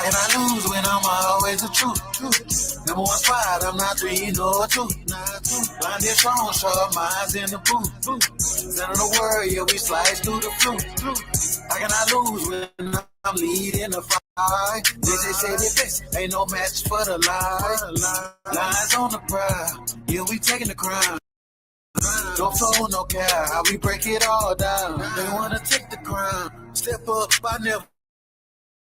And I lose when I'm always the truth. Number one spot, I'm not three nor two. Blind and strong, sharp minds in the booth. Center of the world, yeah, we slice through the fruit. How can I lose when I'm leading the fight? They say the best, ain't no match for the lie. Lies on the prowl, yeah, we taking the crown. No flow, no care, how we break it all down. They wanna take the crown, step up, I never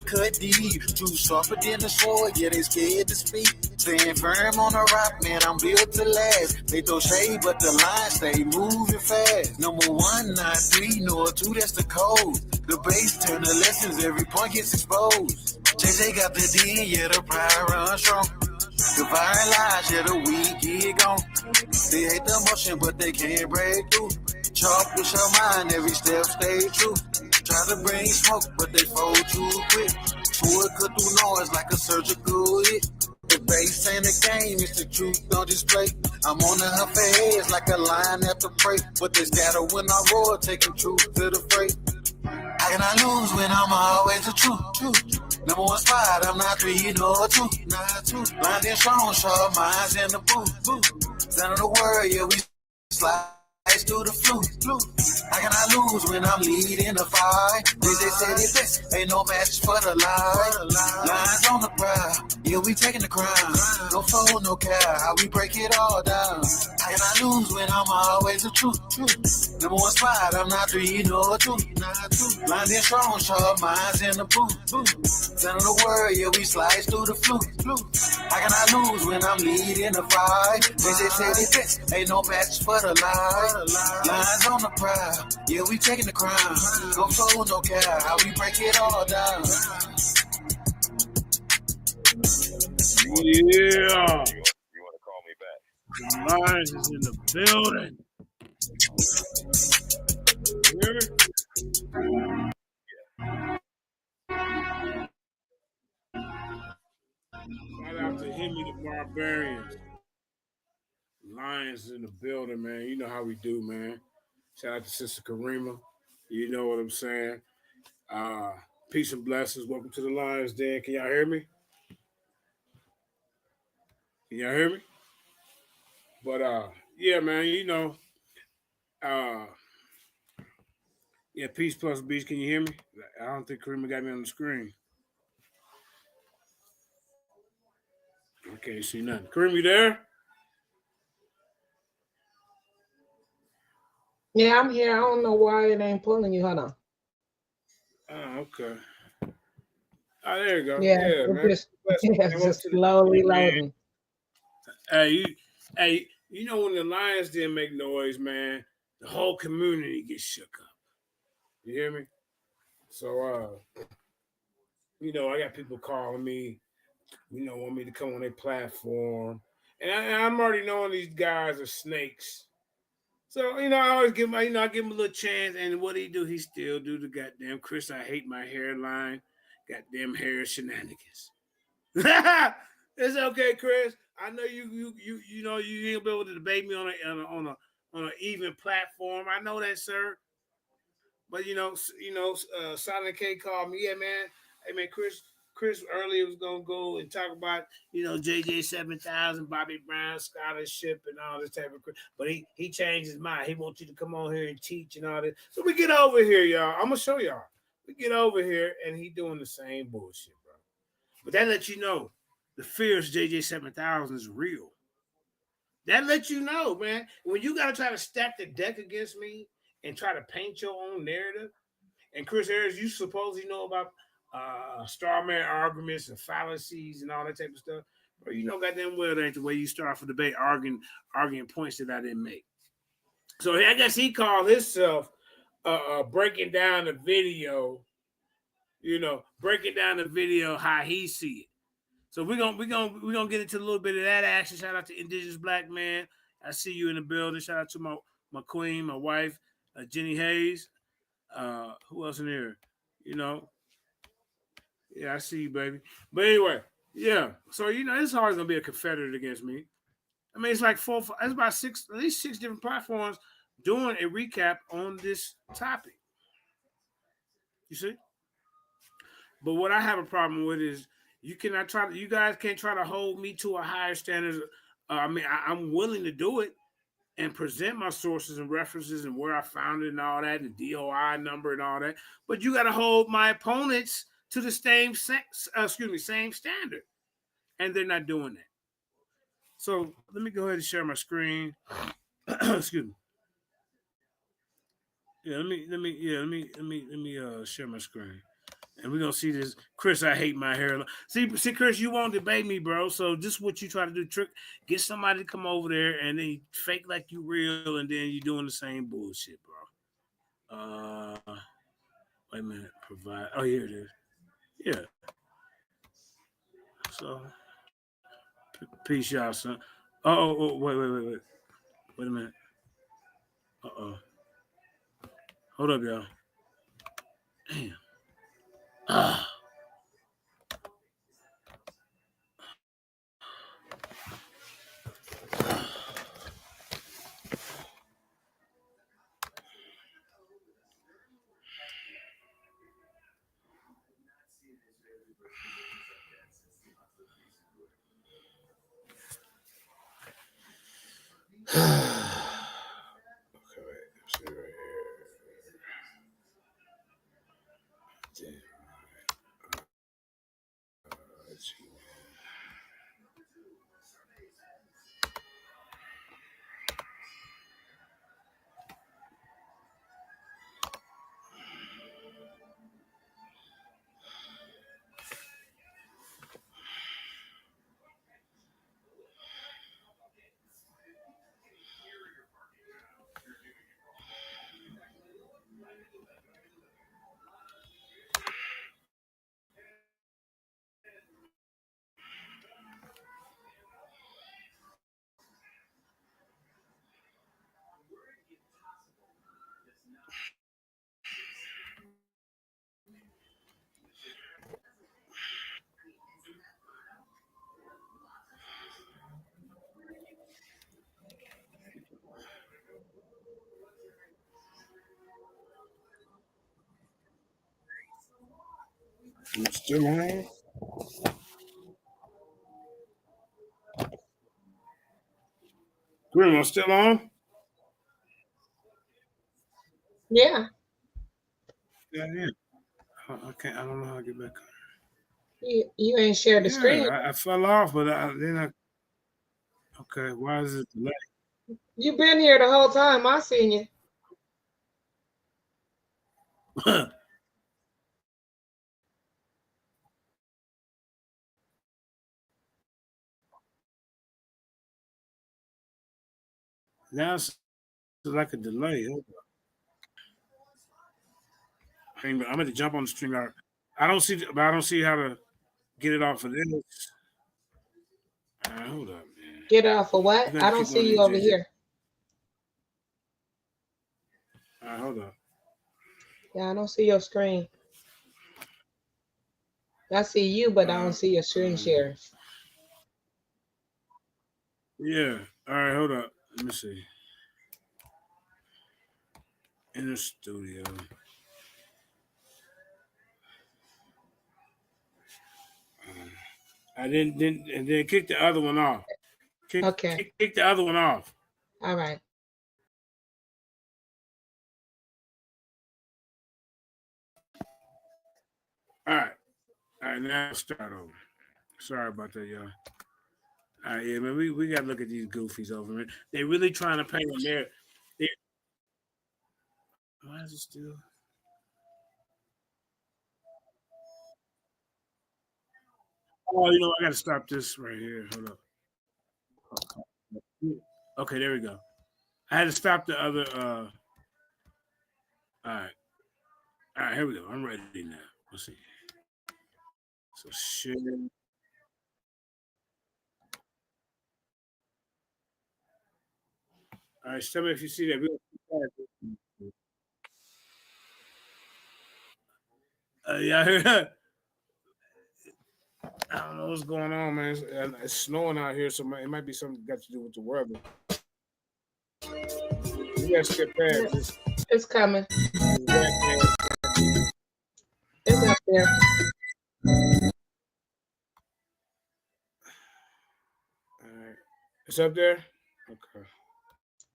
cut deep, too sharper than the sword, yeah, they scared to speak. Staying firm on the rock, man, I'm built to last. They throw shade, but the line stay moving fast. Number one, not three, nor two, that's the code. The base turn the lessons, every point gets exposed. JJ got the D, yeah, the pride run strong. The violent lies, yeah, the weak get gone. They hate the motion, but they can't break through. Chalk with your mind, every step stay true. Try to bring smoke, but they fold too quick. Wood cut through noise like a surgical hit. The bass ain't a game, it's the truth on display. I'm on the hunt for heads like a lion after prey. But they scatter when I roar, taking truth to the fray. How can I lose when I'm always the truth? Number one spot, I'm not three nor two. Blind and strong, sharp minds in the booth. Center of the world, yeah, we slide through the flute. How can I lose when I'm leading the fight? They say the best, ain't no match for the lie. Lines on the prowl, yeah, we taking the crown. No fold, no care, how we break it all down. How can I lose when I'm always the truth? Number one spot, I'm not three nor two. Blind and strong, sharp minds in the booth. Center of the world, yeah, we slice through the flute. How can I lose when I'm leading the fight? They say the best, ain't no match for the lie. Lines on the prowl, yeah, we taking the crown. No soul, no care, how we break it all down. Yeah. You want to call me back? The Lions is in the building. You hear me? Shout out to Hemi the Barbarians. Lions in the building, man. You know how we do, man. Shout out to Sister Karima. You know what I'm saying. Peace and blessings. Welcome to the Lions Den. Can y'all hear me? Can y'all hear me? But yeah, man, you know, yeah, peace plus beach. Can you hear me? I don't think Karima got me on the screen. I can't see nothing. Karima, you there? Yeah, I'm here. I don't know why it ain't pulling you. Hold on. Oh, okay. Oh, there you go. Yeah, Yeah, man. it's just slowly loading. Hey, you know when the Lions didn't make noise, man, the whole community gets shook up. You hear me? So, you know, I got people calling me, you know, want me to come on their platform, and I'm already knowing these guys are snakes. So, you know, I always give him, you know, I give him a little chance, and what he do, he still do the goddamn Chris. I hate my hairline, goddamn hair shenanigans. It's okay, Chris. I know you know you ain't be able to debate me on an even platform. I know that, sir. But Silent K called me. Yeah, man. Hey, man, Chris earlier was gonna go and talk about JJ 7,000, Bobby Brown scholarship and all this type of. But he changed his mind. He wants you to come on here and teach and all this. So we get over here, y'all. I'm gonna show y'all. We get over here and he doing the same bullshit, bro. But that lets you know the fierce JJ 7,000 is real. That lets you know, man. When you gotta try to stack the deck against me and try to paint your own narrative. And Chris Harris, you supposedly know about starman arguments and fallacies and all that type of stuff. But you know goddamn well that ain't the way you start for debate, arguing points that I didn't make. So I guess he called himself breaking down the video, breaking down the video how he see it. So we're gonna get into a little bit of that action. Shout out to Indigenous Black Man. I see you in the building. Shout out to my queen, my wife, Jenny Hayes. Who else in here? Yeah, I see you, baby. But anyway, yeah. So it's always gonna be a Confederate against me. I mean, it's like it's about at least six different platforms doing a recap on this topic. You see? But what I have a problem with is You guys can't try to hold me to a higher standard. I'm willing to do it and present my sources and references and where I found it and all that, and DOI number and all that. But you got to hold my opponents to the same standard, and they're not doing that. So let me go ahead and share my screen. Excuse me. Yeah, let me share my screen. And we're gonna see this. Chris, I hate my hair. See, Chris, you won't debate me, bro. So just what you try to do, get somebody to come over there and they fake like you real, and then you doing the same bullshit, bro. Wait a minute. Provide. Oh, here it is. Yeah. So, peace, y'all, son. Wait. Wait a minute. Hold up, y'all. Damn. Ah. You still on? Grandma still on? Yeah. Yeah. I can't. I don't know how to get back. You ain't shared the screen. I fell off, but then I. Okay, why is it delayed? You've been here the whole time. I seen you. Now it's like a delay. I'm going to jump on the string. I don't see how to get it off of this. Hold up, man. Get off of what? I don't see you over here. Hold up. Yeah, I don't see your screen. I see you, but I don't see your screen share. Yeah. All right, hold up. Let me see. In the studio. I didn't kick the other one off. Kick the other one off. All right. All right, now start over. Sorry about that, y'all. All right, yeah, man, we got to look at these goofies over, man. They really trying to paint on there. Why is it still? Oh, you know, I got to stop this right here. Hold up. Okay, there we go. I had to stop the other. All right, here we go. I'm ready now. Let's see. So shit. All right, tell me if you see that. Yeah, I heard that. I don't know what's going on, man. It's snowing out here, so it might be something got to do with the weather. You gotta skip past this. It's coming. It's up there. It's up there? Okay.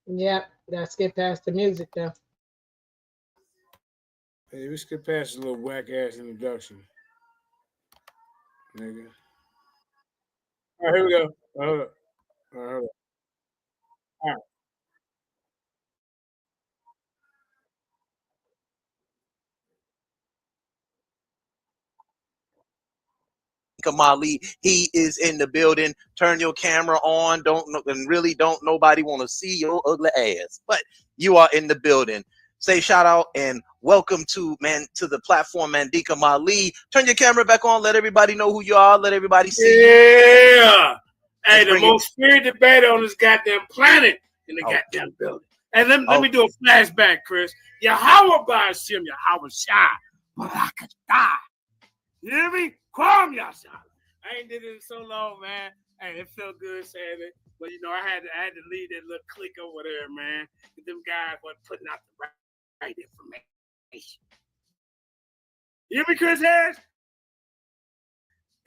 Yep. Let's get past the music though. Hey, we skip past a little whack ass introduction, nigga. All right, here we go. Hold up. All right, hold up. All right. Kamali, he is in the building. Turn your camera on. Don't nobody want to see your ugly ass. But you are in the building. Say shout out and welcome to the platform, Mandika Mali. Turn your camera back on. Let everybody know who you are. Let everybody see you. Yeah. Hey, Let's the bring it. most feared debater on this goddamn planet in the Oh, goddamn building. Hey, let oh, me do a flashback, Chris. Yahweh Bashim, Yahweh Shah, Barakatah. You hear me? Kwam Yasha. I ain't did it in so long, man. Hey, it felt good saying it. But you know, I had to leave that little clique over there, man. Them guys weren't putting out the right information. You hear me, Chris Harris?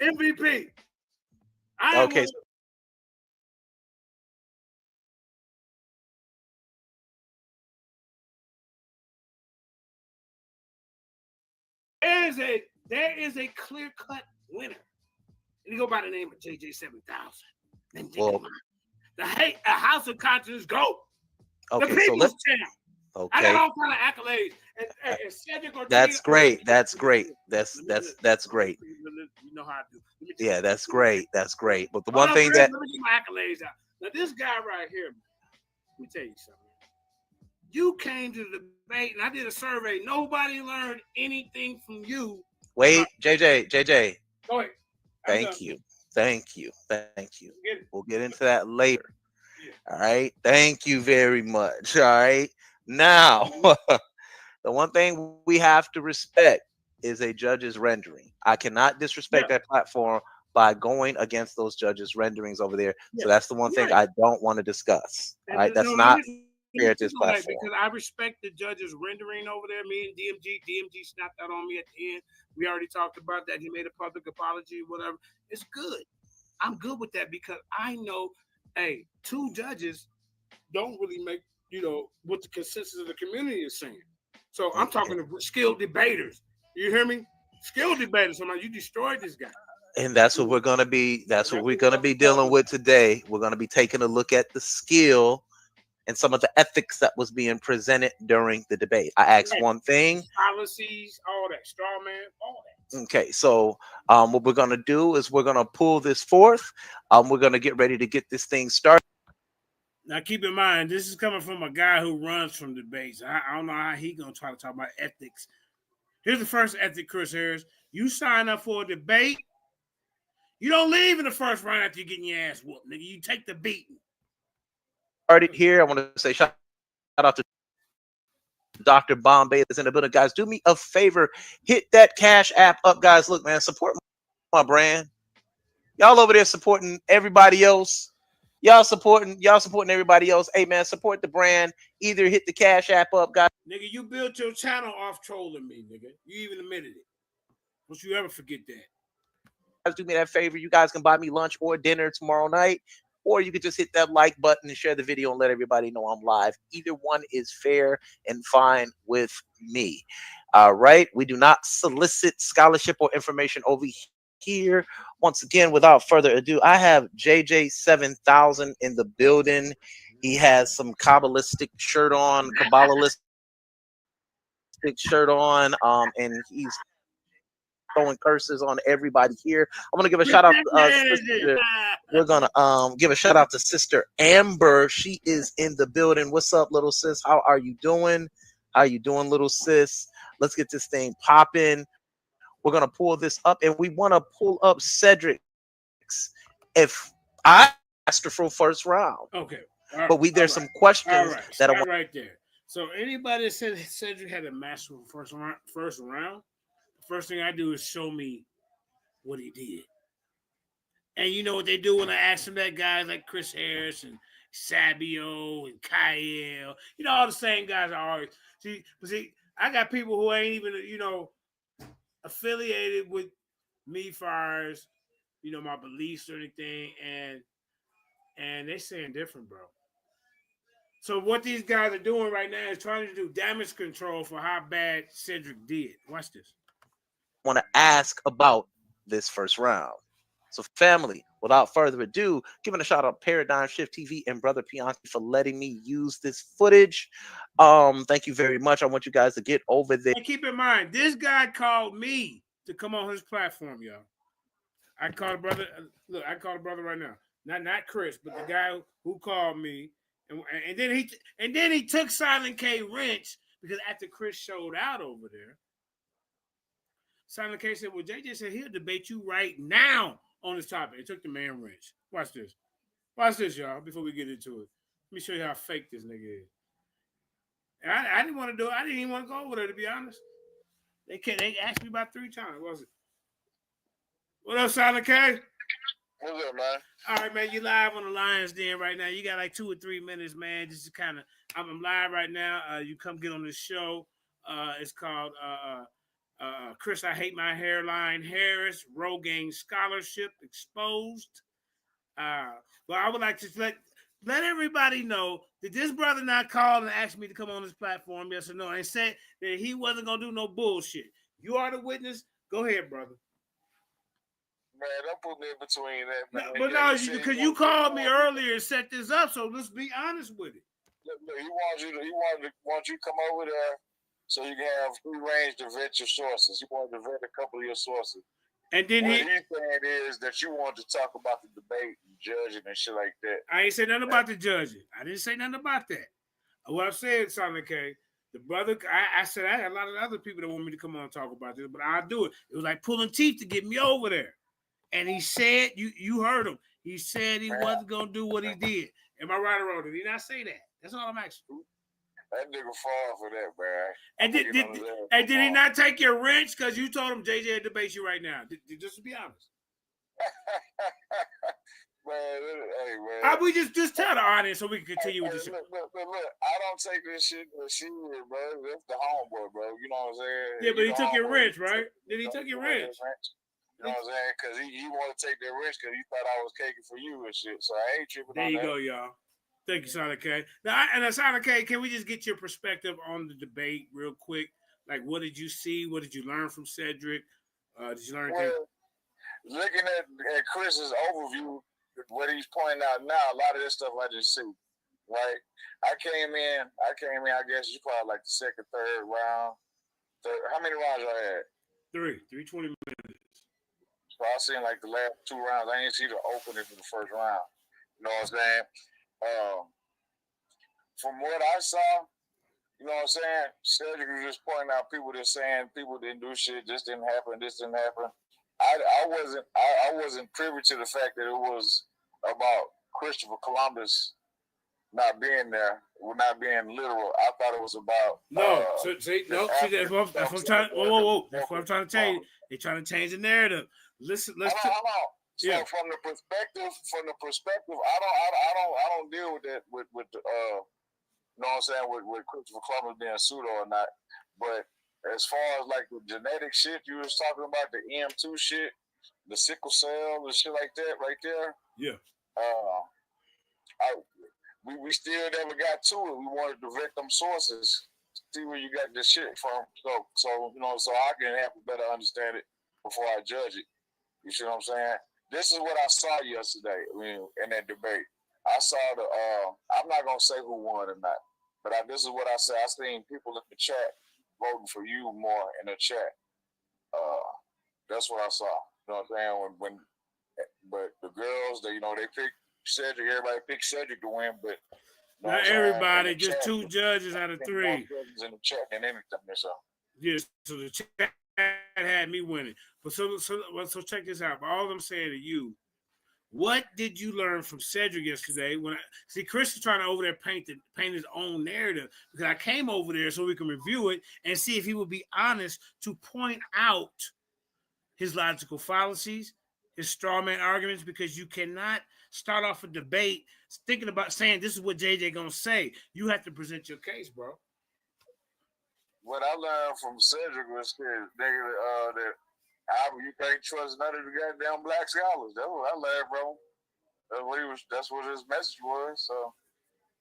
MVP. I am okay. one. There is a clear cut winner. And he go by the name of JJ 7000. Well, A House of Conscience go. okay. The So people's let's. champ. I got Okay. all kind of accolades. And Cedric Ortega. That's great. That's great. That's great. You know how I do. Yeah, that's great. That's great. But the Hold one on, thing Chris, that let me get my accolades out. Now, this guy right here, let me tell you something. You came to the debate, and I did a survey. Nobody learned anything from you. wait, JJ. Go ahead. Thank you. Thank you. Thank you. We'll get into that later. All right. Thank you very much. All right. Now, the one thing we have to respect is a judge's rendering. I cannot disrespect that platform by going against those judges' renderings over there. So that's the one thing I don't want to discuss. All right. That's not fair at this platform. Because I respect the judge's rendering over there. Me and DMG snapped that on me at the end. We already talked about that. He made a public apology, whatever. It's good. I'm good with that because I know, hey, two judges don't really make, what the consensus of the community is saying. So I'm talking to skilled debaters. You hear me? Skilled debaters. Somebody, you destroyed this guy. And that's what we're gonna be. That's what we're gonna be dealing with today. We're gonna be taking a look at the skill and some of the ethics that was being presented during the debate. I asked one thing. Policies, all that, straw man, all that. Okay, so what we're gonna do is we're gonna pull this forth. We're gonna get ready to get this thing started. Now, keep in mind, this is coming from a guy who runs from debates. I don't know how he gonna try to talk about ethics. Here's the first ethic, Chris Harris. You sign up for a debate. You don't leave in the first round after you're getting your ass whooped, nigga. You take the beating. Started here. I want to say shout out to Dr. Bombay that's in the building. Guys, do me a favor. Hit that Cash App up, guys. Look, man, support my brand. Y'all over there supporting everybody else. Y'all supporting everybody else. Hey, man, support the brand. Either hit the Cash App up, guys. Nigga, you built your channel off trolling me, nigga. You even admitted it. Don't you ever forget that. Do me that favor. You guys can buy me lunch or dinner tomorrow night. Or you could just hit that like button and share the video and let everybody know I'm live. Either one is fair and fine with me. All right. We do not solicit scholarship or information over here. Once again, without further ado, I have JJ 7000 in the building. He has some Kabbalistic shirt on, Kabbalistic shirt on, and he's throwing curses on everybody here. I'm gonna give a shout out to we're gonna give a shout out to Sister Amber. She is in the building. What's up, little sis? How are you doing? How you doing, little sis? Let's get this thing popping. We're gonna pull this up, and we want to pull up Cedric's. If I asked her for first round, okay, but there's some questions that I want right there. So anybody that said Cedric had a master first round, the first thing I do is show me what he did. And you know what they do when I ask them that, guys like Chris Harris and Sabio and Kyle, all the same guys I always see. I got people who ain't even, affiliated with me far as, my beliefs or anything. And and they saying different, bro. So what these guys are doing right now is trying to do damage control for how bad Cedric did. Watch this. Want to ask about this first round. So, family, without further ado, giving a shout out Paradigm Shift TV and Brother Pianti for letting me use this footage. Thank you very much. I want you guys to get over there. And keep in mind, this guy called me to come on his platform, y'all. I called a brother. Look, I called a brother right now. Not Chris, but the guy who called me, and then he took Silent K wrench because after Chris showed out over there, Silent K said, "Well, JJ said he'll debate you right now on this topic." It took the man wrench. Watch this. Watch this, y'all. Before we get into it, let me show you how fake this nigga is. And I didn't want to do it. I didn't even want to go over there, to be honest. They asked me about 3 times. What was it? What up, Silent K? What's up, man? All right, man. You live on the Lions Den right now. You got like 2 or 3 minutes, man. Just to kind of, I'm live right now. You come get on this show. It's called Chris, I Hate My Hairline. Harris Rogain Scholarship exposed. Well, I would like to let everybody know that this brother not called and asked me to come on this platform, yes or no, and said that he wasn't gonna do no bullshit. You are the witness. Go ahead, brother. Man, don't put me in between that, man. No, but no, because you called me earlier and set this up, so let's be honest with it. Look, he wants you to come over there so you can have free range to vet your sources. He wanted to vet a couple of your sources. And then what he's saying is that you want to talk about the debate and judging and shit like that. I ain't say nothing about the judging. I didn't say nothing about that. What I said, Sonic K, the brother, I said I had a lot of other people that want me to come on and talk about this, but I'll do it. It was like pulling teeth to get me over there. And he said, you heard him. He said he wasn't going to do what he did. Am I right or wrong? Did he not say that? That's all I'm asking. That nigga fall for that, man. And did he not take your wrench because you told him JJ had debate you right now? Just to be honest. Man, hey, man. We just tell the audience so we can continue with the show. Look, I don't take this shit serious, bro. That's the homeboy, bro. You know what I'm saying? Yeah, but he took your wrench, right? Did he took your wrench? You know what I'm saying? Because he wanted to take that risk because he thought I was caking for you and shit. So I ain't tripping on that. There you go, y'all. Thank you, Sonic K. Now, Sonic K, can we just get your perspective on the debate real quick? Like, what did you see? What did you learn from Cedric? Did you learn anything? Looking at Chris's overview, what he's pointing out now, a lot of this stuff I just see. Right? I came in, I guess you probably like the second, third round. How many rounds y'all had? 320 minutes. So I seen like the last 2 rounds. I didn't see the opening in the first round. You know what I'm saying? From what I saw, you know what I'm saying? Cedric was just pointing out people that saying people didn't do shit, this didn't happen, this didn't happen. I wasn't privy to the fact that it was about Christopher Columbus not being there, not being literal. I thought it was about that's what I'm trying. Whoa. That's what I'm trying to tell you. They're trying to change the narrative. Listen, let's hold on. So from the perspective, I don't deal with that with the you know what I'm saying, with Christopher Columbus being pseudo or not. But as far as like the genetic shit you was talking about, the M2 shit, the sickle cell, the shit like that right there. Yeah. We still never got to it. We wanted to vet them sources, see where you got this shit from. So you know, so I can have a better understand it before I judge it. You see what I'm saying? This is what I saw yesterday. I mean, in that debate, I saw the. I'm not gonna say who won or not, but this is what I said. I seen people in the chat voting for you more in the chat. That's what I saw. You know what I'm saying? But the girls, they picked Cedric. Everybody picked Cedric to win, but not everybody. Just 2 judges out of 3. In the chat and anything. So yes, so the chat had me winning. But so check this out. But all I'm saying to you, what did you learn from Cedric yesterday? See, Chris is trying to over there paint his own narrative, because I came over there so we can review it and see if he would be honest to point out his logical fallacies, his straw man arguments, because you cannot start off a debate thinking about saying this is what JJ gonna say. You have to present your case, bro. What I learned from Cedric was that you can't trust none of the goddamn black scholars. That's what I learned, bro. That's what his message was. So.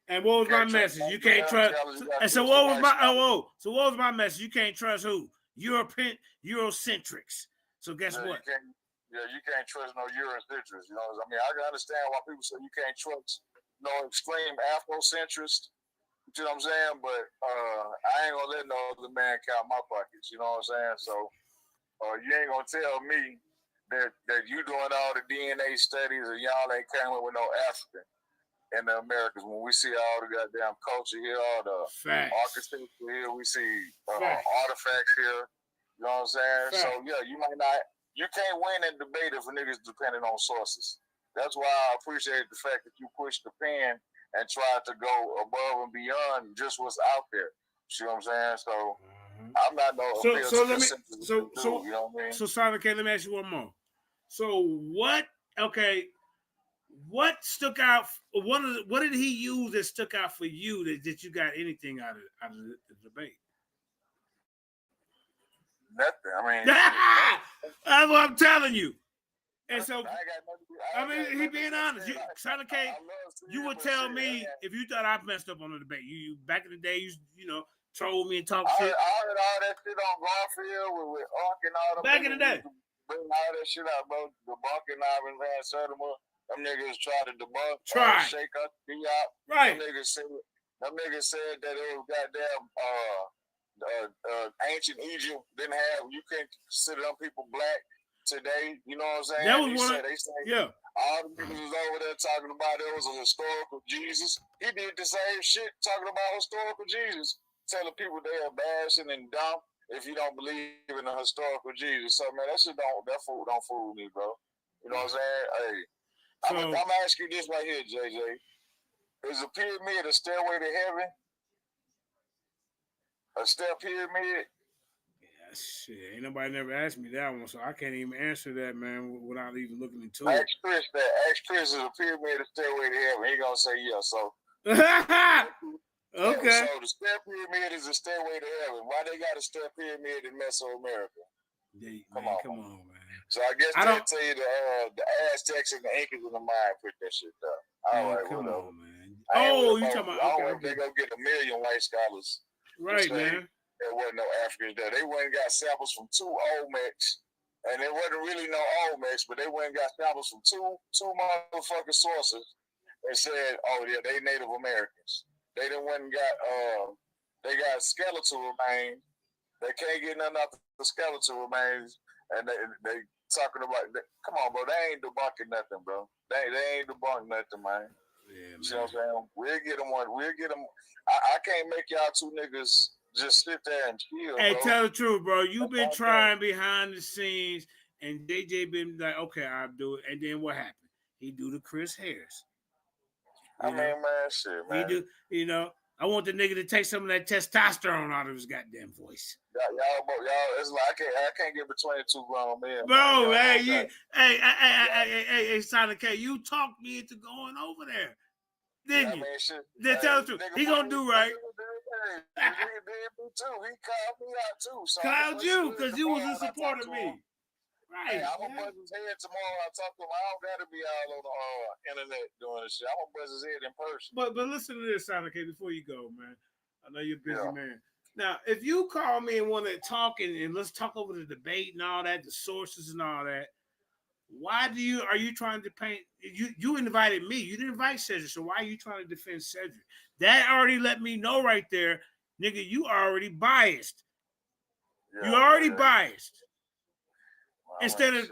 And what was my message? You can't trust. And so what was my So what was my message? You can't trust who? Eurocentrics. So guess what? You can't trust no Eurocentrics. You know, I mean, I can understand why people say you can't trust no extreme Afrocentrists. You know what I'm saying? But I ain't gonna let no other man count my pockets. You know what I'm saying? So you ain't gonna tell me that you doing all the DNA studies and y'all ain't coming with no African in the Americas. When we see all the goddamn culture here, all the architecture here, we see artifacts here. You know what I'm saying? Facts. So yeah, you can't win in debate if a nigga's depending on sources. That's why I appreciate the fact that you pushed the pen and tried to go above and beyond just what's out there. You know what I'm saying? So I'm not no you know what I mean? So Sonic, okay, let me ask you one more. So what stuck out? What did he use that stuck out for you that you got anything out of the debate? Nothing. I mean, that's what I'm telling you. And so, I mean, he being honest. Sonic K, you would tell me if you thought I messed up on the debate. You back in the day, you know, trolled me and talked shit. I heard all that shit on Garfield with Ark and all the back in the day. Bring all that shit out, bro. Debunking Ivan Van Sertima. Them niggas tried to debunk. Shake up, be out. Right. Them niggas said that it was goddamn ancient Egypt didn't have. You can't consider them people black today. You know what I'm saying? That was they say yeah. All the niggas was over there talking about it was a historical Jesus. He did the same shit talking about historical Jesus, telling people they are bashing and dumb if you don't believe in a historical Jesus. So man, that fool don't fool me, bro. You know what I'm saying? Hey, I'm asking you this right here, JJ. Is a pyramid a stairway to heaven? A stair pyramid? Yeah, shit. Ain't nobody never asked me that one, so I can't even answer that, man, without even looking into it. Ask Chris, is a pyramid a stairway to heaven? He gonna say yes. So okay. So the stair pyramid is a stairway to heaven. Why they got a stair pyramid in Mesoamerica? Come on, man. So I guess they'll tell you the Aztecs and the Incas in the mind put that shit down. All right, come whatever. on, man. Oh, you talking about? I don't know if they gonna get 1 million white scholars. Right, man. There wasn't no Africans there. They went and got samples from 2 Olmecs, and there wasn't really no Olmecs, but they went and got samples from two motherfucking sources and said, "Oh yeah, they Native Americans." They done went and got they got skeletal remains. They can't get nothing out the skeletal remains, and they talking about. Come on, bro. They ain't debunking nothing, bro. They ain't debunking nothing, man. Yeah, you know what I'm saying? We'll get them one. We'll get them. I can't make y'all 2 niggas just sit there and chill. Hey, bro. Tell the truth, bro. You've been trying behind the scenes, and DJ been like, "Okay, I'll do it." And then what happened? He do the Chris Harris. I mean, man, shit, man. He do. You know, I want the nigga to take some of that testosterone out of his goddamn voice. Y'all, it's like I can't get between 2 grown men. Bro, hey, Sonic K, you talked me into going over there, didn't you? Then tell the truth. He gonna do right. He did me too. He called me out too. So called you because you was in support of me. Right. Hey, I'm gonna buzz his head tomorrow. I talk to him. I don't gotta be all on the internet doing this shit. I'm gonna buzz his head in person. But listen to this, Sonic K, before you go, man. I know you're a busy man. Now, if you call me and want to talk and let's talk over the debate and all that, the sources and all that, why are you trying to paint? You invited me. You didn't invite Cedric, so why are you trying to defend Cedric? That already let me know right there, nigga, you already biased. Yeah, you already biased. Well, instead of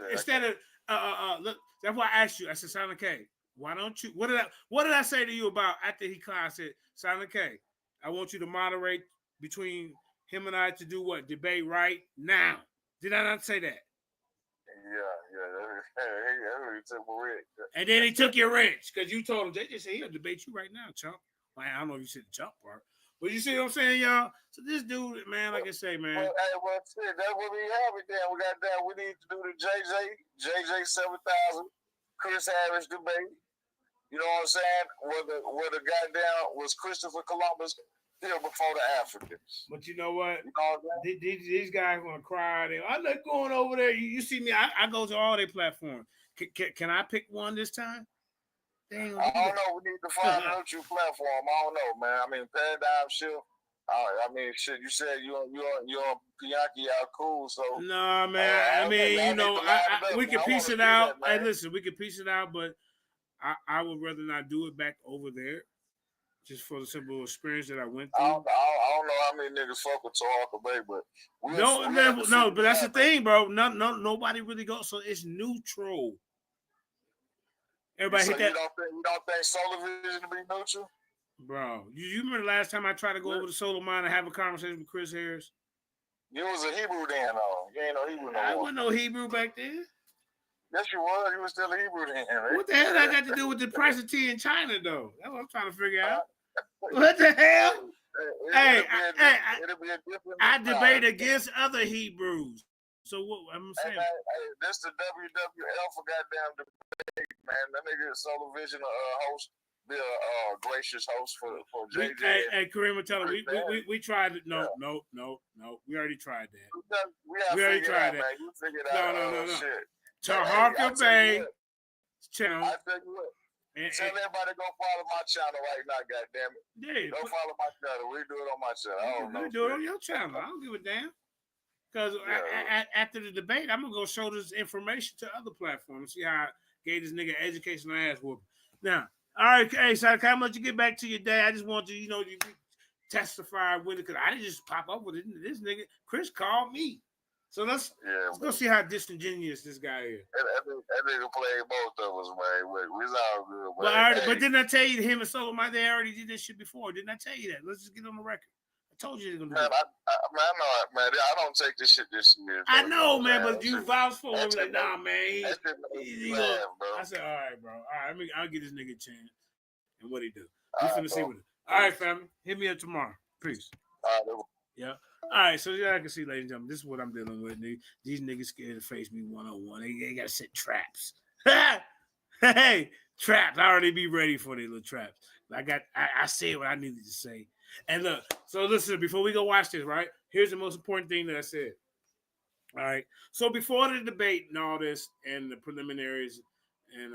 look, that's why I asked you. I said, Silent K, why don't you? What did I say to you about after he called? I said, Silent K, I want you to moderate between him and I to do what? Debate right now. Did I not say that? Yeah. He took my wrench. And then he took your wrench because you told him, they just said he'll debate you right now, chump. Well, I don't know if you said the chump part, but you see what I'm saying, y'all? So this dude, man, like I say, man. Well, shit, that's what we have it then. We need to do the JJ 7000, Chris Harris debate. You know what I'm saying? Where the goddamn was Christopher Columbus here before the Africans. But you know what? You know what these guys want to cry. I'm not going over there. You see me? I go to all their platforms. Can I pick one this time? They ain't I gonna do don't that. know. We need to find a neutral platform. I don't know, man. I mean, paradigm shift. I mean, shit. You said you're Pianki out cool, so No, man. I mean, you know, we can piece it out. Hey, listen, we can piece it out, but I would rather not do it back over there, just for the simple experience that I went through. I don't know how many niggas fuck with Talk Bay, but no, but that's the thing, bro. Nobody really goes, so it's neutral. Everybody so hit that. You don't think Solar Vision to be neutral? Bro, you remember the last time I tried to go over to Solar Mine and have a conversation with Chris Harris? You was a Hebrew then, though. You ain't no Hebrew no more. I wasn't no Hebrew back then. Yes, you was. You was still a Hebrew then, right? What the hell that got to do with the price of tea in China, though? That's what I'm trying to figure out. What the hell? I debate against other Hebrews. So what I'm saying? This the WWL for goddamn debate, man. That nigga Solar Vision host, be a gracious host for JJ. Hey, Kareem, tell him we tried it. No. We already tried that. We already tried that. Man. You figured out no. shit. Taharka Bay channel. I tell you what. Tell everybody to go follow my channel right now, goddammit. Yeah, go follow my channel. We do it on my channel. We do it on your channel. I don't give a damn. Because after the debate, I'm gonna go show this information to other platforms. See how I gave this nigga educational ass whooping. Now, all right, hey, so I'm gonna let you get back to your day. I just want to, you testify with it because I didn't just pop up with it. This nigga, Chris called me. So let's go see how disingenuous this guy is. That nigga played both of us, man. We all good. But didn't I tell you him and Solo Mike, they already did this shit before? Didn't I tell you that? Let's just get on the record. I told you they're gonna do that. I know, man. I don't take this shit this serious. I know, man, but you vouch for him like, nah, man. I said, all right, bro. All right, I'll give this nigga a chance. And what he do? We finna see what it. All right, family. Hit me up tomorrow. Peace. Yeah. All right, so I can see, ladies and gentlemen, this is what I'm dealing with. These niggas scared to face me one-on-one. They got to set traps. Hey, traps. I already be ready for these little traps. I said what I needed to say. And look, so listen, before we go watch this, right? Here's the most important thing that I said. All right. So before the debate and all this and the preliminaries, and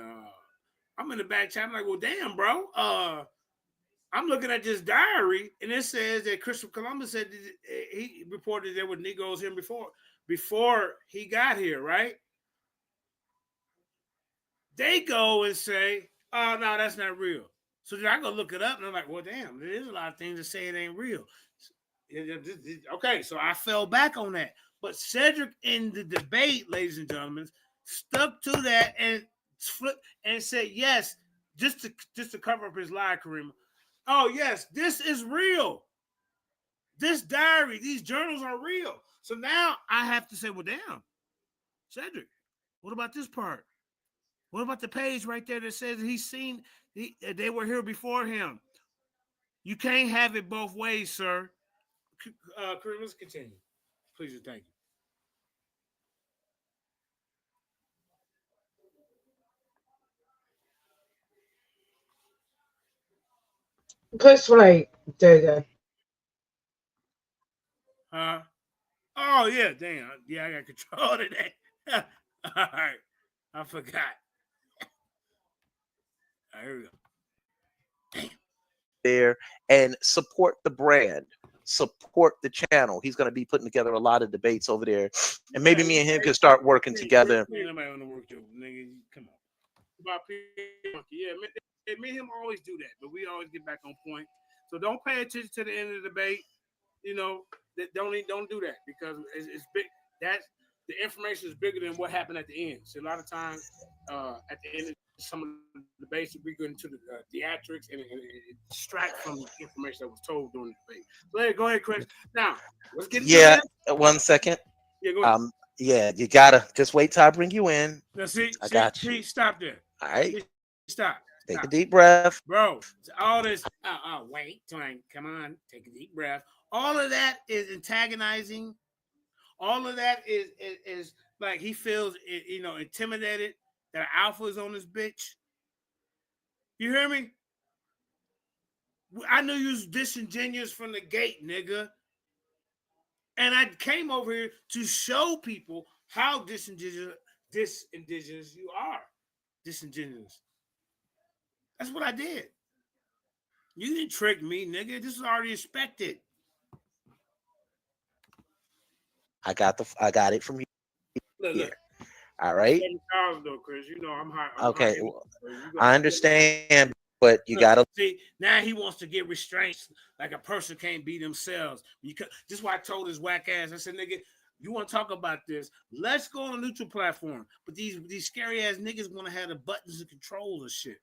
I'm in the back chat. I'm like, well, damn, bro. I'm looking at this diary, and it says that Christopher Columbus said he reported there were Negroes here before he got here, right? They go and say, oh, no, that's not real. So then I go look it up, and I'm like, well, damn, there is a lot of things that say it ain't real. Okay, so I fell back on that. But Cedric in the debate, ladies and gentlemen, stuck to that and flipped and said, yes, just to cover up his lie, Kareem. Oh, yes, this is real. This diary, these journals are real. So now I have to say, well, damn, Cedric, what about this part? What about the page right there that says they were here before him? You can't have it both ways, sir. Kareem, let's continue. Please and thank you. Push play, JJ. Oh, yeah, damn. Yeah, I got control of that. All right. I forgot. All right, here we go. Damn. There and support the brand, support the channel. He's going to be putting together a lot of debates over there, and maybe me and him can start working together. Nobody want to work with nigga. Come on. Yeah, me and him always do that, but we always get back on point. So don't pay attention to the end of the debate. Don't do that because it's big. That's the information is bigger than what happened at the end. So a lot of times at the end of some of the debates, we go into the theatrics and it distract from the information that was told during the debate. So go ahead, Chris. Now let's get into 1 second. Yeah, go ahead. Yeah, you gotta just wait till I bring you in. Now, I got you. Stop there. All right. Stop. Take a deep breath, bro. All this. Wait, come on. Take a deep breath. All of that is antagonizing. All of that is like he feels, intimidated that alpha is on this bitch. You hear me? I knew you was disingenuous from the gate, nigga. And I came over here to show people how disingenuous you are. Disingenuous. That's what I did. You didn't trick me, nigga. This is already expected. I got it from you Look, here. look. All right. 7,000 though, Chris. You know I'm high. I'm high Okay. energy. Well, You I understand, but you gotta see now he wants to get restraints like a person can't be themselves. This is why I told his whack ass. I said, nigga, you want to talk about this? Let's go on a neutral platform. But these scary ass niggas want to have the buttons and controls and shit.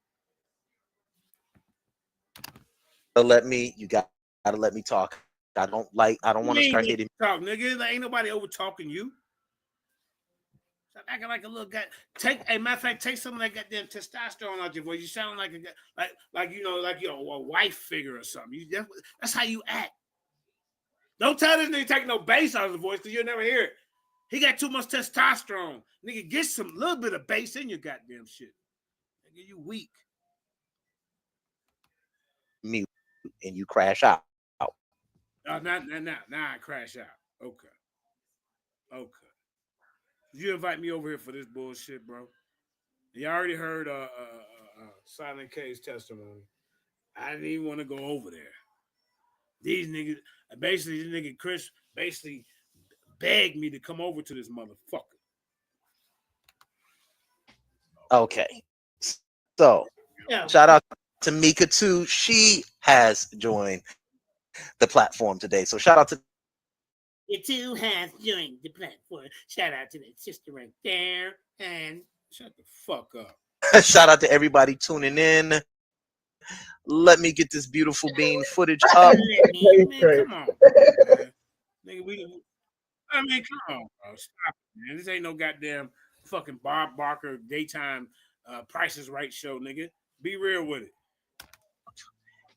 let me. You gotta let me talk. I don't want to start hitting. Talk, nigga. Like, ain't nobody over talking you. Stop acting like a little guy. Matter of fact, take some of that goddamn testosterone out your voice. You sound like a guy, like you're a wife figure or something. That's how you act. Don't tell this nigga take no bass out of the voice because you'll never hear it. He got too much testosterone. Nigga, get some little bit of bass in your goddamn shit. Nigga, you weak. Mute and you crash out. Now I crash out. Okay. You invite me over here for this bullshit, bro. You already heard Silent K's testimony. I didn't even want to go over there. These niggas, basically, this nigga Chris basically begged me to come over to this motherfucker. Okay. So, shout out to Mika too. She has joined the platform today. So shout out to You two has joined the platform. Shout out to that sister right there. And shut the fuck up. shout out to everybody tuning in. Let me get this beautiful bean footage up. Man, come on. Man. Nigga, come on, bro. Stop it, man. This ain't no goddamn fucking Bob Barker daytime Price is Right show, nigga. Be real with it.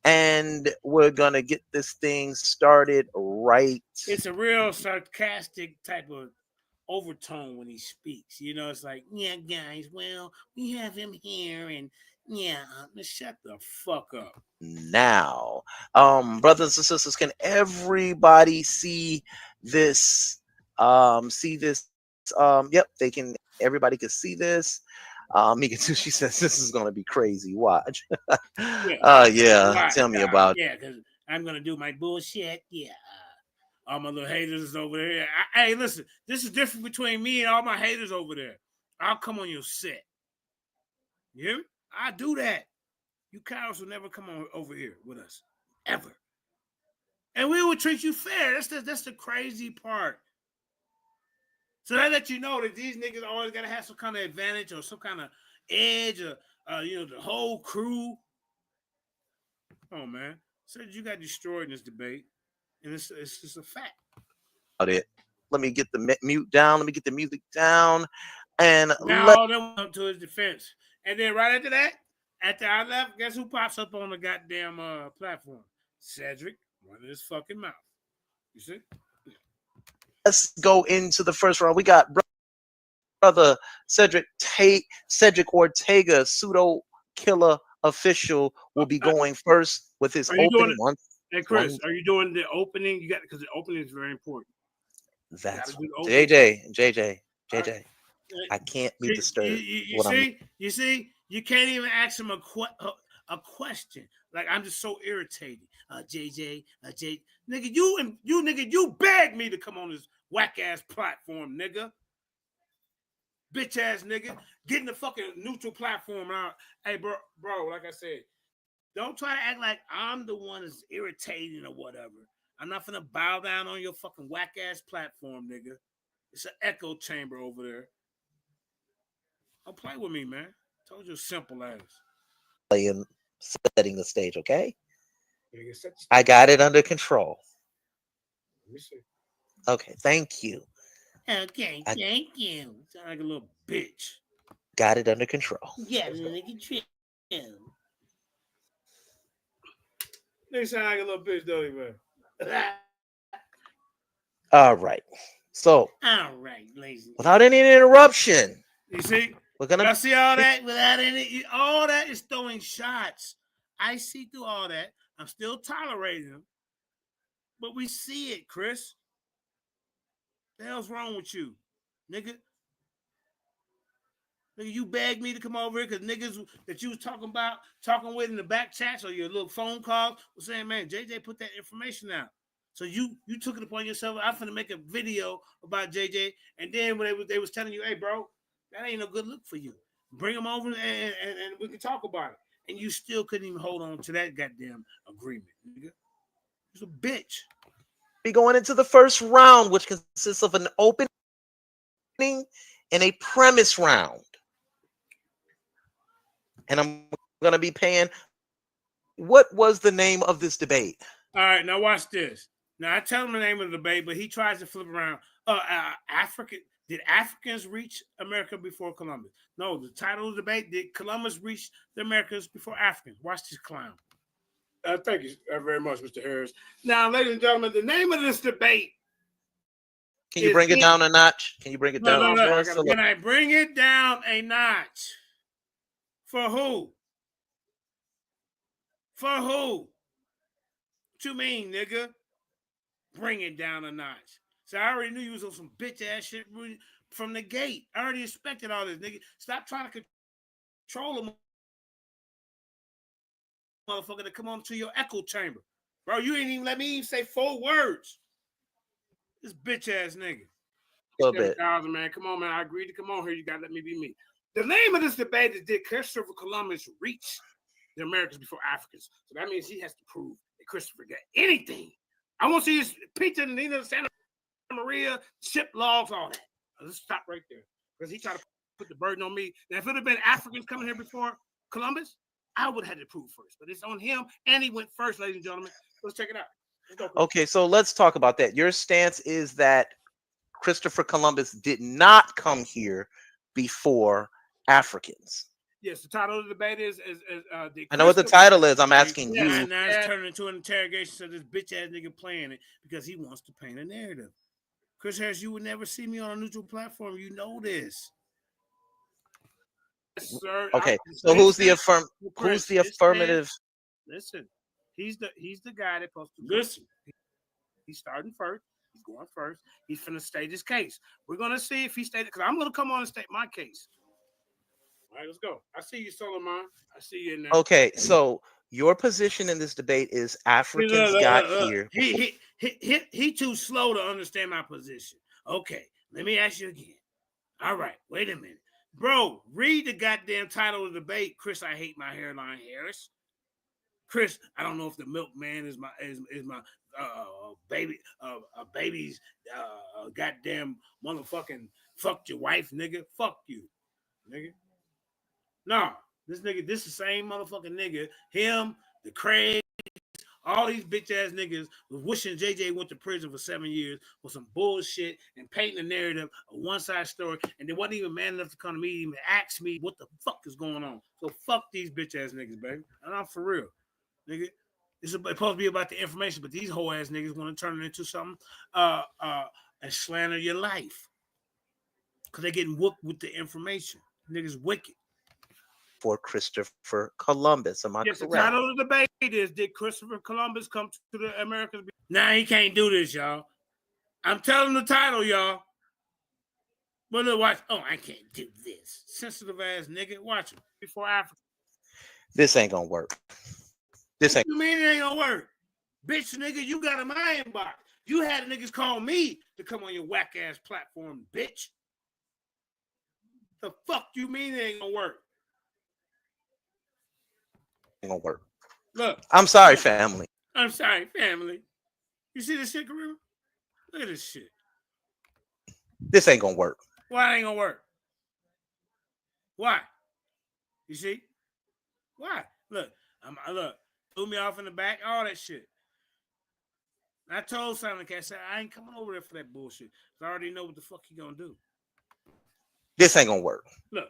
And we're gonna get this thing started right. It's a real sarcastic type of overtone when he speaks. You know, it's like, yeah, guys, well, we have him here, and yeah, shut the fuck up. Now, brothers and sisters, can everybody see this? Yep, they can. Everybody can see this. Mika too. She says this is gonna be crazy. Watch. Yeah. Tell me about. Yeah, because I'm gonna do my bullshit. Yeah. All my little haters over there. Hey, listen, this is different between me and all my haters over there. I'll come on your set. You hear me? I do that. You cowards will never come on over here with us. Ever. And we will treat you fair. That's the crazy part. So that let you know that these niggas always gotta have some kind of advantage or some kind of edge or the whole crew. Oh man. So you got destroyed in this debate. And it's just a fact. It. Let me get the mute down. Let me get the music down. And now all them went up to his defense. And then right after that, after I left, guess who pops up on the goddamn platform? Cedric running his fucking mouth. You see? Let's go into the first round. We got brother Cedric Ortega, pseudo killer official, will be going first with his opening. Hey Chris, are you doing the opening? You got because the opening is very important. That's JJ. I can't be disturbed. You see, you can't even ask him a question. Like, I'm just so irritated. JJ, nigga, you begged me to come on this whack ass platform, nigga. Bitch ass nigga, getting the fucking neutral platform out. Hey, bro, like I said, don't try to act like I'm the one that's irritating or whatever. I'm not gonna bow down on your fucking whack ass platform, nigga. It's an echo chamber over there. Don't play with me, man. Told you simple ass. Playing, setting the stage, okay? I got it under control. Let me see. Okay, thank you. Okay, thank you. Sound like a little bitch. Got it under control. Yeah, under control. They sound like a little bitch, don't you, man? All right. So, ladies. Without any interruption. You see? We're gonna y'all see all that? Without any, all that is throwing shots. I see through all that. I'm still tolerating them. But we see it, Chris. The hell's wrong with you? Nigga, Nigga, you begged me to come over here because niggas that you was talking with in the back chats or your little phone calls was saying, man, JJ put that information out. So you took it upon yourself. I'm finna make a video about JJ, and then when they was telling you, hey, bro, that ain't no good look for you. Bring them over and we can talk about it. And you still couldn't even hold on to that goddamn agreement, nigga. You're a bitch. Be going into the first round, which consists of an opening and a premise round. And I'm going to be paying. What was the name of this debate? All right, now watch this. Now I tell him the name of the debate, but he tries to flip around. Did Africans reach America before Columbus? No, the title of the debate: Did Columbus reach the Americas before Africans? Watch this clown. Thank you very much, Mr. Harris. Now, ladies and gentlemen, the name of this debate. Can you bring it down a notch? Can you bring it down? Can I bring it down a notch? For who? For who? What you mean, nigga? Bring it down a notch. So I already knew you was on some bitch ass shit from the gate. I already expected all this, nigga. Stop trying to control a motherfucker to come on to your echo chamber. Bro, you ain't even let me even say 4 words. This bitch ass nigga. A little bit. Man. Come on, man. I agreed to come on here. You gotta let me be me. The name of this debate is, did Christopher Columbus reach the Americas before Africans? So that means he has to prove that Christopher got anything. I want to see his picture in Nina Santa Maria, ship logs, all that. Let's stop right there. Because he tried to put the burden on me. Now, if it had been Africans coming here before Columbus, I would have had to prove first. But it's on him, and he went first, ladies and gentlemen. Let's check it out. Okay, so let's talk about that. Your stance is that Christopher Columbus did not come here before Africans. Yes, the title of the debate is I know what the title is. I'm asking you. Now it's turning into an interrogation, so this bitch ass nigga playing it because he wants to paint a narrative. Chris Harris, you would never see me on a neutral platform. You know this. Yes, sir. Okay, so who's the affirmative? Listen, he's the guy that supposed to listen. He's starting first. He's going first. He's finna state his case. We're gonna see if he stated, because I'm gonna come on and state my case. All right, let's go. I see you, Solomon. I see you in there. Okay, so your position in this debate is Africans got here. He too slow to understand my position. Okay, let me ask you again. All right, wait a minute. Bro, read the goddamn title of the debate. Chris, I hate my hairline, Harris. Chris, I don't know if the milkman is my baby's goddamn motherfucking fucked your wife, nigga. Fuck you, nigga. No, this is the same motherfucking nigga. Him, the Craig, all these bitch ass niggas was wishing JJ went to prison for 7 years for some bullshit and painting a narrative, a one-side story, and they wasn't even man enough to come to me and even ask me what the fuck is going on. So fuck these bitch ass niggas, baby. And I'm for real, nigga. It's supposed to be about the information, but these whole ass niggas want to turn it into something and slander your life because they're getting whooped with the information. Niggas wicked. For Christopher Columbus, am I correct? The title of the debate is, did Christopher Columbus come to the Americas? Now he can't do this, y'all. I'm telling the title, y'all. But look, watch. Oh, I can't do this. Sensitive ass nigga. Watch him. Before Africa. This ain't gonna work. What you mean it ain't gonna work? Bitch, nigga, you got in my inbox. You had niggas call me to come on your whack ass platform, bitch. The fuck you mean it ain't gonna work? Ain't gonna work. Look. I'm sorry, family. I'm sorry, family. You see this shit, Kareem? Look at this shit. This ain't gonna work. Why it ain't gonna work? Why? You see? Why? Look, threw me off in the back, all that shit. I told Simon Cat, I said, I ain't coming over there for that bullshit. I already know what the fuck he gonna do. This ain't gonna work. Look.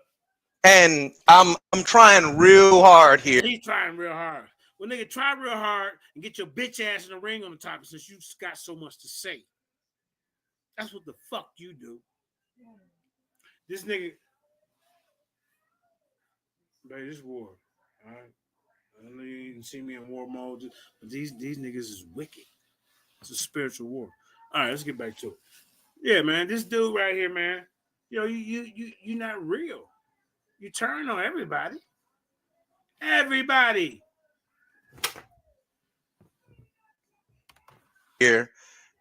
And I'm trying real hard here. He's trying real hard. Well, nigga, try real hard and get your bitch ass in the ring on the topic since you got so much to say. That's what the fuck you do. This nigga, baby, this war. All right. I know you didn't see me in war mode, but these niggas is wicked. It's a spiritual war. All right, let's get back to it. Yeah, man, this dude right here, man. Yo, you're not real. You turn on everybody. Everybody. Here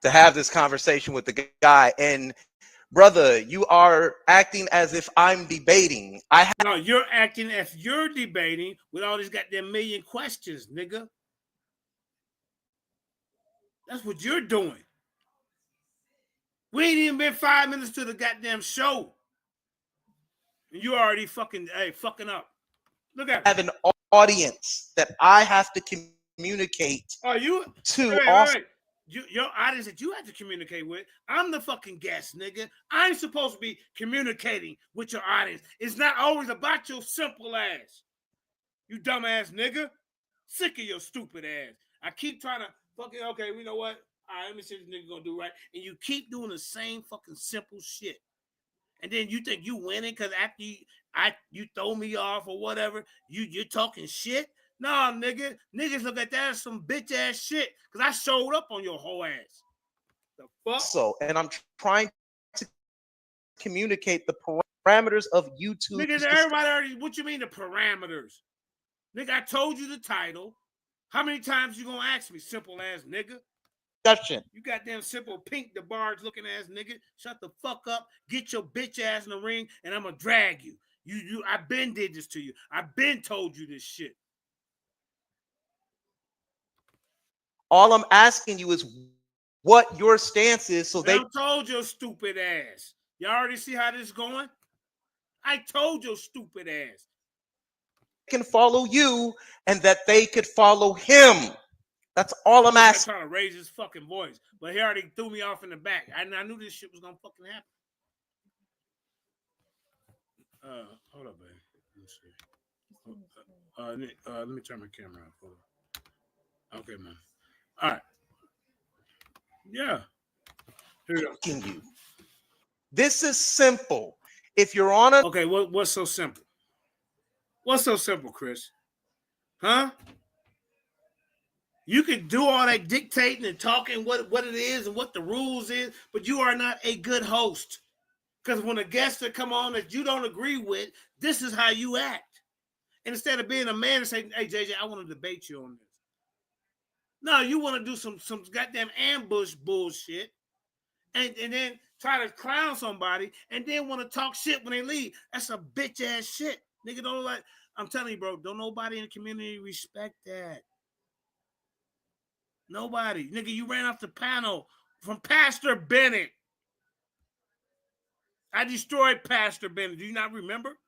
to have this conversation with the guy, and brother, you are acting as if I'm debating. No, you're acting as you're debating with all these goddamn million questions, nigga. That's what you're doing. We ain't even been 5 minutes to the goddamn show. And you already fucking up. Look at it. I have an audience that I have to communicate to. Wait. Your audience that you have to communicate with. I'm the fucking guest, nigga. I'm supposed to be communicating with your audience. It's not always about your simple ass. You dumbass nigga. Sick of your stupid ass. I keep trying to fucking, okay, you know what? All right, let me see what this nigga gonna do right. And you keep doing the same fucking simple shit. And then you think you winning because after you throw me off or whatever, you're talking shit? Nah, nigga. Niggas look at that as some bitch ass shit because I showed up on your whole ass. The fuck? So, and I'm trying to communicate the parameters of YouTube. Niggas, everybody already, what you mean the parameters? Nigga, I told you the title. How many times you gonna ask me, simple ass nigga? You goddamn simple pink DeBarge looking ass nigga. Shut the fuck up. Get your bitch ass in the ring and I'm gonna drag you. I been did this to you. I been told you this shit. All I'm asking you is what your stance is, so I told your stupid ass. You already see how this is going? I told your stupid ass. Can follow you and that they could follow him. That's all I'm asking. I'm trying to raise his fucking voice, but he already threw me off in the back. I knew this shit was gonna fucking happen. Hold up, baby. Let's see. Let me turn my camera off. Hold on. Okay, man. All right. Yeah. Here we go. This is simple. If you're on a okay, what's so simple? What's so simple, Chris? Huh? You can do all that dictating and talking what it is and what the rules is, but you are not a good host. Because when a guest that come on that you don't agree with, this is how you act. And instead of being a man and saying, hey, JJ, I want to debate you on this. No, you want to do some goddamn ambush bullshit and then try to clown somebody and then want to talk shit when they leave. That's a bitch ass shit. Nigga, don't like, I'm telling you, bro, don't nobody in the community respect that. Nobody. Nigga, you ran off the panel from Pastor Bennett. I destroyed Pastor Bennett. Do you not remember?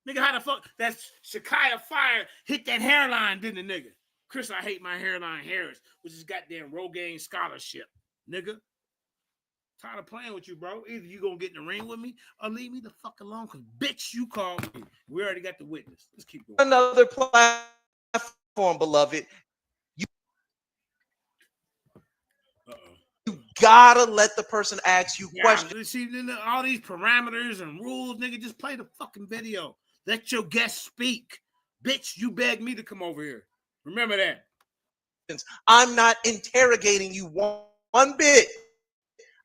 Nigga, how the fuck that Shekiah Fire hit that hairline, didn't the nigga? Chris, I hate my hairline Harris, which is goddamn Rogain Scholarship. Nigga. Tired of playing with you, bro. Either you gonna get in the ring with me or leave me the fuck alone, because bitch, you called me. We already got the witness. Let's keep going. Another platform, beloved. You gotta let the person ask you questions. See, all these parameters and rules, nigga, just play the fucking video. Let your guest speak. Bitch, you begged me to come over here. Remember that. I'm not interrogating you one bit.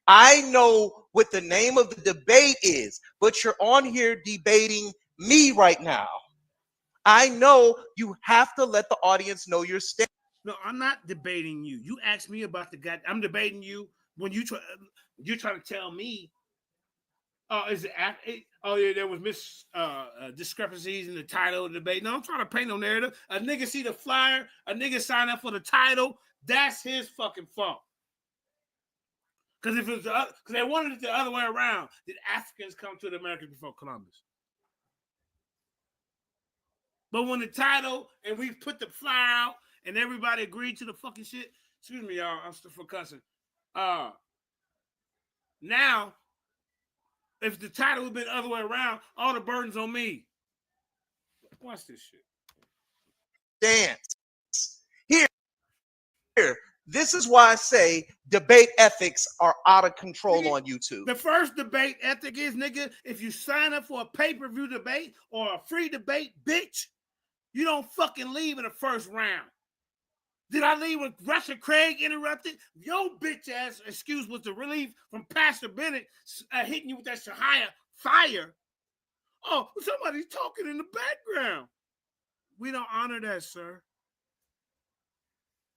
I know what the name of the debate is, but you're on here debating me right now. I know you have to let the audience know your stance. No, I'm not debating you. You asked me about the guy. I'm debating you when you're trying to tell me. There was discrepancies in the title of the debate. No, I'm trying to paint no narrative. A nigga see the flyer, a nigga sign up for the title. That's his fucking fault. Because if it was because they wanted it the other way around, did Africans come to the Americas before Columbus? But when the title and we put the flyer out and everybody agreed to the fucking shit, excuse me, y'all, I'm still for cussing. Now, if the title had been the other way around, all the burden's on me. Watch this shit. Dance. Here. This is why I say debate ethics are out of control on YouTube. The first debate ethic is, nigga, if you sign up for a pay-per-view debate or a free debate, bitch, you don't fucking leave in the first round. Did I leave when Russia Craig interrupted? Your bitch ass excuse was the relief from Pastor Bennett hitting you with that Shekiah Fire. Oh, somebody's talking in the background. We don't honor that, sir.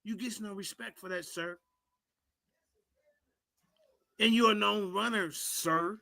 You get no respect for that, sir. And you're a known runner, sir.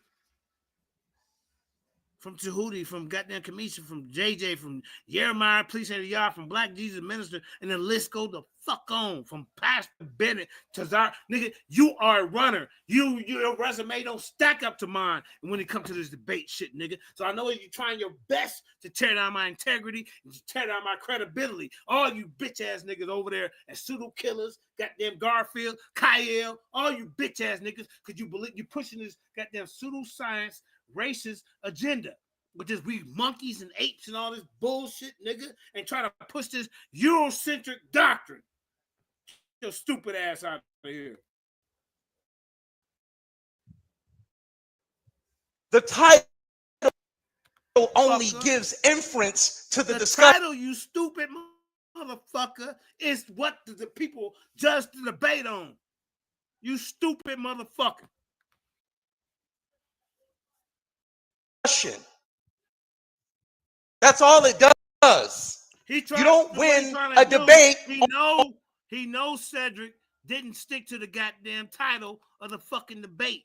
From Tahuti, from goddamn Kamisha, from JJ, from Jeremiah, Police Head of Yard, from Black Jesus Minister, and the list goes the fuck on. From Pastor Bennett to Zar. Nigga, you are a runner. Your resume don't stack up to mine when it comes to this debate shit, nigga. So I know you're trying your best to tear down my integrity and to tear down my credibility. All you bitch ass niggas over there as pseudo killers, goddamn Garfield, Kyle, all you bitch ass niggas, because you believe you pushing this goddamn pseudo science racist agenda, which is we monkeys and apes and all this bullshit, nigga, and try to push this Eurocentric doctrine. Your stupid ass out of here. The title only gives inference to the discussion. Title, you stupid motherfucker, is what the people judge the debate on. You stupid motherfucker. That's all it does. You don't win a debate. He knows Cedric didn't stick to the goddamn title of the fucking debate.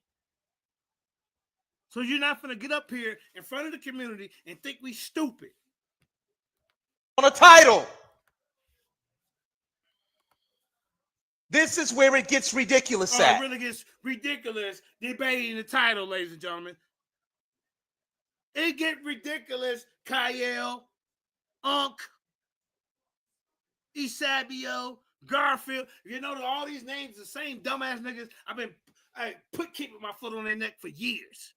So you're not gonna get up here in front of the community and think we stupid. On a title. This is where it gets ridiculous at. It really gets ridiculous debating the title, ladies and gentlemen. It get ridiculous, Kyle, Unk, Isabio, Garfield. You know all these names, the same dumbass niggas. I keeping my foot on their neck for years.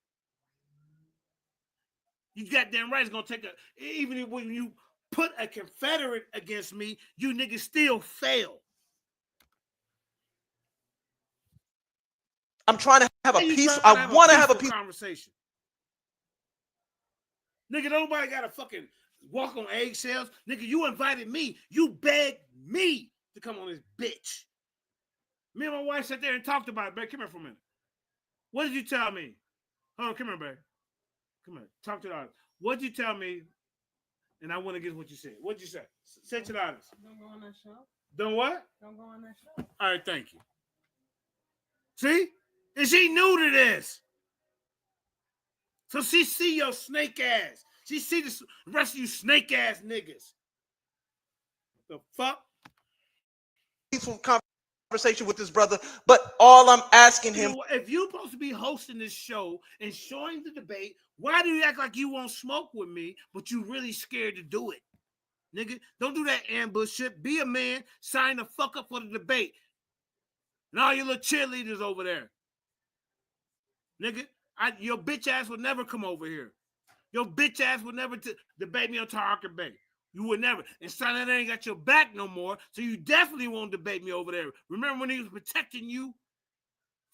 You goddamn right, it's gonna take even when you put a Confederate against me, you niggas still fail. I'm trying to have a peace. I want to have a peaceful conversation. Nigga, nobody got to fucking walk on eggshells. Nigga, you invited me. You begged me to come on this bitch. Me and my wife sat there and talked about it, babe. Come here for a minute. What did you tell me? Hold on, come here, babe. Come here. Talk to the audience. What did you tell me? And I want to get what you said. What did you say? Say to the audience. Don't go on that show. Don't what? Don't go on that show. All right, thank you. See? And she new to this. So she see your snake ass. She see the rest of you snake ass niggas. The fuck? Peaceful conversation with his brother, but all I'm asking him. If you're supposed to be hosting this show and showing the debate, why do you act like you won't smoke with me, but you really scared to do it? Nigga, don't do that ambush shit. Be a man, sign the fuck up for the debate. And all your little cheerleaders over there. Nigga, your bitch ass would never come over here. Your bitch ass would never debate me on Taraka Bay. You would never. And Sonny ain't got your back no more, so you definitely won't debate me over there. Remember when he was protecting you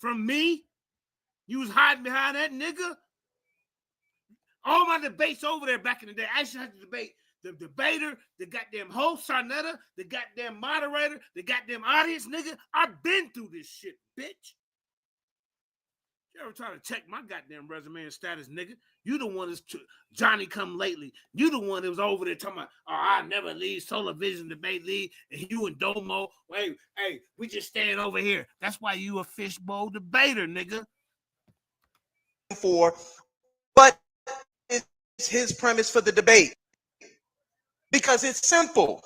from me? You was hiding behind that nigga? All my debates over there back in the day, I used to have to debate the debater, the goddamn host, Sarnetta, the goddamn moderator, the goddamn audience, nigga. I've been through this shit, bitch. You ever try to check my goddamn resume and status, nigga? You the one that's Johnny come lately. You the one that was over there talking about, oh, I never leave Solar Vision Debate League, and you and Domo, hey, we just stand over here. That's why you a fishbowl debater, nigga. What is his premise for the debate? Because it's simple.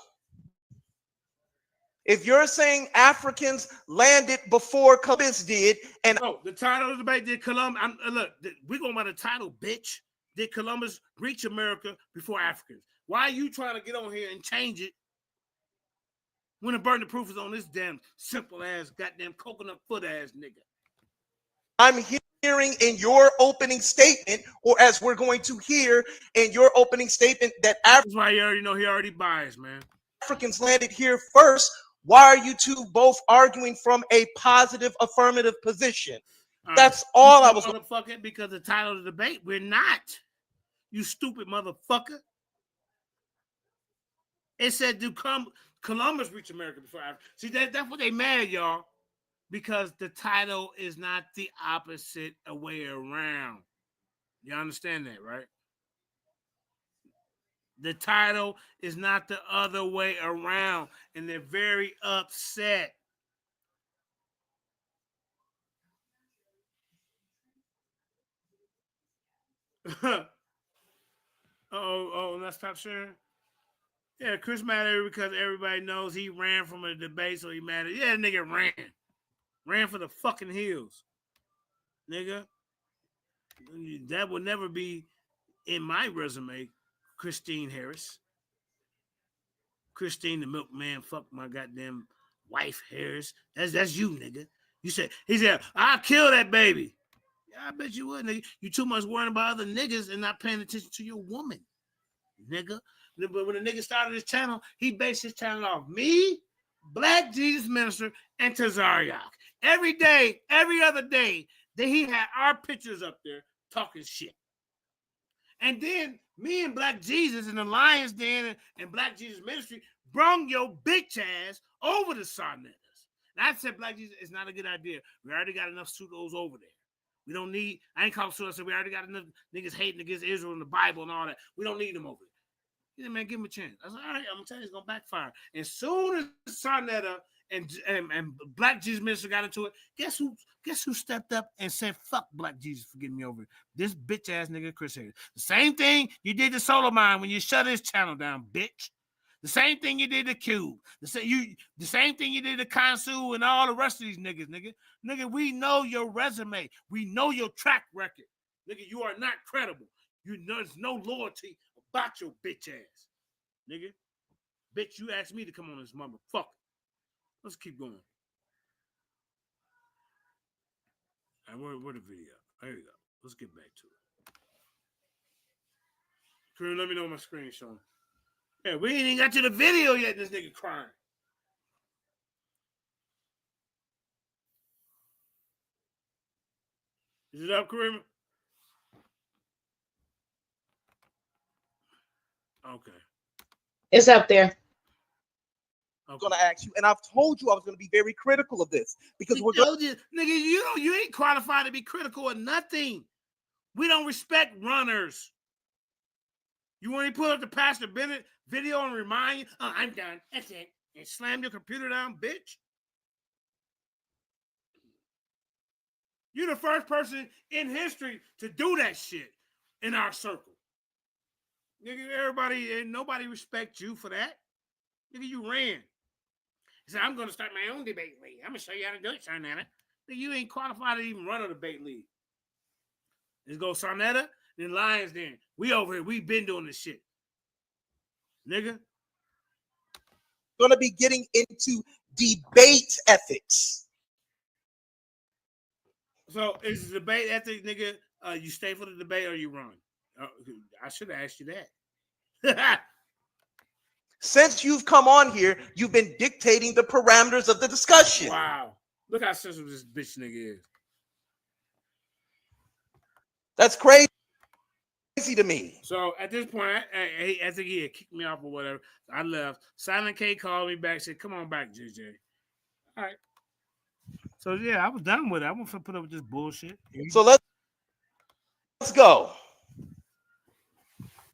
If you're saying Africans landed before Columbus did, and the title of the debate, did Columbus? Look, we're going by the title, bitch. Did Columbus reach America before Africans? Why are you trying to get on here and change it when the burden of proof is on this damn simple ass, goddamn coconut foot ass nigga? I'm hearing in your opening statement, or as we're going to hear in your opening statement, that that's why you already know he already biased, man. Africans landed here first. Why are you two both arguing from a positive affirmative position? That's all I was. Motherfucker, because the title of the debate, we're not. You stupid motherfucker. It said, do Columbus reach America before Africa? See, that's what they mad, y'all. Because the title is not the opposite way around. You understand that, right? The title is not the other way around, and they're very upset. Let's stop sharing. Yeah, Chris mad at because everybody knows he ran from a debate, so he mad at. Yeah, nigga ran for the fucking hills, nigga. That would never be in my resume, Christine Harris. Christine the milkman, fuck my goddamn wife Harris. That's you, nigga. He said, I'll kill that baby. Yeah, I bet you would, nigga. You too much worrying about other niggas and not paying attention to your woman, nigga. But when the nigga started his channel, he based his channel off me, Black Jesus Minister, and Tazariak. Every day, every other day, that he had our pictures up there talking shit. And then me and Black Jesus and the Lions Den and Black Jesus Ministry brung your bitch ass over to Sarnetta's. And I said, Black Jesus, it's not a good idea. We already got enough pseudos over there. We don't need, I ain't called pseudos. I said, we already got enough niggas hating against Israel and the Bible and all that. We don't need them over there. He said, man, give him a chance. I said, all right, I'm going to tell you, it's going to backfire. As soon as Sarnetta and Black Jesus Minister got into it, guess who stepped up and said, fuck Black Jesus for getting me over it? This bitch ass nigga Chris Harris. The same thing you did to Solomon when you shut his channel down, bitch. The same thing you did to Cube. The same thing you did to Kansu and all the rest of these niggas, nigga. Nigga, we know your resume. We know your track record. Nigga, you are not credible. There's no loyalty about your bitch ass. Nigga. Bitch, you asked me to come on this motherfucker. Let's keep going. All right, where the video? There you go. Let's get back to it. Crew, let me know my screen showing. Yeah, we ain't even got to the video yet. This nigga crying. Is it up, Kareem? Okay. It's up there. I'm gonna ask you, and I've told you I was gonna be very critical of this because we're told you, nigga, you ain't qualified to be critical of nothing. We don't respect runners. You want to pull up the Pastor Bennett video and remind you, oh, I'm done. That's it. And slam your computer down, bitch. You're the first person in history to do that shit in our circle. Nigga, nobody respects you for that. Nigga, you ran. He said, I'm going to start my own debate league. I'm going to show you how to do it, Sarnetta. Nigga, you ain't qualified to even run a debate league. Let's go Sarnetta, then Lions Den. We over here. We been doing this shit. Nigga. going to be getting into debate ethics. So is the debate ethics, nigga, you stay for the debate or you run? I should have asked you that. Since you've come on here, you've been dictating the parameters of the discussion. Wow. Look how sensitive this bitch nigga is. That's crazy to me. So at this point, I think he had kicked me off or whatever. I left. Silent K called me back, said, come on back, JJ. All right. So yeah, I was done with it. I won't put up with this bullshit. So let's go.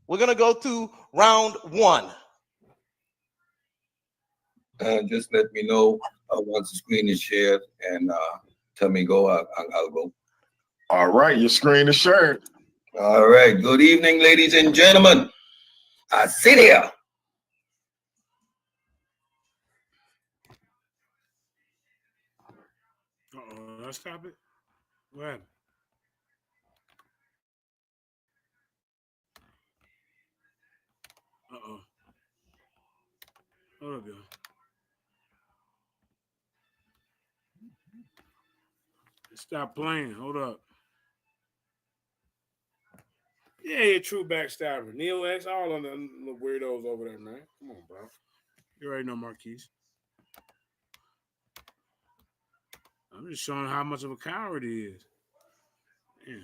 We're gonna go to round one. Just let me know once the screen is shared and tell me go. I'll go. All right, your screen is shared. All right. Good evening, ladies and gentlemen. I sit here. Let's stop it. What happened? Hold up, yo. Stop playing. Hold up. Yeah, you're a true backstabber. Neil X, all of the weirdos over there, man. Come on, bro. You already know Marquise. I'm just showing how much of a coward he is. Yeah.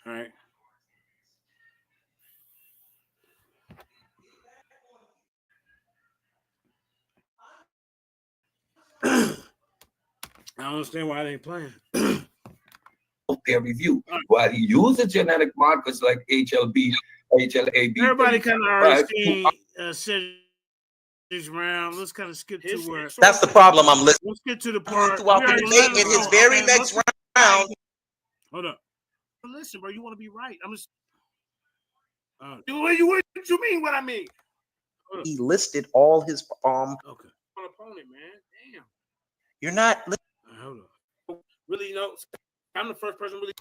All right. I don't understand why they ain't playing. Their review. While he uses genetic markers like HLB HLAB. Everybody kind of already seen this round. Let's kind of skip to where. That's the problem I'm listening. Let's get to the part. Throughout the debate in his very next round. Hold up. Listen, bro, you want to be right. I'm just. What you mean? What I mean? He listed all his Okay. Opponent, man. Damn. You're not. Hold on. Really, I'm the first person really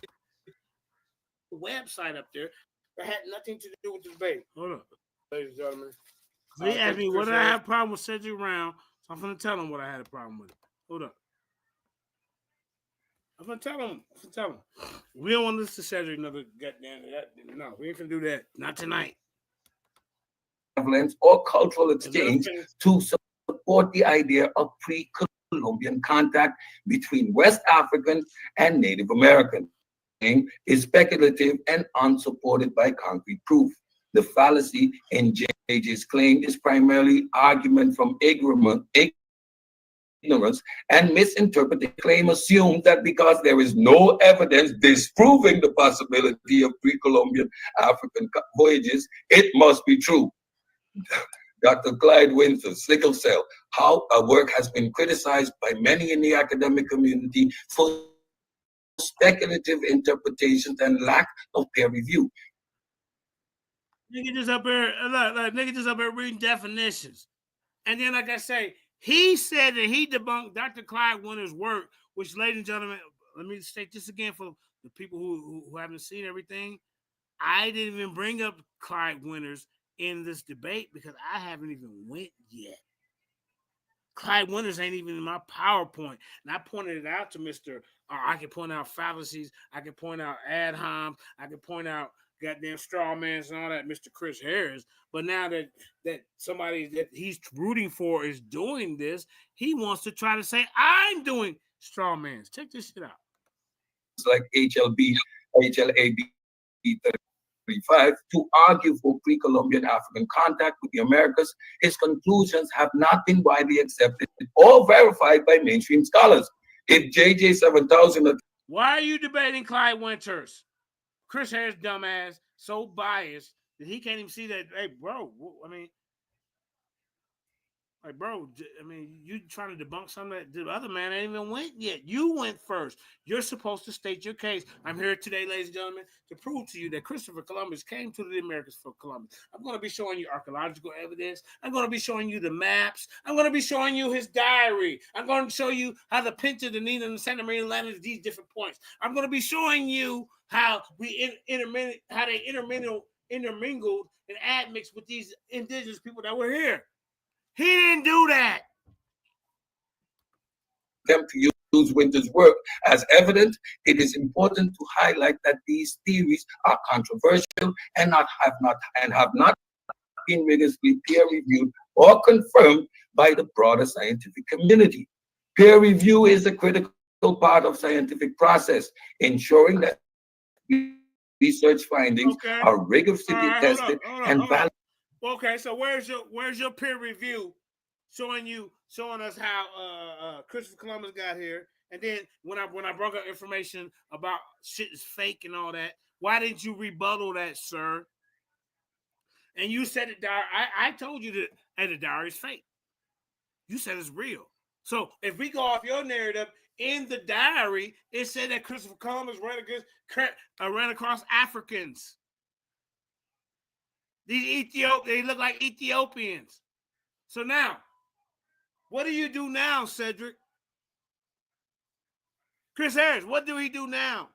website up there that had nothing to do with the debate. Hold up, ladies and gentlemen. So he asked me what did I have a problem with Cedric Round, so I'm gonna tell him what I had a problem with it. Hold up. I'm gonna tell him. We don't want to listen to Cedric another goddamn. No, we ain't gonna do that. Not tonight. Or cultural exchange to support the idea of pre-Columbian contact between West African and Native American is speculative and unsupported by concrete proof. The fallacy in JJ's claim is primarily argument from ignorance and misinterpreted. Claim assumes that because there is no evidence disproving the possibility of pre-Columbian African voyages, it must be true. Dr. Clyde Winter's sickle cell, how a work has been criticized by many in the academic community for speculative interpretations and lack of peer review. Nigga just up here, nigga just up here reading definitions. And then, like I say, he said that he debunked Dr. Clyde Winter's work, which, ladies and gentlemen, let me state this again for the people who haven't seen everything. I didn't even bring up Clyde Winters in this debate because I haven't even went yet. Clyde Winters ain't even in my PowerPoint. And I pointed it out to Mr. I can point out fallacies. I can point out ad homs. I can point out goddamn straw mans and all that, Mr. Chris Harris. But now that somebody that he's rooting for is doing this, he wants to try to say, I'm doing straw mans. Check this shit out. It's like HLAB 35 to argue for pre-Columbian African contact with the Americas. His conclusions have not been widely accepted or verified by mainstream scholars. If JJ 7000... Why are you debating Clyde Winters? Chris Harris, dumbass, so biased that he can't even see that. Hey, bro, you trying to debunk something that the other man ain't even went yet. You went first. You're supposed to state your case. I'm here today, ladies and gentlemen, to prove to you that Christopher Columbus came to the Americas for Columbus. I'm going to be showing you archaeological evidence. I'm going to be showing you the maps. I'm going to be showing you his diary. I'm going to show you how the Pinta, the Nina, and the Santa Maria landed at these different points. I'm going to be showing you how they intermingled and admixed with these indigenous people that were here. He didn't do that. Them to use Winter's work as evidence, it is important to highlight that these theories are controversial and have not been rigorously peer-reviewed or confirmed by the broader scientific community. Peer review is a critical part of scientific process, ensuring that research findings are rigorously tested and validated. Okay, so where's your peer review showing us how Christopher Columbus got here? And then when I brought up information about shit is fake and all that, why didn't you rebuttal that, sir? And you said it, I told you that the diary is fake. You said it's real. So if we go off your narrative, in the diary, it said that Christopher Columbus ran across Africans. These they look like Ethiopians. So now, what do you do now, Cedric? Chris Harris, what do he do now?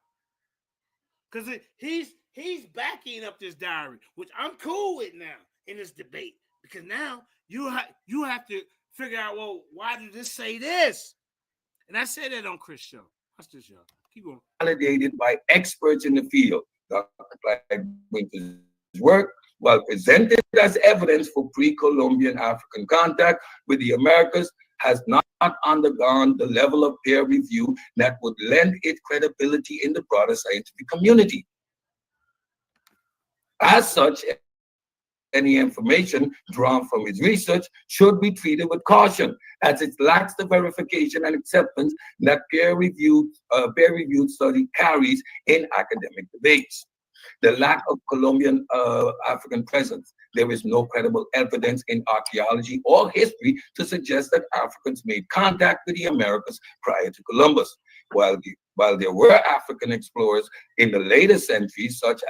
Because he's backing up this diary, which I'm cool with now in this debate. Because now you have to figure out, well, why did this say this? And I said that on Chris' show. Watch this, y'all. Keep going. Validated by experts in the field. Dr. Clyde Winter's work, while presented as evidence for pre-Columbian African contact with the Americas, has not undergone the level of peer review that would lend it credibility in the broader scientific community. As such, any information drawn from his research should be treated with caution, as it lacks the verification and acceptance that peer-reviewed study carries in academic debates. the lack of Colombian African presence. There is no credible evidence in archaeology or history to suggest that Africans made contact with the Americas prior to Columbus. While there were African explorers in the later centuries, such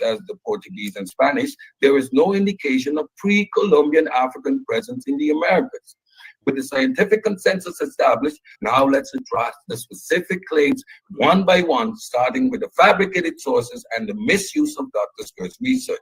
as the Portuguese and Spanish, there is no indication of pre-Columbian African presence in the Americas. With the scientific consensus established, now let's address the specific claims one by one, starting with the fabricated sources and the misuse of Dr. Skirt's research.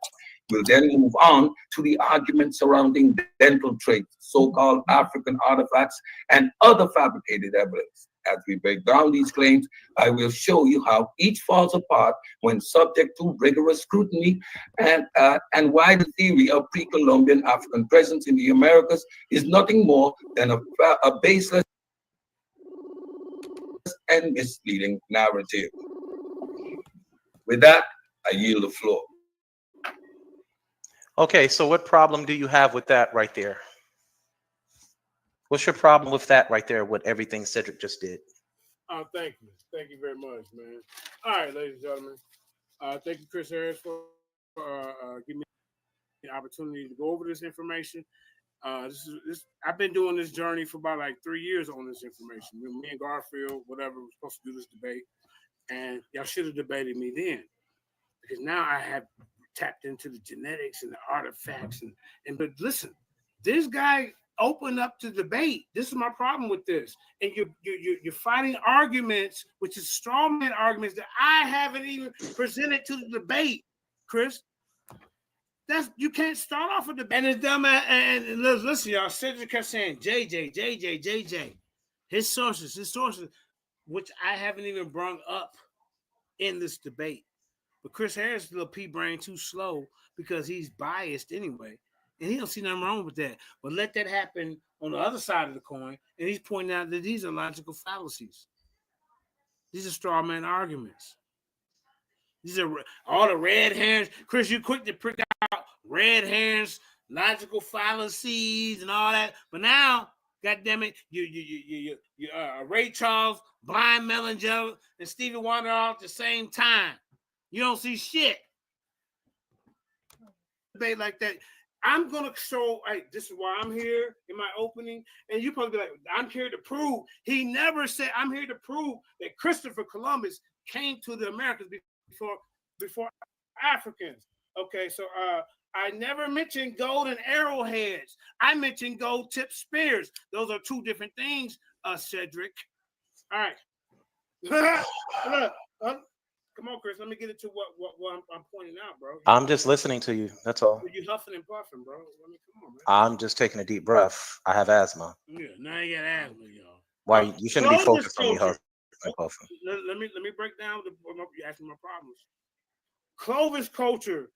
We'll then move on to the arguments surrounding dental traits, so-called African artifacts, and other fabricated evidence. As we break down these claims, I will show you how each falls apart when subject to rigorous scrutiny, and why the theory of pre-Columbian African presence in the Americas is nothing more than a baseless and misleading narrative. With that, I yield the floor. Okay, so what problem do you have with that right there? What's your problem with that right there, with everything Cedric just did? Oh, thank you. Thank you very much, man. All right, ladies and gentlemen. Thank you, Chris Harris, for giving me the opportunity to go over this information. I've been doing this journey for about like 3 years on this information. Me and Garfield, whatever, we're supposed to do this debate. And y'all should have debated me then. Because now I have tapped into the genetics and the artifacts. But listen, this guy opened up to debate. This is my problem with this. And you're fighting arguments, which is straw man arguments that I haven't even presented to the debate, Chris. You can't start off with the debate. And it's dumb. And listen, y'all, Cedric kept saying JJ. His sources, which I haven't even brought up in this debate. But Chris Harris' little pea brain too slow because he's biased anyway. And he don't see nothing wrong with that. But let that happen on the other side of the coin. And he's pointing out that these are logical fallacies. These are straw man arguments. These are all the red herrings. Chris, you quick to pick out red herrings, logical fallacies, and all that. But now, goddamn it, you Ray Charles, Blind Melangelo, and Stevie Wonder all at the same time. You don't see shit. Debate like that. I'm going to show, hey, this is why I'm here in my opening. And you probably be like, I'm here to prove. He never said, I'm here to prove that Christopher Columbus came to the Americas before Africans. Okay, so I never mentioned gold and arrowheads. I mentioned gold tip spears. Those are two different things, Cedric. All right. Look, come on, Chris. Let me get into what I'm pointing out, bro. I'm just listening to you. That's all. You huffing and puffing, bro. Let me come on, man. I'm just taking a deep breath. I have asthma. Yeah, now you got asthma, y'all. Why you shouldn't be focused on me huffing and puffing. Let me break down you asking my problems. Clovis culture.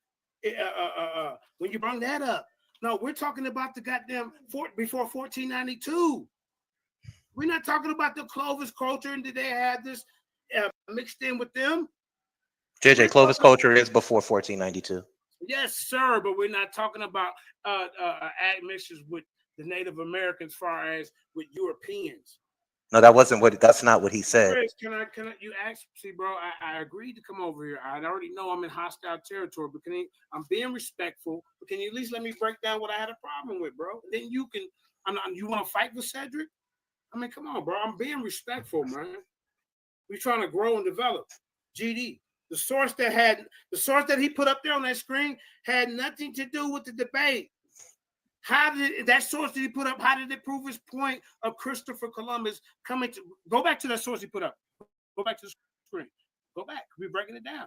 When you bring that up, no, we're talking about the goddamn before 1492. We're not talking about the Clovis culture and did they have this mixed in with them? JJ, Clovis culture is before 1492. Yes, sir, but we're not talking about admixtures with the Native Americans as far as with Europeans. No, that's not what he said. Chris, can I you ask, see, bro, I agreed to come over here. I already know I'm in hostile territory, but I'm being respectful, but can you at least let me break down what I had a problem with, bro? Then you can, you want to fight with Cedric? I mean, come on, bro. I'm being respectful, man. We're trying to grow and develop. GD. The source that he put up there on that screen had nothing to do with the debate. How did that source that he put up? How did it prove his point of Christopher Columbus coming to? Go back to that source he put up. Go back to the screen. Go back. We're breaking it down.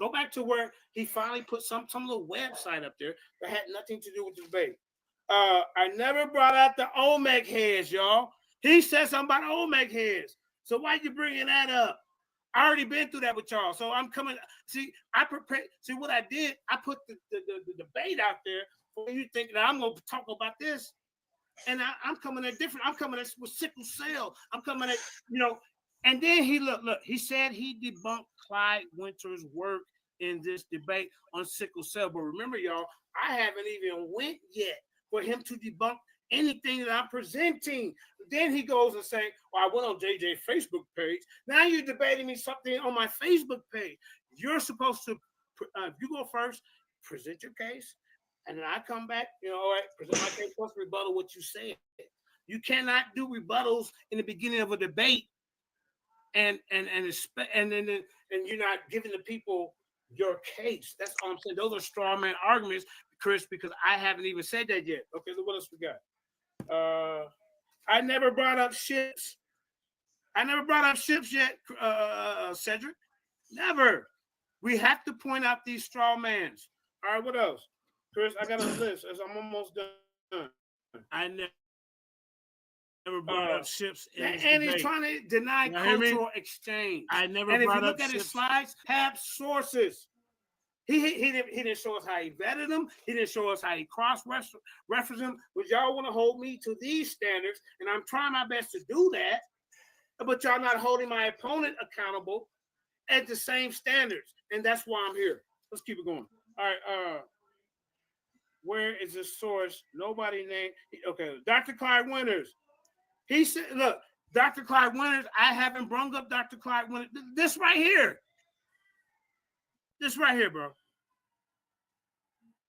Go back to where he finally put some little website up there that had nothing to do with the debate. I never brought out the Olmec heads, y'all. He said something about Olmec heads. So why you bringing that up? I already been through that with y'all. So I'm coming. See, I prepared. See what I did? I put the debate out there for you think that I'm going to talk about this. And I'm coming at different. I'm coming at with sickle cell. I'm coming at, and then he look, he said he debunked Clyde Winter's work in this debate on sickle cell. But remember, y'all, I haven't even went yet for him to debunk anything that I'm presenting. Then he goes and say, well, I went on JJ's Facebook page. Now you're debating me something on my Facebook page. You're supposed to if you go first, present your case, and then I come back. All right, present my case plus rebuttal what you said. You cannot do rebuttals in the beginning of a debate, and you're not giving the people your case. That's all I'm saying. Those are straw man arguments, Chris, because I haven't even said that yet. Okay, so what else we got? I never brought up ships. Yet, Cedric. Never. We have to point out these straw mans. All right, what else? Chris, I got a list as I'm almost done. I never brought up ships. And he's trying to deny cultural exchange. I never brought up ships. And if you look at his slides, have sources. He didn't show us how he vetted them. He didn't show us how he cross-referenced them. But y'all want to hold me to these standards, and I'm trying my best to do that. But y'all not holding my opponent accountable at the same standards, and that's why I'm here. Let's keep it going. All right. Where is the source? Nobody named. Okay, Dr. Clyde Winters. He said, "Look, Dr. Clyde Winters. I haven't brung up Dr. Clyde Winters. This right here. This right here, bro.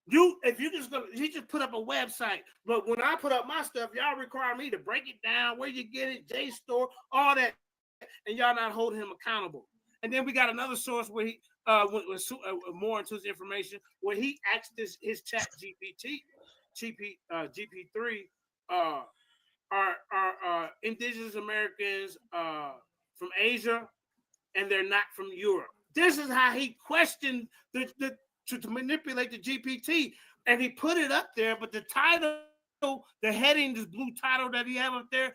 He just put up a website. But when I put up my stuff, y'all require me to break it down, where you get it, JSTOR, all that, and y'all not holding him accountable. And then we got another source where he went more into his information, where he asked his chat GP3 are indigenous Americans from Asia, and they're not from Europe. This is how he questioned to manipulate the GPT, and he put it up there. But the title, the heading, this blue title that he have up there,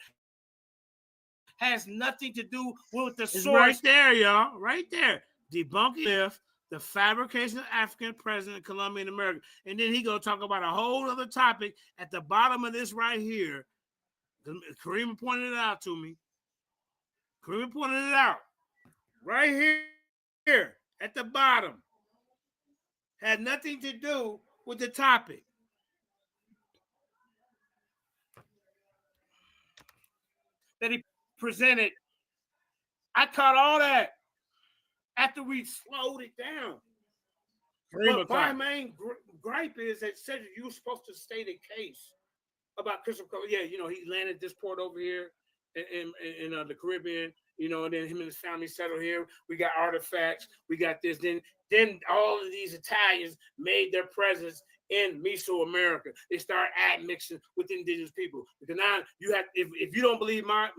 has nothing to do with the source. Right there, y'all. Right there. Debunking myth, the fabrication of African president, Colombia, and America. And then he gonna talk about a whole other topic at the bottom of this right here. Kareem pointed it out to me. Kareem pointed it out. Right here at the bottom. Had nothing to do with the topic. That he presented. I caught all that after we slowed it down. But my main gripe is that said you were supposed to state a case about Christopher Columbus. Yeah, he landed this port over here in the Caribbean, and then him and his family settled here. We got artifacts. We got this. Then all of these Italians made their presence in Mesoamerica. They start admixing with indigenous people. Because now you have, if you don't believe my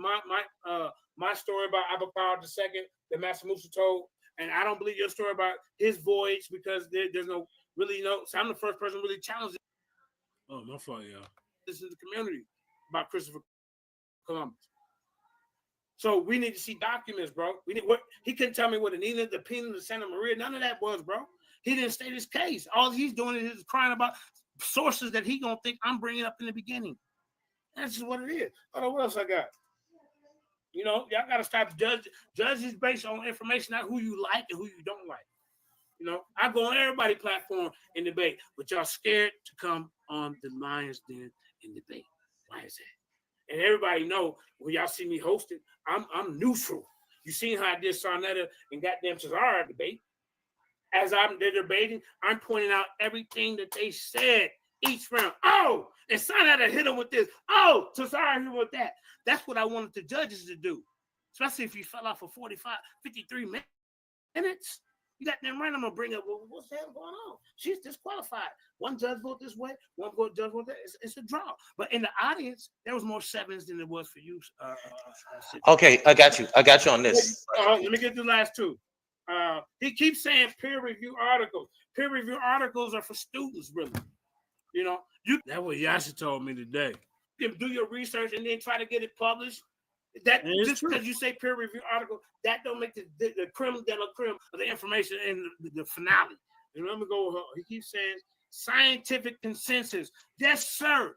story about Abakar II that Master Musa told, and I don't believe your story about his voyage because there's no really so I'm the first person really challenging. Oh, my fault, y'all. This is the community about Christopher Columbus. So we need to see documents, bro. He couldn't tell me what Anita, the Pina, the Santa Maria, none of that was, bro. He didn't state his case. All he's doing is crying about sources that he gonna think I'm bringing up in the beginning. That's just what it is. What else I got? Y'all gotta stop judges based on information, not who you like and who you don't like. I go on everybody's platform and debate, but y'all scared to come on the Lions Den and debate. Why is that? And everybody know when y'all see me hosted, I'm neutral. You seen how I did Sarnetta and goddamn Cesar debate. As they're debating, I'm pointing out everything that they said each round. Oh, and Sarnetta hit him with this. Oh, Cesar hit him with that. That's what I wanted the judges to do. Especially if you fell off for 53 minutes. You got them right. I'm gonna bring up what's the hell going on? She's disqualified. One judge vote this way, one judge vote that. It's a draw. But in the audience, there was more sevens than there was for you. Okay, I got you. I got you on this. Let me get the last two. He keeps saying peer review articles. Peer review articles are for students, really. That's what Yasha told me today. You do your research and then try to get it published. That just because you say peer review article, that don't make the creme de la creme of the information in the finale. And let me go. He keeps saying scientific consensus. Yes, sir.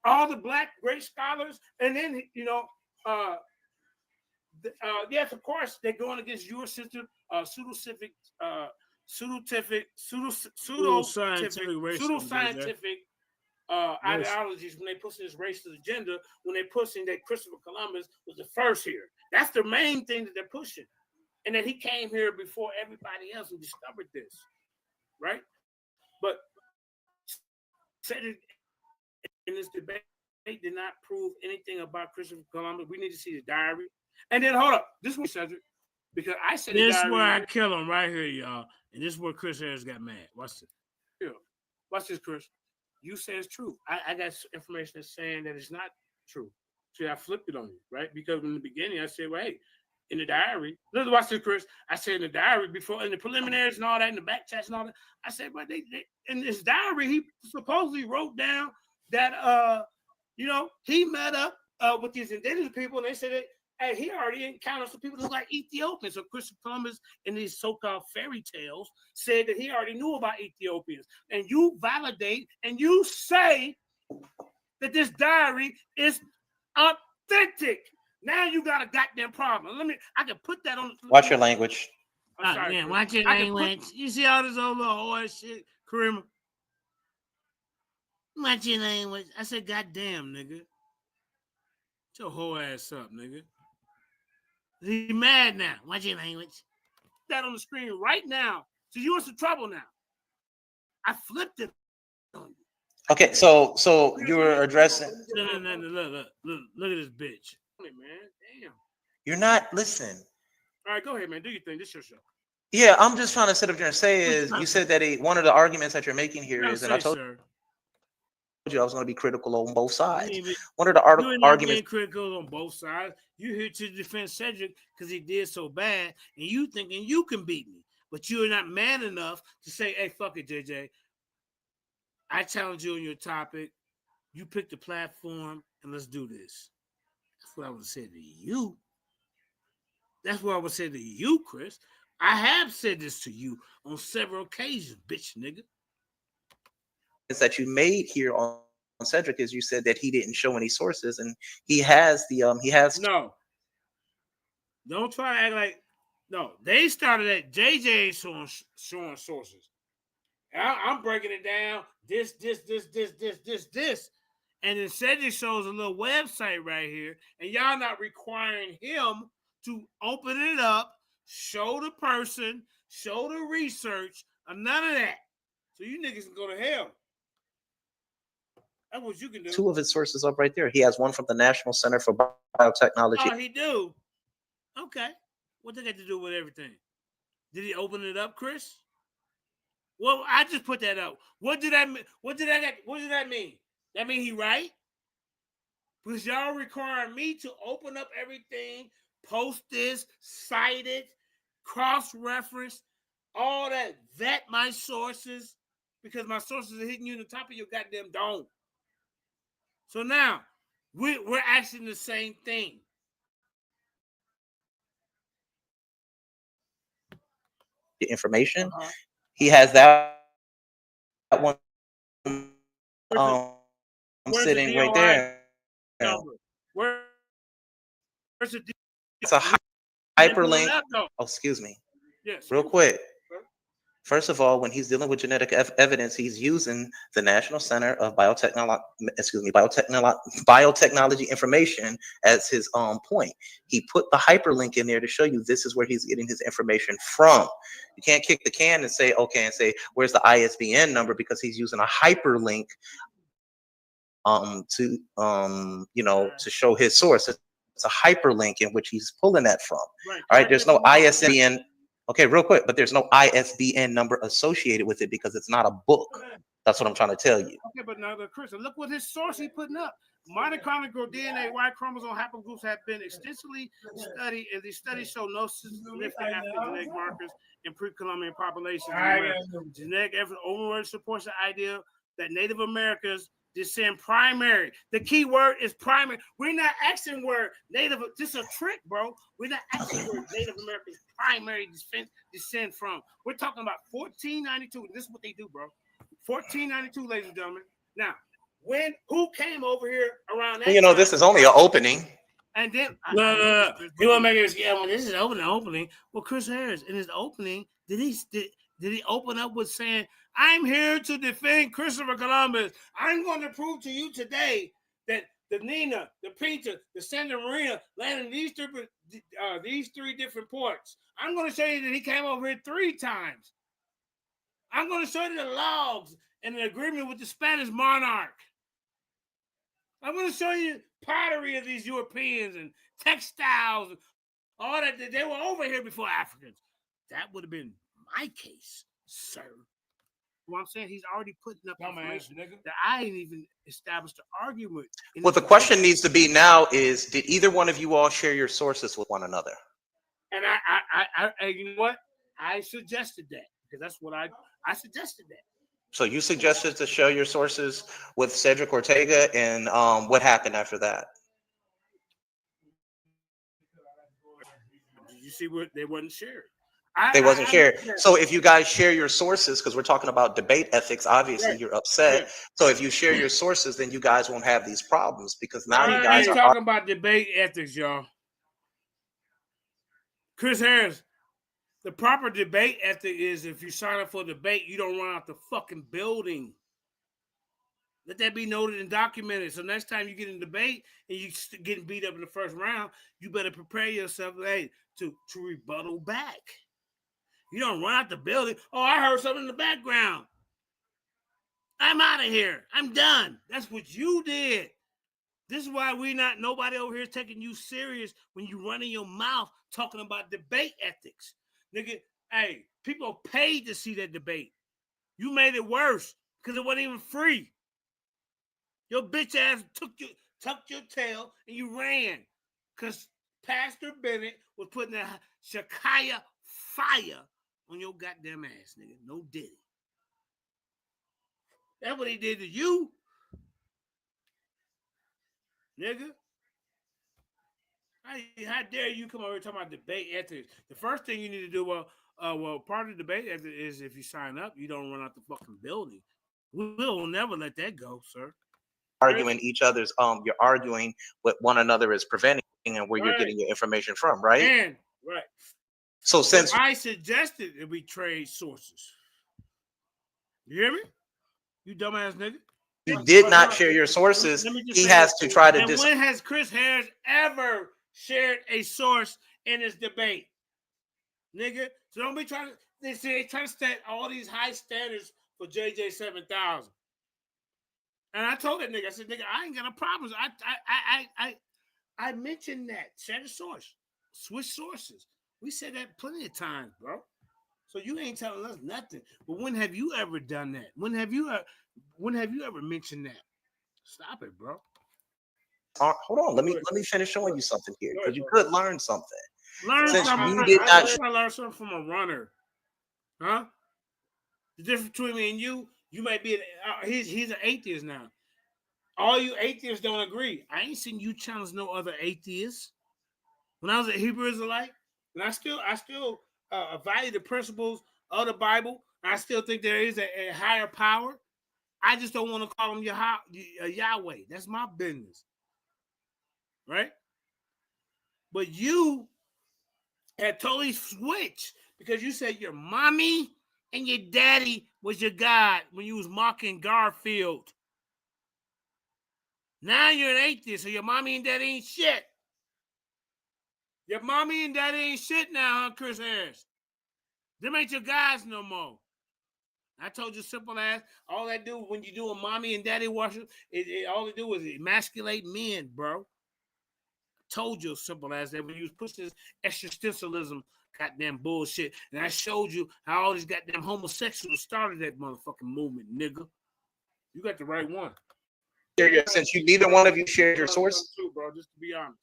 All the black great scholars, and then yes, of course, they're going against your system, pseudoscientific ideologies when they pushing this racist agenda, when they're pushing that Christopher Columbus was the first here. That's the main thing that they're pushing. And that he came here before everybody else who discovered this. right? But Cedric in this debate did not prove anything about Christopher Columbus. We need to see the diary. And then hold up, this was Cedric, because I said this is where I kill him right here, y'all. And this is where Chris Harris got mad. Watch this. Here. Watch this, Chris. You say it's true. I got information that's saying that it's not true. See, I flipped it on you, right? Because in the beginning, I said, well, hey, in the diary, let's watch this, Chris. I said in the diary before, in the preliminaries and all that, in the back chats and all that, I said, but they in this diary, he supposedly wrote down that, he met up with these indigenous people, and they said that, hey, he already encountered some people that look like Ethiopians. So Christopher Columbus, in these so-called fairy tales, said that he already knew about Ethiopians. And you validate and you say that this diary is authentic. Now you got a goddamn problem. I can put that on. Watch your language. Sorry, watch your language. You see all this old little horse shit, Kareem? Watch your language. I said, goddamn, nigga. Get your whole ass up, nigga. He mad now. Watch your language. That on the screen right now. So you in some trouble now. I flipped it on you. Okay, so you were addressing. Look at this bitch. Man, damn. You're not listening. All right, go ahead, man. Do your thing. This is your show. Yeah, I'm just trying to sit up there and say is you said that one of the arguments that you're making here is, and I told you I was going to be critical on both sides. One of the arguments being critical on both sides. You're here to defend Cedric because he did so bad, and you thinking you can beat me, but you're not man enough to say, "Hey, fuck it, JJ. I challenge you on your topic. You pick the platform, and let's do this." That's what I would say to you. That's what I would say to you, Chris. I have said this to you on several occasions, bitch, nigga. Is that you made here on Cedric is you said that he didn't show any sources, and he has no. Don't try to act like no. They started at JJ showing sources. I'm breaking it down. This, and then Cedric shows a little website right here, and y'all not requiring him to open it up, show the person, show the research, or none of that. So you niggas can go to hell. That's what you can do. Two of his sources up right there. He has one from the National Center for Biotechnology. Oh, he do? Okay. What they got to do with everything? Did he open it up, Chris? Well, I just put that up. What did that mean? What did that mean? That mean he right? Because y'all requiring me to open up everything, post this, cite it, cross-reference, all that, vet my sources, because my sources are hitting you in the top of your goddamn dome. So now, we're asking the same thing. The information. He has that one sitting right there. It's a hyperlink. Oh, excuse me. Yes. Real quick. First of all, when he's dealing with genetic evidence, he's using the National Center of Biotechnology information as his point. He put the hyperlink in there to show you this is where he's getting his information from. You can't kick the can and say, okay, and say, where's the ISBN number? Because he's using a hyperlink to show his source. It's a hyperlink in which he's pulling that from. Right. All right, there's no ISBN. Okay, real quick, but there's no ISBN number associated with it because it's not a book. That's what I'm trying to tell you. Okay, but now, Chris, look what his source he's putting up. Mitochondrial DNA, Y chromosome haplogroups have been extensively studied, and these studies show no significant genetic markers in pre-Columbian populations. Genetic evidence overwhelmingly supports the idea that Native Americans descend primary. The key word is primary. We're not asking where Native. This is a trick, bro. We're not asking where Native Americans primary descend from. We're talking about 1492. This is what they do, bro. 1492, ladies and gentlemen. Now, who came over here around that time? This is only an opening. And then look. You want to make it? Yeah, well, this is an opening. Well, Chris Harris in his opening, did he open up with saying, "I'm here to defend Christopher Columbus. I'm going to prove to you today that the Nina, the Pinta, the Santa Maria landed in these three different ports. I'm going to show you that he came over here 3 times. I'm going to show you the logs and the agreement with the Spanish monarch. I'm going to show you pottery of these Europeans and textiles and all that. They were over here before Africans. That would have been my case, sir. What I'm saying, he's already putting up information that I ain't even established an argument. Well, the question needs to be now is, did either one of you all share your sources with one another? And I you know what? I suggested that because that's what I suggested that. So you suggested to share your sources with Cedric Ortega, and what happened after that? Did you see what they wasn't shared? They wasn't shared. So if you guys share your sources, because we're talking about debate ethics, obviously Right. you're upset. Right. So if you share your sources, then you guys won't have these problems because now you guys are talking about debate ethics, y'all. Chris Harris, the proper debate ethic is if you sign up for a debate, you don't run out the fucking building. Let that be noted and documented. So next time you get in a debate and you getting beat up in the first round, you better prepare yourself, to rebuttal back. You don't run out the building. Oh, I heard something in the background. I'm out of here. I'm done. That's what you did. This is why nobody over here is taking you serious when you running your mouth talking about debate ethics. Nigga, hey, people paid to see that debate. You made it worse because it wasn't even free. Your bitch ass tucked your tail and you ran because Pastor Bennett was putting a Shekiah fire on your goddamn ass, nigga. No diddy. That's what he did to you, nigga. How dare you come over here talking about debate ethics? The first thing you need to do, part of the debate ethics is if you sign up, you don't run out the fucking building. We'll never let that go, sir. Arguing each other's, you're arguing what one another is preventing and where you're getting your information from, right? Right. So since I suggested that we trade sources. You hear me? You dumbass nigga. You did not share your sources. He has to try to. And when has Chris Harris ever shared a source in his debate, nigga? So don't be trying to. They trying to set all these high standards for JJ 7000. And I told that nigga, I said, nigga, I ain't got no problems. I mentioned that. Share the source. Switch sources. We said that plenty of times, bro. So you ain't telling us nothing. But when have you ever done that? When have you ever mentioned that? Stop it, bro. Hold on. Let me finish showing you something here because you could learn something. Learn something. I learned something from a runner, huh? The difference between me and you might be he's an atheist now. All you atheists don't agree. I ain't seen you challenge no other atheists. When I was a Hebrew Israelite, and I still value the principles of the Bible. I still think there is a higher power. I just don't want to call him Yahweh. That's my business, right? But you had totally switched because you said your mommy and your daddy was your God when you was mocking Garfield. Now you're an atheist, so your mommy and daddy ain't shit. Your mommy and daddy ain't shit now, huh, Chris Harris? Them ain't your guys no more. I told you simple as all that do when you do a mommy and daddy worship, all they do is emasculate men, bro. I told you simple as that when you was pushing this existentialism goddamn bullshit, and I showed you how all these goddamn homosexuals started that motherfucking movement, nigga. You got the right one. Since you neither one of you shared your source, too, bro. Just to be honest.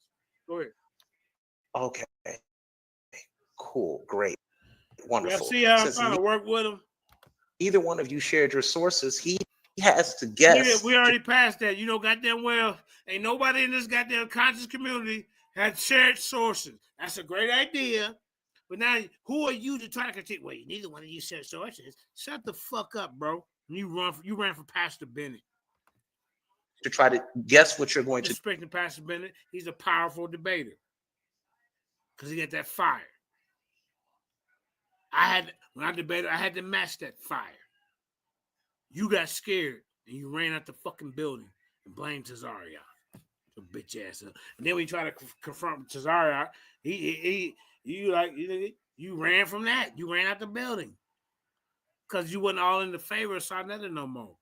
Go ahead. Okay. Cool. Great. Wonderful. See how I'm trying to work with him? Either one of you shared your sources. He has to guess. We already passed that. You know goddamn well, ain't nobody in this goddamn conscious community had shared sources. That's a great idea. But now, who are you to try to critique? Well, neither one of you shared sources. Shut the fuck up, bro. You ran for Pastor Bennett. To try to guess what you're going to. Respecting Pastor Bennett, he's a powerful debater. Because he got that fire. When I debated, I had to match that fire. You got scared and you ran out the fucking building and blamed Tazariot. Your bitch ass up. And then when you try to confront Tazariot, you ran from that. You ran out the building. because you wasn't all in the favor of Sarnetta no more.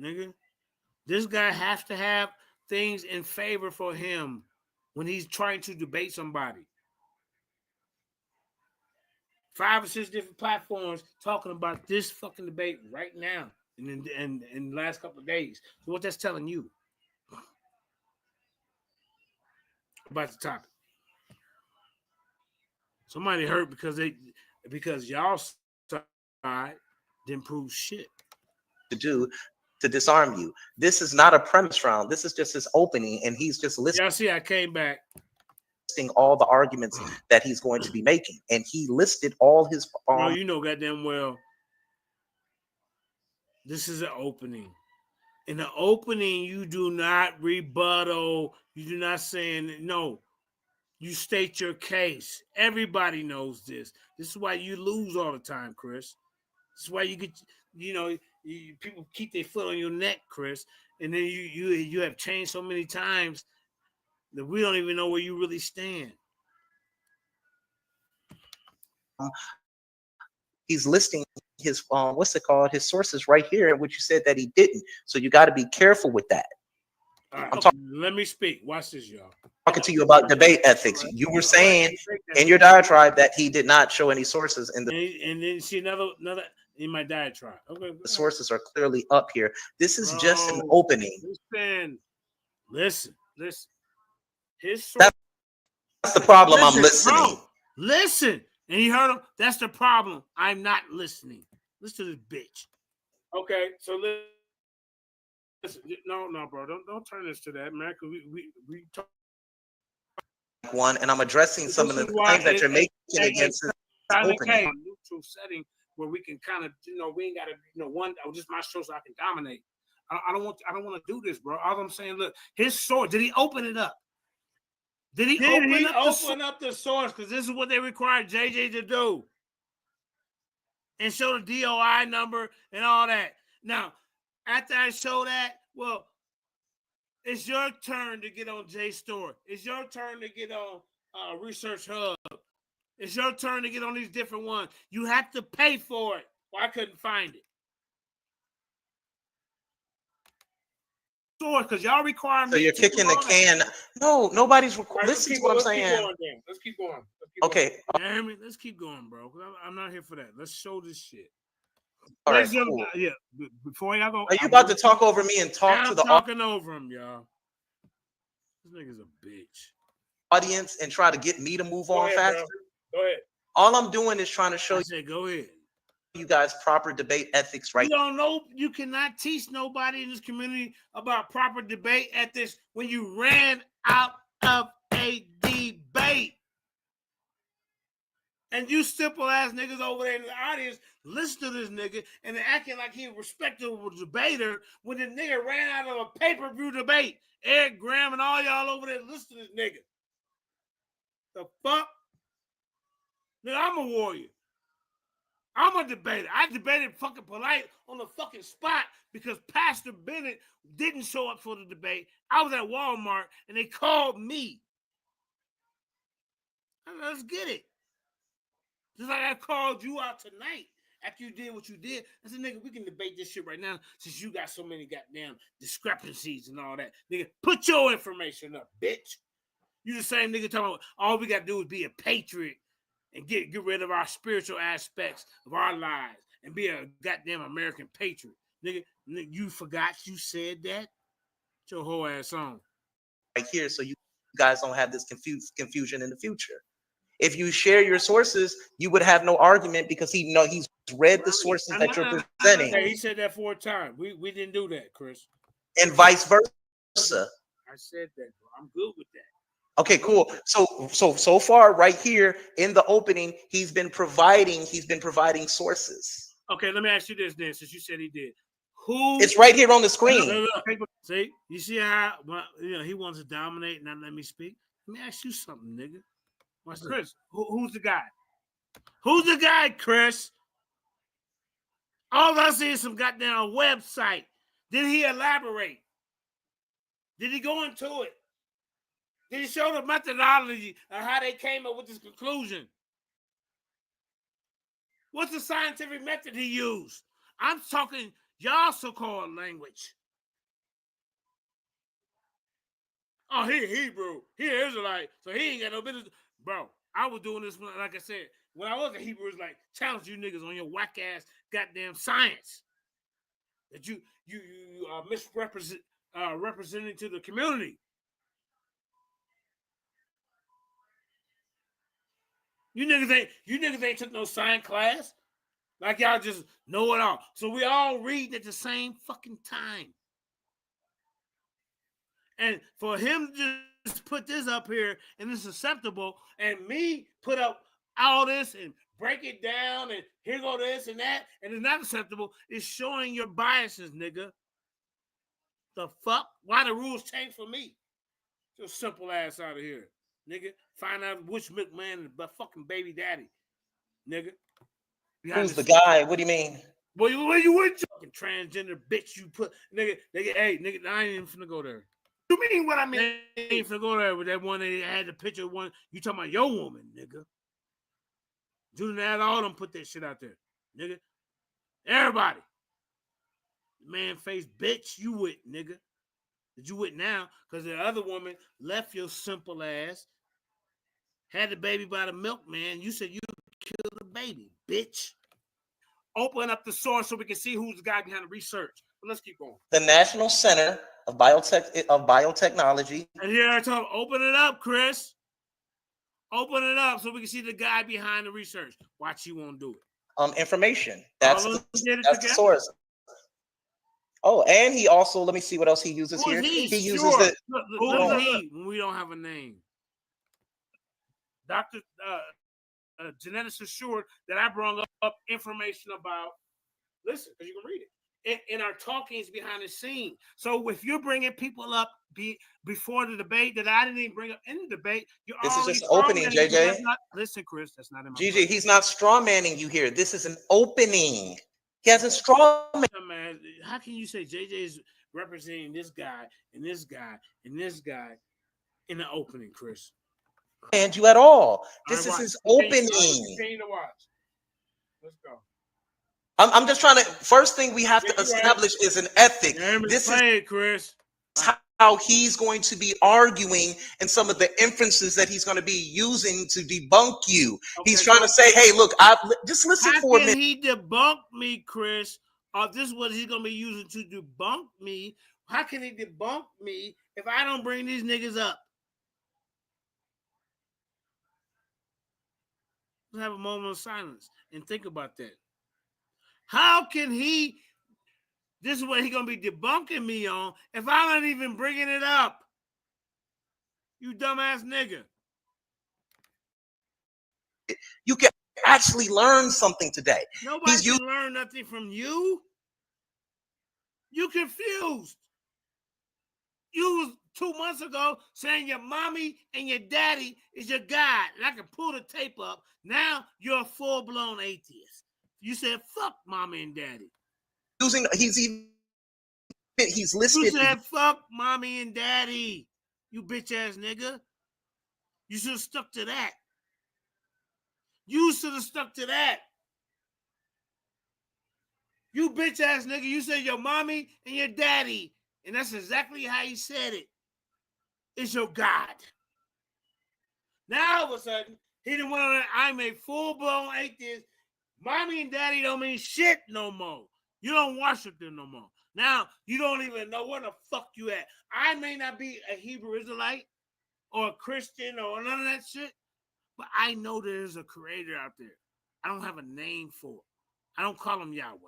Nigga. This guy has to have things in favor for him when he's trying to debate somebody. 5 or 6 different platforms talking about this fucking debate right now and in the last couple of days. So what that's telling you about the topic. Somebody hurt because y'all side didn't prove shit. To do to disarm you. This is not a premise round. This is just his opening, and he's just listing. Y'all see, I came back. All the arguments that he's going to be making, and he listed all his. Well, you know goddamn well. This is an opening. In the opening, you do not rebuttal. You do not saying no. You state your case. Everybody knows this. This is why you lose all the time, Chris. This is why you get, people keep their foot on your neck, Chris, and then you have changed so many times that we don't even know where you really stand. He's listing his his sources right here, which you said that he didn't. So you got to be careful with that. Right. Let me speak. Watch this, y'all. Talking to you about debate ethics. You were saying in your diatribe that he did not show any sources in the. And then see another in my diatribe. Okay. The sources are clearly up here. This is just an opening. Listen. His source. That's the problem. I'm listening. Bro, listen. And you heard him? That's the problem. I'm not listening. Listen to this bitch. Okay, so listen. No, bro. Don't turn this to that, man. Cause we talk. One, and I'm addressing some of the claims that you're making against his opening. Neutral setting where we can kind of, we ain't got to, just my show so I can dominate. I don't want to do this, bro. All I'm saying, look, his source. Did he open it up? Did he open up the source? Because this is what they required JJ to do. And show the DOI number and all that. Now, after I show that, well, it's your turn to get on JSTOR. It's your turn to get on Research Hub. It's your turn to get on these different ones. You have to pay for it. Well, I couldn't find it. Because y'all require me. So you're kicking the can. No, nobody's recording. Listen to what I'm saying. Let's keep going. Okay. Let's keep going, bro. I'm not here for that. Let's show this shit. All right, cool. Yeah. Before y'all go. Are you about to talk over me and talk to the talking over him, y'all? This nigga's a bitch. Audience and try to get me to move on faster? Go ahead. All I'm doing is trying to show go ahead. You guys proper debate ethics, right? You don't know. You cannot teach nobody in this community about proper debate ethics when you ran out of a debate. And you simple ass niggas over there in the audience listen to this nigga and they're acting like he a respectable debater when the nigga ran out of a pay-per-view debate. Eric Graham and all y'all over there listen to this nigga. The fuck? Nigga, I'm a warrior. I'm a debater. I debated fucking polite on the fucking spot because Pastor Bennett didn't show up for the debate. I was at Walmart and they called me. Let's get it. Just like I called you out tonight after you did what you did. I said, nigga, we can debate this shit right now since you got so many goddamn discrepancies and all that. Nigga, put your information up, bitch. You the same nigga talking about all we got to do is be a patriot and get rid of our spiritual aspects of our lives and be a goddamn American patriot. Nigga, you forgot you said that? Put your whole ass on. Right here so you guys don't have this confusion in the future. If you share your sources, you would have no argument because he's read the sources that you're presenting. Okay, he said that 4 times. We didn't do that, Chris. And vice versa. I said that, bro. I'm good with that. Okay, cool. So far, right here in the opening, he's been providing sources. Okay, let me ask you this then, since you said he did. It's right here on the screen. See, you see how he wants to dominate and not let me speak. Let me ask you something, nigga. What's Chris? Who's the guy? Who's the guy, Chris? All I see is some goddamn website. Did he elaborate? Did he go into it? Did he show the methodology of how they came up with this conclusion? What's the scientific method he used? I'm talking y'all so-called language. Oh, he Hebrew. He Israelite. So he ain't got no business. Bro, I was doing this, like I said, when I was a Hebrew, it's like, challenge you niggas on your whack-ass goddamn science that you misrepresent representing to the community. You niggas ain't took no science class. Like y'all just know it all. So we all reading at the same fucking time. And for him to just put this up here and it's acceptable, and me put up all this and break it down and here go this and that, and it's not acceptable, it's showing your biases, nigga. The fuck? Why the rules change for me? Just simple ass out of here, nigga. Find out which McMahon is the fucking baby daddy, nigga. Who's the guy? What do you mean? Well, you would fucking transgender bitch. You put nigga. Hey, nigga, I ain't even finna go there. You mean what I mean? I ain't finna go there with that one that had the picture of one. You talking about your woman, nigga? Julian, all them put that shit out there, nigga. Everybody, man, face bitch. You with nigga? Did you with now? Because the other woman left your simple ass. Had the baby by the milkman. You said you killed the baby, bitch. Open up the source so we can see who's the guy behind the research. But let's keep going. The National Center of Biotechnology. And here I told him, open it up, Chris. Open it up so we can see the guy behind the research. Watch, he won't do it. Information. That's the source. Oh, and he also, let me see what else he uses here. He uses the. Who is he when we don't have a name? Dr. Geneticist assured that I brought up information about, listen, because you can read it, in our talkings behind the scene. So if you're bringing people up before the debate that I didn't even bring up in the debate, you're this is just opening, JJ. Listen, Chris, that's not in my GG, he's not straw manning you here. This is an opening. He has a straw man. How can you say JJ is representing this guy and this guy and this guy in the opening, Chris? And you at all. This is his opening. Continue to watch. Let's go. I'm just trying to. First thing we have to establish is an ethic. This is Chris. How he's going to be arguing and some of the inferences that he's going to be using to debunk you. Okay, he's trying to say, "Hey, look, just listen for a minute." How can he debunk me, Chris? Or this is what he's going to be using to debunk me? How can he debunk me if I don't bring these niggas up? Let's have a moment of silence and think about that. How can he, this is what he's going to be debunking me on if I'm not even bringing it up? You dumbass nigga. You can actually learn something today. Nobody can learn nothing from you. You confused. You was 2 months ago saying your mommy and your daddy is your God. And I can pull the tape up. Now you're a full-blown atheist. You said, fuck mommy and daddy. He's listed. You said, fuck mommy and daddy. You bitch-ass nigga. You should have stuck to that. You should have stuck to that. You bitch-ass nigga. You said your mommy and your daddy. And that's exactly how you said it. It's your God. Now all of a sudden, he didn't want to. I'm a full-blown atheist. Mommy and daddy don't mean shit no more. You don't worship them no more. Now you don't even know where the fuck you at. I may not be a Hebrew Israelite or a Christian or none of that shit, but I know there's a creator out there. I don't have a name for it. I don't call him Yahweh,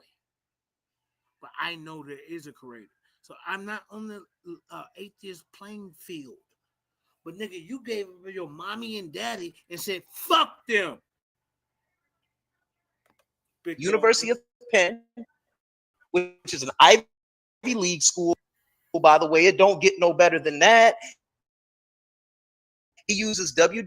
but I know there is a creator. So I'm not on the atheist playing field. But nigga, you gave your mommy and daddy and said, fuck them. University of Penn, which is an Ivy League school. By the way, it don't get no better than that. He uses W.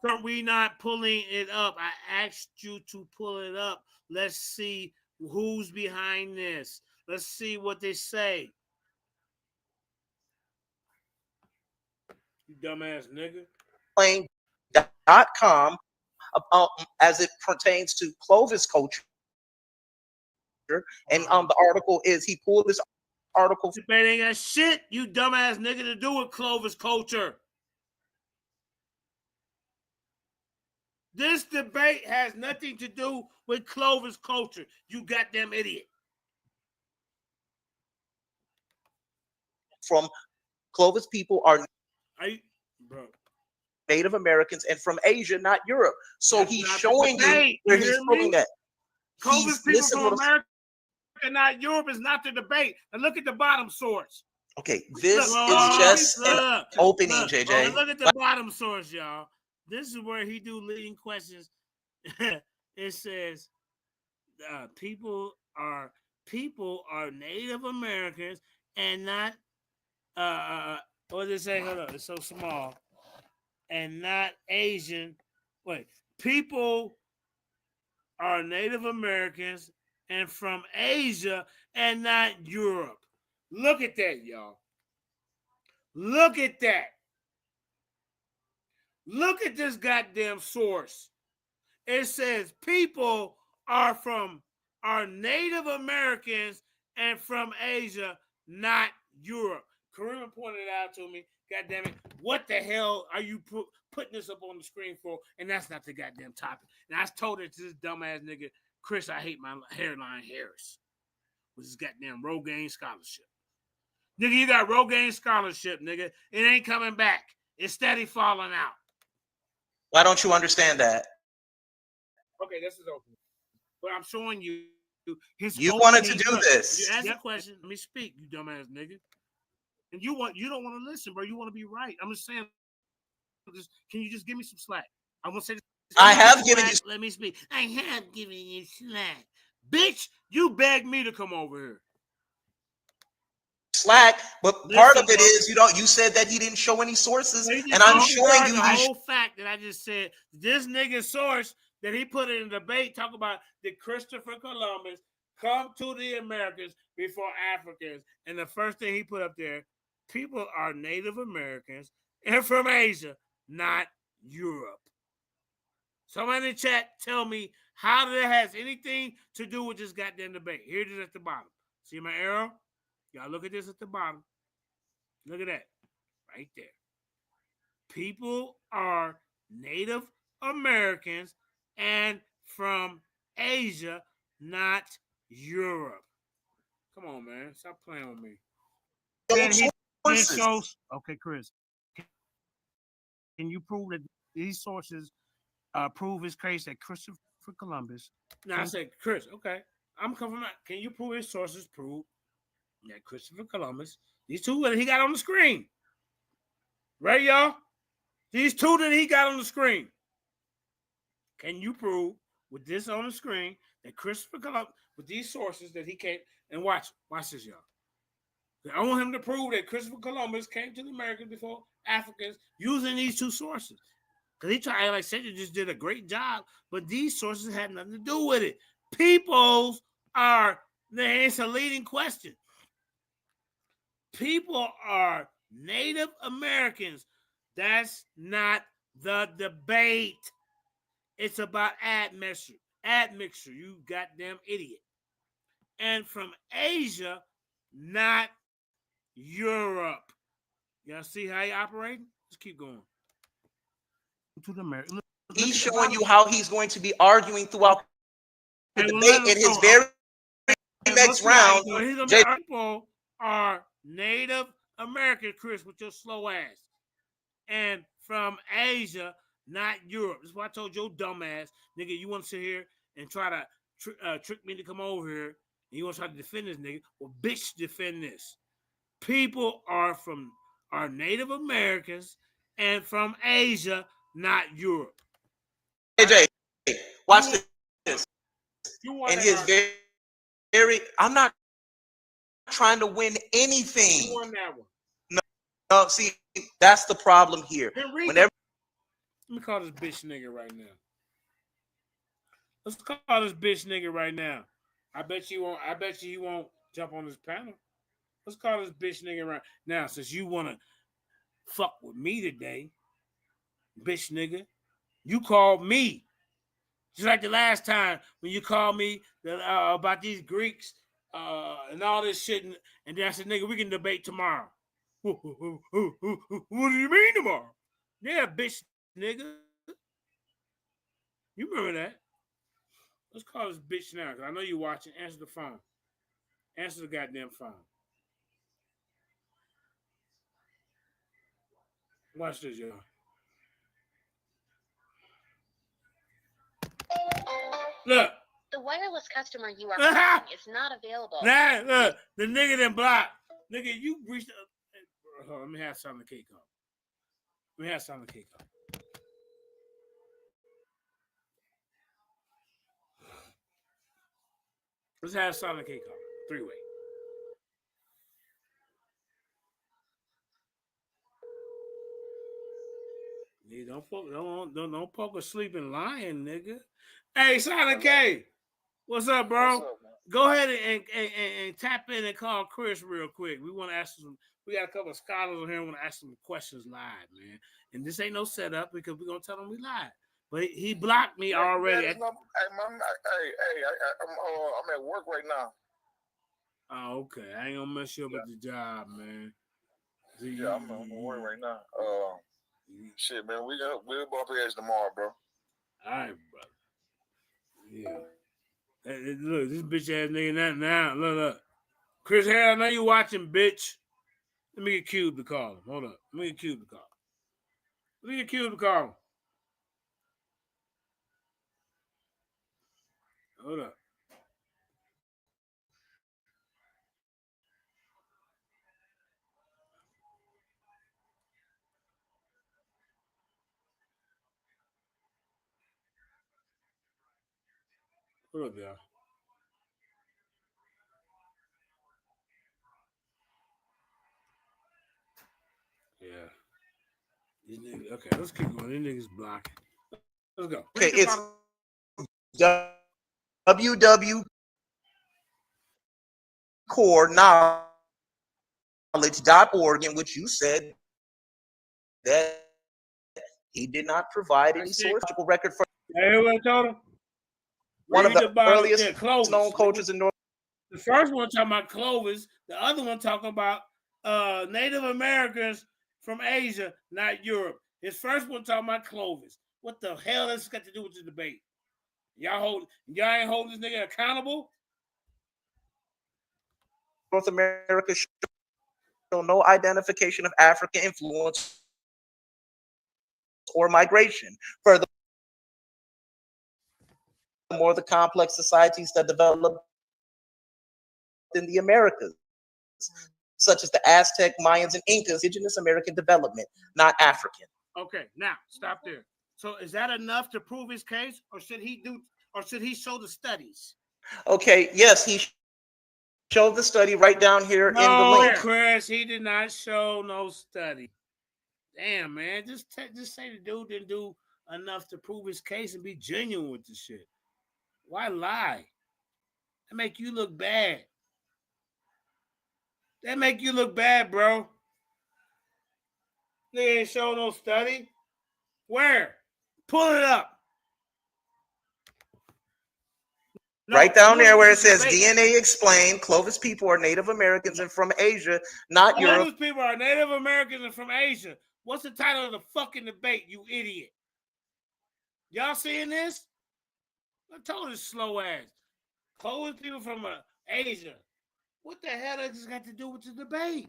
So we not pulling it up. I asked you to pull it up. Let's see who's behind this. Let's see what they say. You dumbass nigga. .com. as it pertains to Clovis culture. And the article is he pulled this article. Debate ain't got shit, you dumbass nigga, to do with Clovis culture. This debate has nothing to do with Clovis culture, you goddamn idiot. From Clovis people are bro. Native Americans and from Asia, not Europe. So That's he's not the showing you debate. where You he's hear putting me? that. Clovis people from America, not Europe, is not the debate. And look at the bottom source. Okay, this Look, is just an look, opening, look, JJ. Look at the bottom source, y'all. This is where he do leading questions. It says, people are Native Americans and not what does it say? Hold on, it's so small. And not Asian. Wait, people are Native Americans and from Asia and not Europe. Look at that, y'all. Look at that. Look at this goddamn source. It says people are Native Americans and from Asia, not Europe. Karima pointed it out to me. God damn it. What the hell are you putting this up on the screen for? And that's not the goddamn topic. And I told it to this dumbass nigga, Chris, I hate my hairline Harris. With his goddamn Rogain Scholarship. Nigga, you got Rogain Scholarship, nigga. It ain't coming back. It's steady falling out. Why don't you understand that? Okay, this is open. But I'm showing you his. You wanted to do this. You ask a question. Let me speak, you dumbass nigga. And you don't want to listen, bro. You want to be right. I'm just saying. Can you just give me some slack? I want to say this. I have given you. Let me speak. I have given you slack, bitch. You begged me to come over here. Slack, but part of it is you said that he didn't show any sources, and I'm showing you the whole fact that I just said this nigga source that he put in a debate talk about did Christopher Columbus come to the Americas before Africans, and the first thing he put up there, people are Native Americans and from Asia, not Europe. Somebody in the chat tell me how that has anything to do with this goddamn debate. Here it is at the bottom. See my arrow? Y'all look at this at the bottom. Look at that. Right there. People are Native Americans and from Asia, not Europe. Come on, man. Stop playing with me. Okay, Chris. Can you prove that these sources prove his case that Christopher Columbus? No, I said, Chris, okay. I'm coming from. Can you prove his sources prove that Christopher Columbus, these two that he got on the screen, right, y'all? These two that he got on the screen. Can you prove with this on the screen that Christopher Columbus, with these sources that he came, and watch this, y'all. I want him to prove that Christopher Columbus came to the Americas before Africans using these two sources. Because he tried, like I said, you just did a great job, but these sources had nothing to do with it. Peoples are, it's a leading question. People are Native Americans. That's not the debate. It's about admixture, you goddamn idiot. And from Asia, not Europe. Y'all see how he operating? Let's keep going. To the America. He's showing you how he's going to be arguing throughout the debate in his very next round. People are Native American, Chris, with your slow ass. And from Asia, not Europe. That's why I told your dumb ass, nigga, you want to sit here and try to trick me to come over here, and you want to try to defend this nigga? Well, bitch, defend this. People are Native Americans and from Asia, not Europe. AJ, watch this. And his very, I'm not trying to win anything. You won that one. No, see, that's the problem here. Whenever, let me call this bitch nigga right now. Let's call this bitch nigga right now. I bet you he won't jump on this panel. Let's call this bitch nigga right now. Since you want to fuck with me today, bitch nigga, you called me Just like the last time when you called me about these Greeks and all this shit, and then I said, nigga, we can debate tomorrow. What do you mean tomorrow? Yeah, bitch, nigga. You remember that? Let's call this bitch now, because I know you're watching. Answer the phone. Answer the goddamn phone. Watch this, y'all. Look. The wireless customer you are calling is not available. Nah, look. The nigga then blocked. Nigga, you reached... Hold on, let me have some of the cake on. Let me have some of the cake on. Let's have some of the cake on. Three-way. Don't poke a sleeping lion, nigga. Hey, Sonic K, what's up, bro? What's up, man? Go ahead and tap in and call Chris real quick. We want to ask some. We got a couple of scholars on here. Want to ask some questions live, man. And this ain't no setup because we're gonna tell them we live. But he blocked me already. I'm at work right now. Oh, okay. I ain't gonna mess you up at the job, man. Yeah, I'm at work right now. Shit, man, we'll bump heads tomorrow, bro. All right, brother. Yeah. Hey, look, this bitch ass nigga now. Look. Chris Harrell, I know you watching, bitch. Let me get Cube to call him. Hold up. Let me get Cube to call him. Hold up. Hold up, y'all. Yeah. These niggas, okay, let's keep going. These niggas blocking. Let's go. Okay, it's www.coreknowledge.org, in which you said that he did not provide any sourceable record for Everyone told him. one of the earliest Clovis, known cultures in North. The first one talking about Clovis, the other one talking about Native Americans from Asia, not Europe. His first one talking about Clovis. What the hell has this got to do with the debate? Y'all ain't holding this nigga accountable? North America show no identification of African influence or migration. Furthermore, the complex societies that developed in the Americas, such as the Aztec, Mayans, and Incas, indigenous American development, not African. Okay, now stop there. So is that enough to prove his case, or should he show the studies? Okay, yes, he showed the study right down here in the link. Chris, he did not show no study. Damn, man, just say the dude didn't do enough to prove his case and be genuine with the shit. Why lie? That make you look bad. Bro. They ain't show no study. Where? Pull it up. Right down there where it says DNA explained, Clovis people are Native Americans and from Asia, not Europe. Clovis people are Native Americans and from Asia. What's the title of the fucking debate, you idiot? Y'all seeing this? I told this slow ass. Clovis people from Asia. What the hell does this got to do with the debate?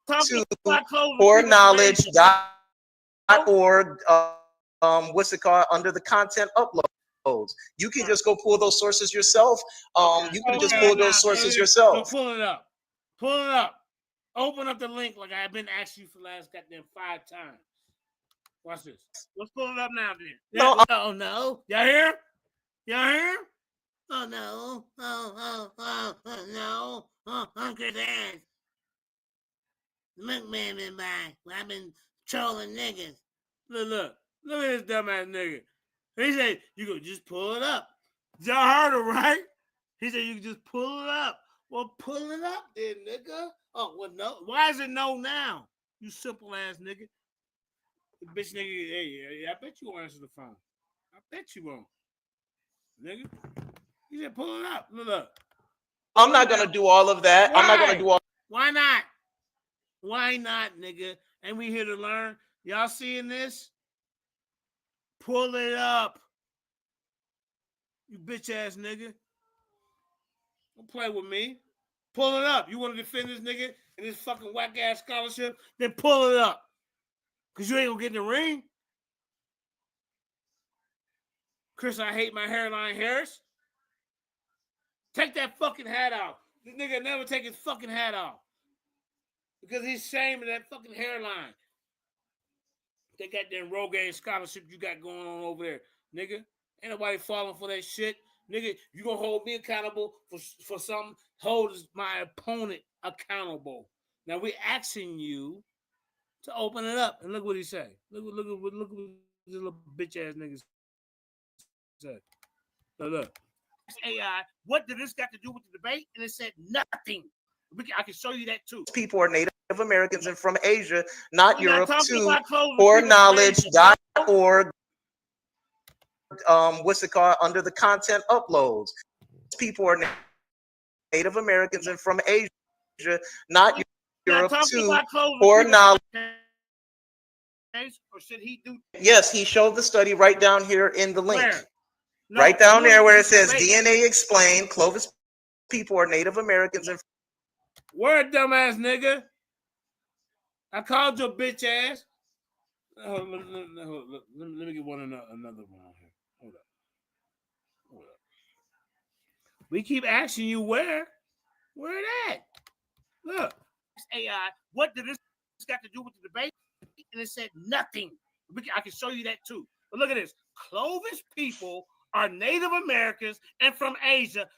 To coreknowledge.org, what's it called? Under the content uploads. You can just go pull those sources yourself. You can just pull those sources yourself. So pull it up. Pull it up. Open up the link like I've been asking you for the last goddamn 5 times. Watch this. Let's pull it up now then. Oh no. Y'all hear? Oh no. Oh no. Uncle Dan. The milkman been by. I've been trolling niggas. Look at this dumbass nigga. He said, you can just pull it up. Y'all heard him, right? He said, you can just pull it up. Well, pull it up then, nigga. Oh, well, no. Why is it no now? You simple ass nigga. The bitch nigga, hey, I bet you won't answer the phone. I bet you won't, nigga. You said pull it up. Look. I'm not gonna do all of that. Why? I'm not gonna do all. Why not? Why not, nigga? And we here to learn. Y'all seeing this? Pull it up. You bitch ass nigga. Don't play with me. Pull it up. You want to defend this nigga and this fucking whack ass scholarship? Then pull it up. Cause you ain't gonna get in the ring. Chris, I hate my hairline hairs. Take that fucking hat off. This nigga never take his fucking hat off. Because he's ashamed of that fucking hairline. They got that Rogain Scholarship you got going on over there, nigga. Ain't nobody falling for that shit. Nigga, you gonna hold me accountable for something? Hold my opponent accountable. Now we asking you to open it up. And look what he say. Look what this little bitch ass nigga said. Look. AI, what did this got to do with the debate? And it said nothing. I can show you that too. People are Native Americans and from Asia, not We're Europe. not To foreknowledge.org. What's it called? Under the content uploads. People are Native Americans and from Asia, not Europe. To foreknowledge. Or should he do? Yes, he showed the study right down here in the link. Where? No, right down there where it says DNA explained. Clovis people are Native Americans and. Word, dumbass nigga. I called your bitch ass. Let me get another one here. Hold up. We keep asking you where it at? Look, AI. What did this got to do with the debate? And it said nothing. I can show you that too. But look at this. Clovis people are Native Americans and from Asia,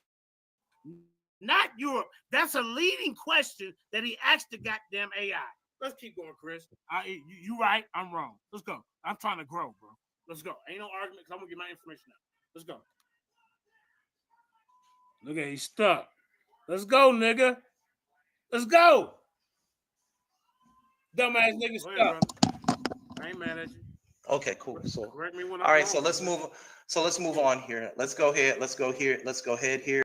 not Europe. That's a leading question that he asked the goddamn AI. Let's keep going, Chris. You right, I'm wrong. Let's go. I'm trying to grow, bro. Let's go. Ain't no argument because I'm going to get my information out. Let's go. Look at he's stuck. Let's go, nigga. Let's go. Dumbass nigga stuck. I ain't mad at you. Okay, cool. So correct me when all right, so let's move. So let's move on here. Let's go ahead. Let's go here. Let's go ahead here.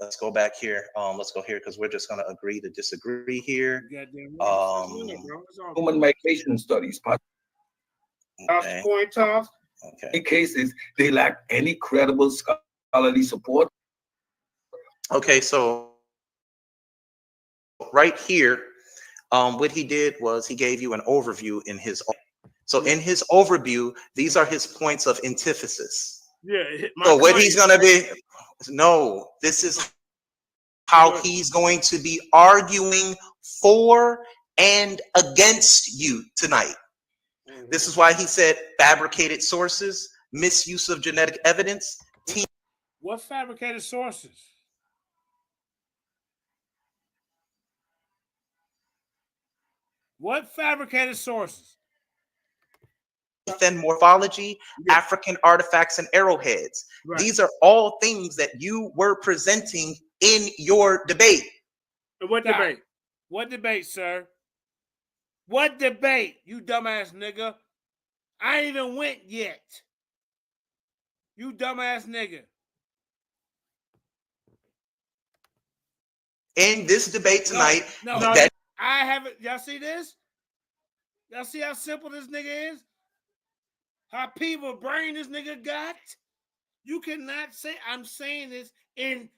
Let's go back here. Let's go here because we're just gonna agree to disagree here. Human migration studies. Okay. Point toss. Okay. In cases they lack any credible scholarly support. Okay, so right here, what he did was he gave you an overview in his. So in his overview, these are his points of antithesis. Yeah. So what he's gonna be. No, this is how he's going to be arguing for and against you tonight. This is why he said fabricated sources, misuse of genetic evidence. What fabricated sources? What fabricated sources? And morphology, African artifacts, and arrowheads. Right. These are all things that you were presenting in your debate. What debate? What debate, sir? What debate, you dumbass nigga? I ain't even went yet. You dumbass nigga. In this debate tonight, no, I haven't. Y'all see this? Y'all see how simple this nigga is? How people brain this nigga got? You cannot say I'm saying this in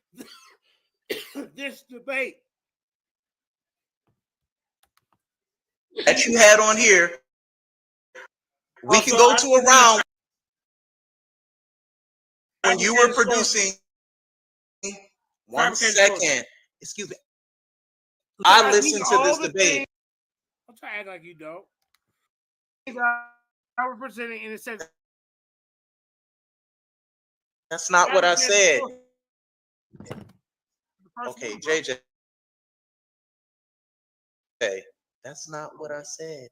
this debate. That you had on here. We can go to a round when you were producing. 1 second. Excuse me. I listened to this debate. I'm trying to act like you don't. I representing in a sense. That's not what I said. Okay, JJ. Hey, that's not what I said.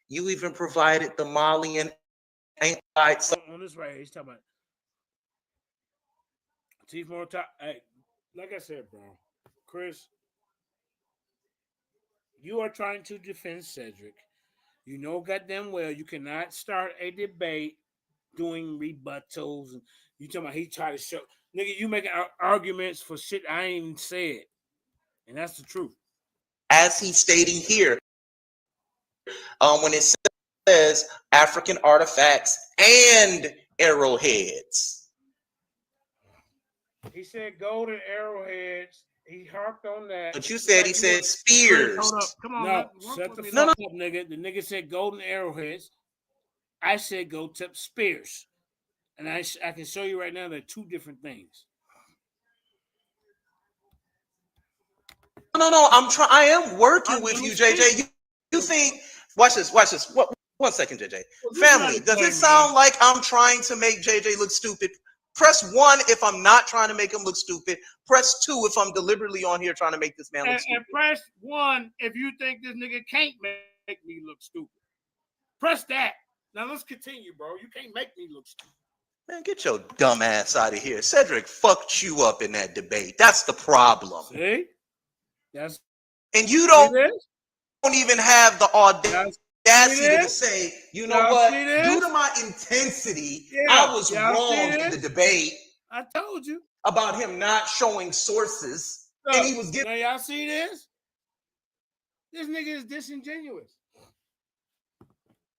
You even provided the Malian on this right here. He's talking about Chief Mortal. Hey, like I said, bro, Chris, you are trying to defend Cedric. You know goddamn well you cannot start a debate doing rebuttals. And you talking about he tried to show, nigga, you making arguments for shit I ain't even said, and that's the truth. As he's stating here, when it says African artifacts and arrowheads. He said golden arrowheads. He harped on that. But you said he said spears. Hold up. Come on, no, shut the fuck up, nigga. The nigga said golden arrowheads. I said go tip spears. And I can show you right now they're two different things. No, I am working with you, JJ. You think, watch this. One second, JJ. Family, does it sound like I'm trying to make JJ look stupid? Press 1 if I'm not trying to make him look stupid. Press 2 if I'm deliberately on here trying to make this man look stupid. And press 1 if you think this nigga can't make me look stupid. Press that. Now let's continue, bro. You can't make me look stupid. Man, get your dumb ass out of here. Cedric fucked you up in that debate. That's the problem. See? And you don't even have the audacity to say, you know what? Due to my intensity, I was wrong in the debate. I told you about him not showing sources. Look, and he was getting. Now y'all see this? This nigga is disingenuous.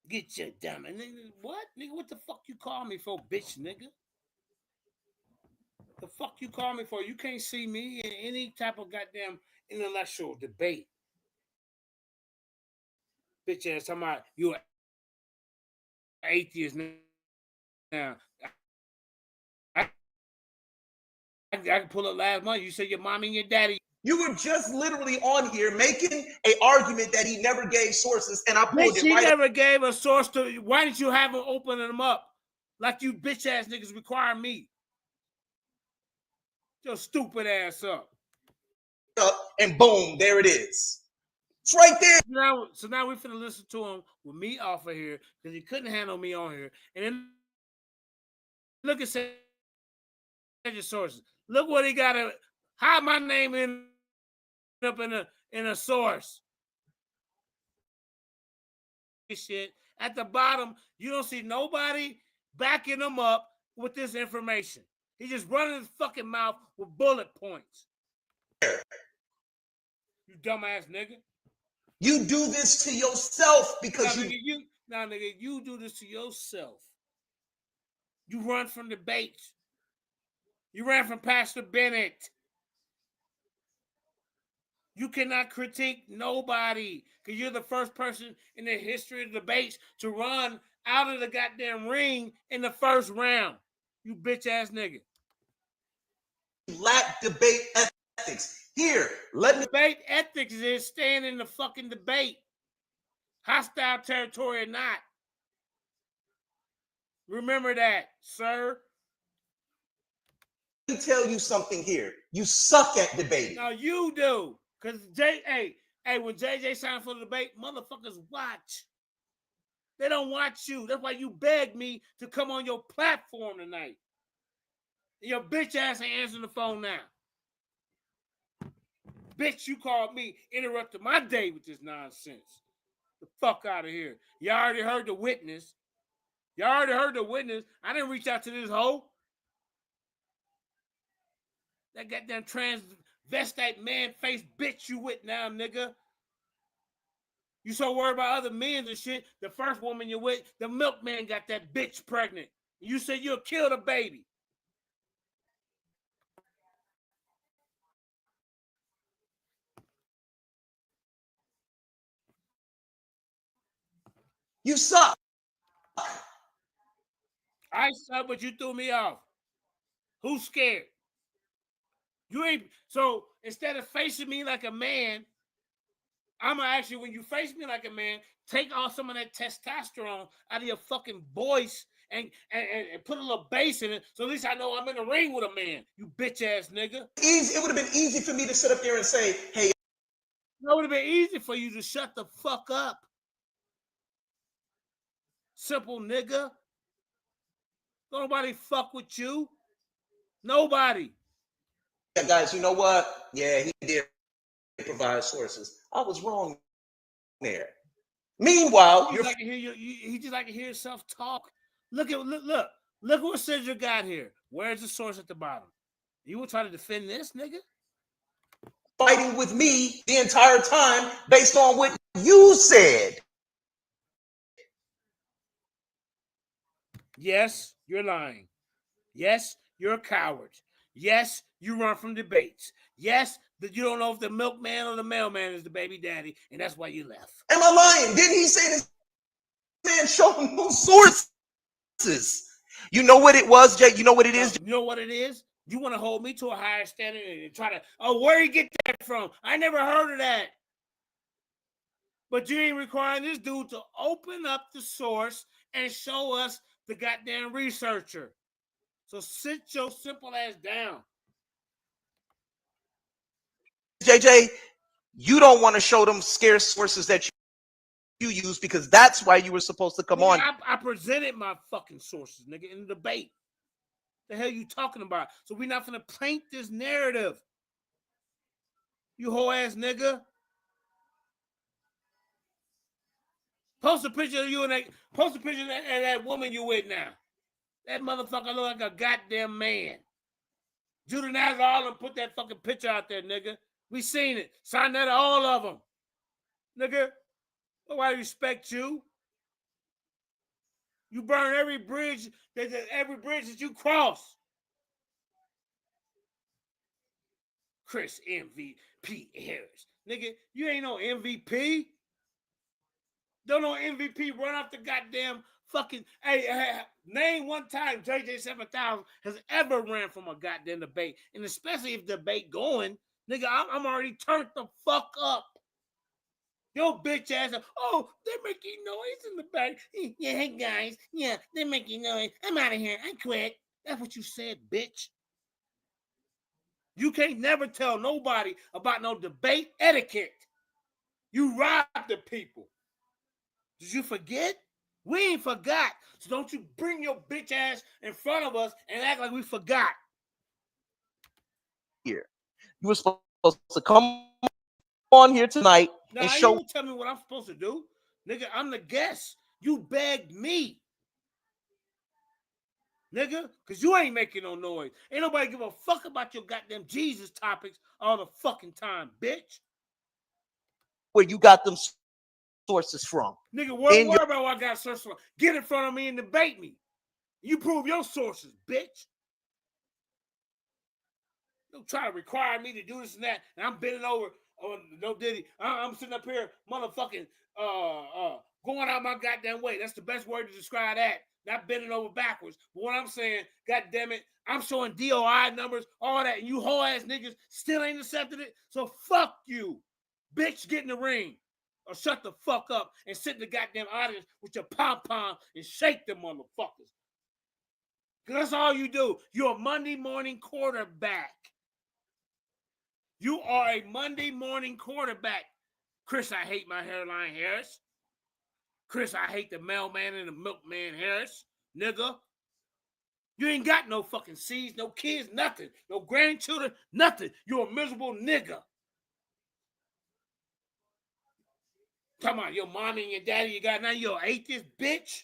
Get your dumb and nigga, what? Nigga, what the fuck you call me for, bitch, nigga? The fuck you call me for? You can't see me in any type of goddamn intellectual debate. Bitch ass talking about you an atheist now. I can pull up last month. You said your mommy and your daddy. You were just literally on here making an argument that he never gave sources, and I pulled it right. He never gave a source to. Why didn't you have him open them up like you bitch ass niggas require me? Your stupid ass up. And boom, there it is. It's right there. So now we're finna listen to him with me off of here because he couldn't handle me on here. And then look at your sources. Look what he got to hide my name up in a source. Shit. At the bottom, you don't see nobody backing him up with this information. He's just running his fucking mouth with bullet points. You dumbass nigga. You do this to yourself because nigga, you do this to yourself. You run from debates. You ran from Pastor Bennett. You cannot critique nobody because you're the first person in the history of debates to run out of the goddamn ring in the first round. You bitch ass nigga. Lack debate ethics. Here, let me. Debate ethics is staying in the fucking debate. Hostile territory or not. Remember that, sir. Let me tell you something here. You suck at debating. No, you do. Because when JJ signed for the debate, motherfuckers watch. They don't watch you. That's why you begged me to come on your platform tonight. Your bitch ass ain't answering the phone now. Bitch, you called me, interrupted my day with this nonsense. The fuck out of here. You already heard the witness. I didn't reach out to this hoe. That goddamn transvestite man-faced bitch you with now, nigga. You so worried about other men and shit. The first woman you with, the milkman got that bitch pregnant. You said you'll kill the baby. You suck. I suck, but you threw me off. Who's scared? You ain't. So instead of facing me like a man, I'm gonna actually, when you face me like a man, take off some of that testosterone out of your fucking voice and put a little bass in it, so at least I know I'm in the ring with a man. You bitch ass nigga. Easy. It would have been easy for me to sit up there and say, "Hey." It would have been easy for you to shut the fuck up. Simple nigga. Nobody fuck with you. Nobody. Yeah, guys, you know what? Yeah, he did provide sources. I was wrong there. Meanwhile, he just like to hear yourself talk. Look what Cedric got here. Where's the source at the bottom? You will try to defend this, nigga? Fighting with me the entire time based on what you said. Yes, you're lying. Yes, you're a coward. Yes, you run from debates. Yes, that you don't know if the milkman or the mailman is the baby daddy, and that's why you left. Am I lying? Didn't he say this man show him no sources? You know what it was, Jay? You know what it is? You know what it is? You want to hold me to a higher standard and try to, where you get that from? I never heard of that. But you ain't requiring this dude to open up the source and show us the goddamn researcher. So sit your simple ass down. JJ, you don't want to show them scarce sources that you use because that's why you were supposed to come nigga, on. I presented my fucking sources, nigga, in the debate. The hell you talking about? So we're not gonna paint this narrative. You whole ass nigga. Post a picture of you and post a picture of that woman you with now. That motherfucker look like a goddamn man. Judah Nazar, all of them put that fucking picture out there, nigga. We seen it. Sign that to all of them. Nigga, nobody respect you. You burn every bridge that you cross. Chris MVP Harris. Nigga, you ain't no MVP. Don't know MVP run off the goddamn fucking. Hey, name one time JJ 7000 has ever ran from a goddamn debate. And especially if debate going, nigga, I'm already turned the fuck up. Yo, bitch ass, they're making noise in the back. Yeah, hey guys, yeah, they're making noise. I'm out of here. I quit. That's what you said, bitch. You can't never tell nobody about no debate etiquette. You robbed the people. Did you forget? We ain't forgot. So don't you bring your bitch ass in front of us and act like we forgot. Here, you were supposed to come on here tonight and show. You tell me what I'm supposed to do, nigga. I'm the guest. You begged me, nigga, because you ain't making no noise. Ain't nobody give a fuck about your goddamn Jesus topics all the fucking time, bitch. Where you got them sources from? Nigga, worry about what I got sources from. Get in front of me and debate me. You prove your sources, bitch. Don't try to require me to do this and that, and I'm bending over. Oh, no diddy. I'm sitting up here, motherfucking, going out my goddamn way. That's the best word to describe that. Not bending over backwards. But what I'm saying, goddamn it, I'm showing DOI numbers, all that, and you whole ass niggas still ain't accepted it. So fuck you, bitch. Get in the ring, or shut the fuck up and sit in the goddamn audience with your pom pom and shake them motherfuckers. Cause that's all you do. You're a Monday morning quarterback. You are a Monday morning quarterback. Chris, I hate my hairline Harris. Chris, I hate the mailman and the milkman Harris. Nigga. You ain't got no fucking seeds, no kids, nothing. No grandchildren, nothing. You're a miserable nigga. Talking about your mommy and your daddy you got now. You're an atheist, bitch.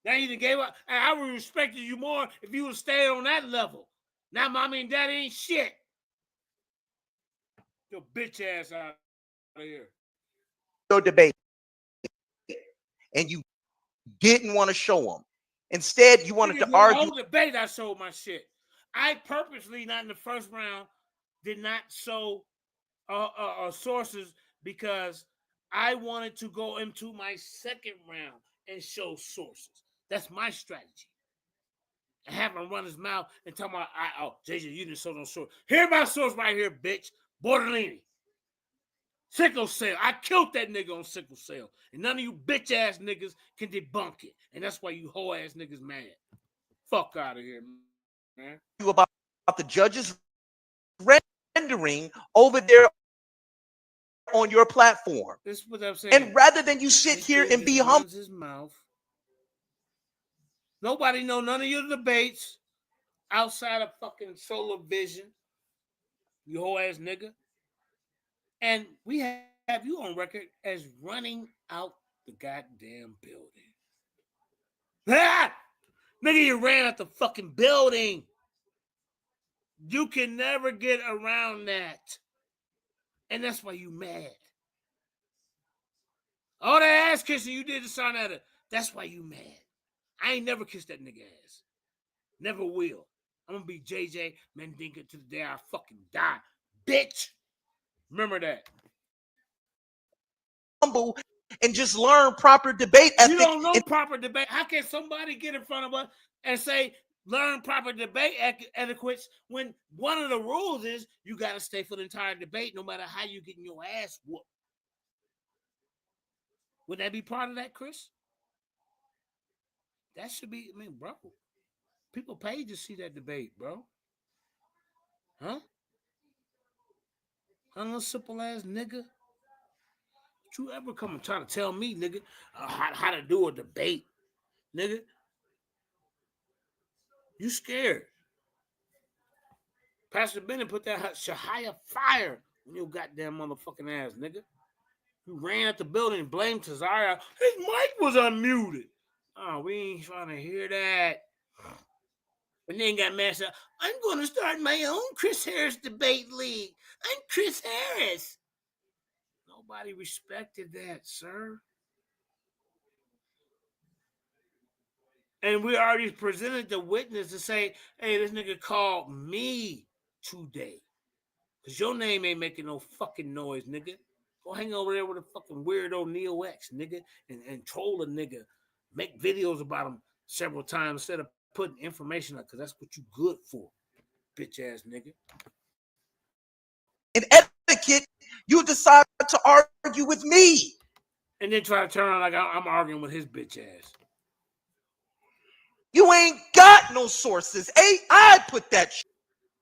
Now you done gave up. I would have respected you more if you would have stayed on that level. Now mommy and daddy ain't shit. Your bitch ass out of here. Your debate, and you didn't want to show them. Instead, you wanted to argue. The whole debate, I showed my shit. I purposely, not in the first round, did not show sources because I wanted to go into my second round and show sources. That's my strategy. And have him run his mouth and tell my, JJ, you didn't show no source. Here's my source right here, bitch. Borderlini. Sickle cell. I killed that nigga on sickle cell. And none of you bitch ass niggas can debunk it. And that's why you whole ass niggas mad. Fuck out of here, man. You about the judges rendering over there on your platform. This is what I'm saying. And rather than you sit here and be humble. His mouth. Nobody know none of your debates outside of fucking Solar Vision. You whole ass nigga. And we have you on record as running out the goddamn building. Ah! Nigga, you ran out the fucking building. You can never get around that. And that's why you mad. All that ass kissing you did to Sarnetta, that's why you mad. I ain't never kissed that nigga ass. Never will. I'm gonna be JJ Mendinka to the day I fucking die. Bitch. Remember that. Humble and just learn proper debate ethic. You don't know proper debate. How can somebody get in front of us and say, learn proper debate etiquette when one of the rules is you got to stay for the entire debate no matter how you getting your ass whooped? Would that be part of that, Chris? That should be, I mean, bro. People pay to see that debate, bro. Huh? I'm a simple ass nigga. Don't you ever come and try to tell me, nigga, how to do a debate, nigga? You scared. Pastor Bennett put that Shahaya fire on your goddamn motherfucking ass, nigga. You ran at the building and blamed Tazaria. His mic was unmuted. Oh, we ain't trying to hear that. And then got mad. Said, I'm going to start my own Chris Harris debate league. I'm Chris Harris. Nobody respected that, sir. And we already presented the witness to say, hey, this nigga called me today. Because your name ain't making no fucking noise, nigga. Go hang over there with a fucking weirdo Neo X, nigga, and troll a nigga. Make videos about him several times instead of putting information up, because that's what you good for, bitch ass nigga. In etiquette, you decide to argue with me. And then try to turn around like I'm arguing with his bitch ass. You ain't got no sources. I put that shit.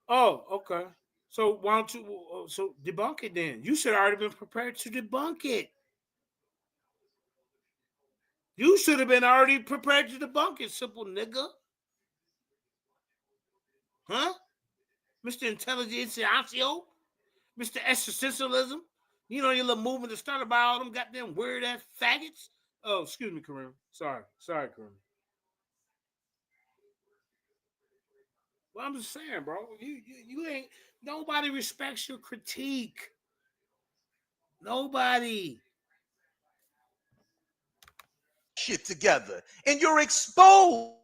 Oh, okay. So why don't you so debunk it then? You should have already been prepared to debunk it. You should have been already prepared to debunk it, simple nigga. Huh? Mr. Intelligentsia? Mr. Existentialism? You know your little movement that started by all them goddamn weird ass faggots? Oh, excuse me, Kareem. Sorry, Kareem. Well, I'm just saying, bro. You ain't, nobody respects your critique. Nobody. Shit together. And you're exposed.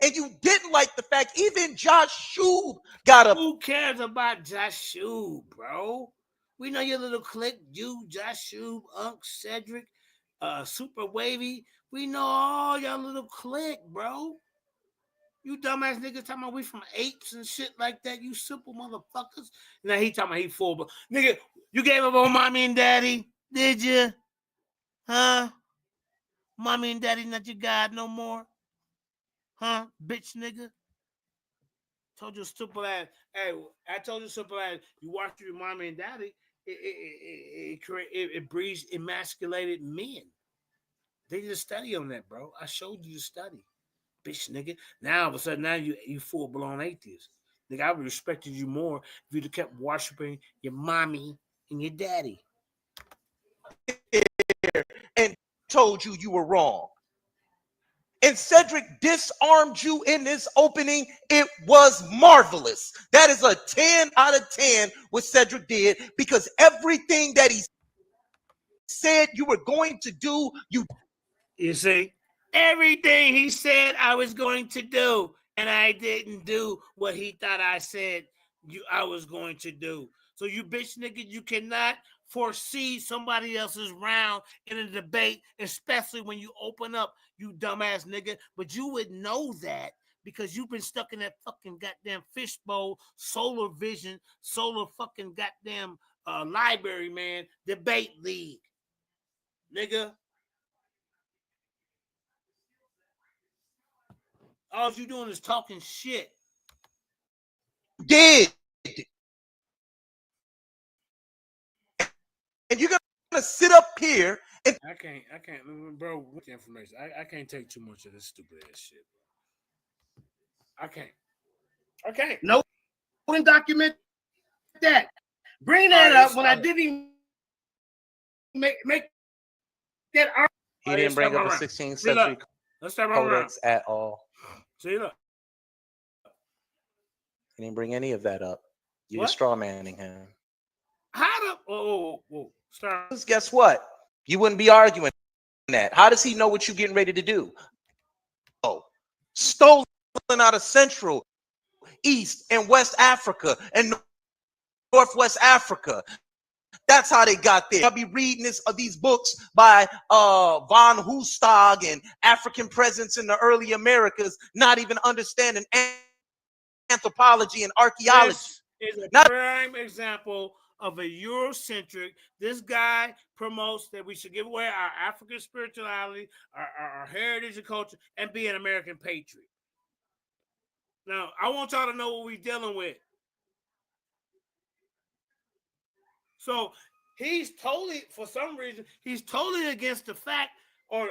And you didn't like the fact even Josh Shub got up. Who cares about Josh Shub, bro? We know your little clique, you, Josh Shub, Unc, Cedric, Super Wavy. We know all y'all little clique, bro. You dumbass niggas talking about we from apes and shit like that. You simple motherfuckers. Now he talking about he full, but nigga, you gave up on mommy and daddy, did you? Huh? Mommy and daddy not your God no more? Huh? Bitch nigga? Told you simple ass. Hey, I told you simple ass. You watch your mommy and daddy, it breeds emasculated men. They did a study on that, bro. I showed you the study. Bitch nigga. Now all of a sudden, now you full blown atheist. Nigga, I would have respected you more if you'd have kept worshiping your mommy and your daddy. And told you were wrong. And Cedric disarmed you in this opening. It was marvelous. That is a 10 out of 10 what Cedric did, because everything that he said you were going to do, you see, everything he said I was going to do, and I didn't do what he thought I said I was going to do. So you bitch nigga, you cannot foresee somebody else's round in a debate, especially when you open up, you dumbass nigga. But you would know that because you've been stuck in that fucking goddamn fishbowl, solar vision, solar fucking goddamn library, man, debate league. Nigga. All you doing is talking shit. did. And you're gonna sit up here and I can't, bro. With the information, I can't take too much of this stupid ass shit. I can't. No one document that. Bring that up when I didn't make that. He didn't bring up a 16th century codex at all. See, look. He didn't bring any of that up. You're What? straw manning him. How the start? Guess what? You wouldn't be arguing that. How does he know what you're getting ready to do? Oh, stolen out of Central, East, and West Africa and Northwest Africa. That's how they got there. I'll be reading these books by von Hoostag and African presence in the early Americas, not even understanding anthropology and archaeology. This is a prime example of a Eurocentric. This guy promotes that we should give away our African spirituality, our heritage and culture, and be an American patriot. Now, I want y'all to know what we're dealing with. So he's totally, for some reason, he's totally against the fact or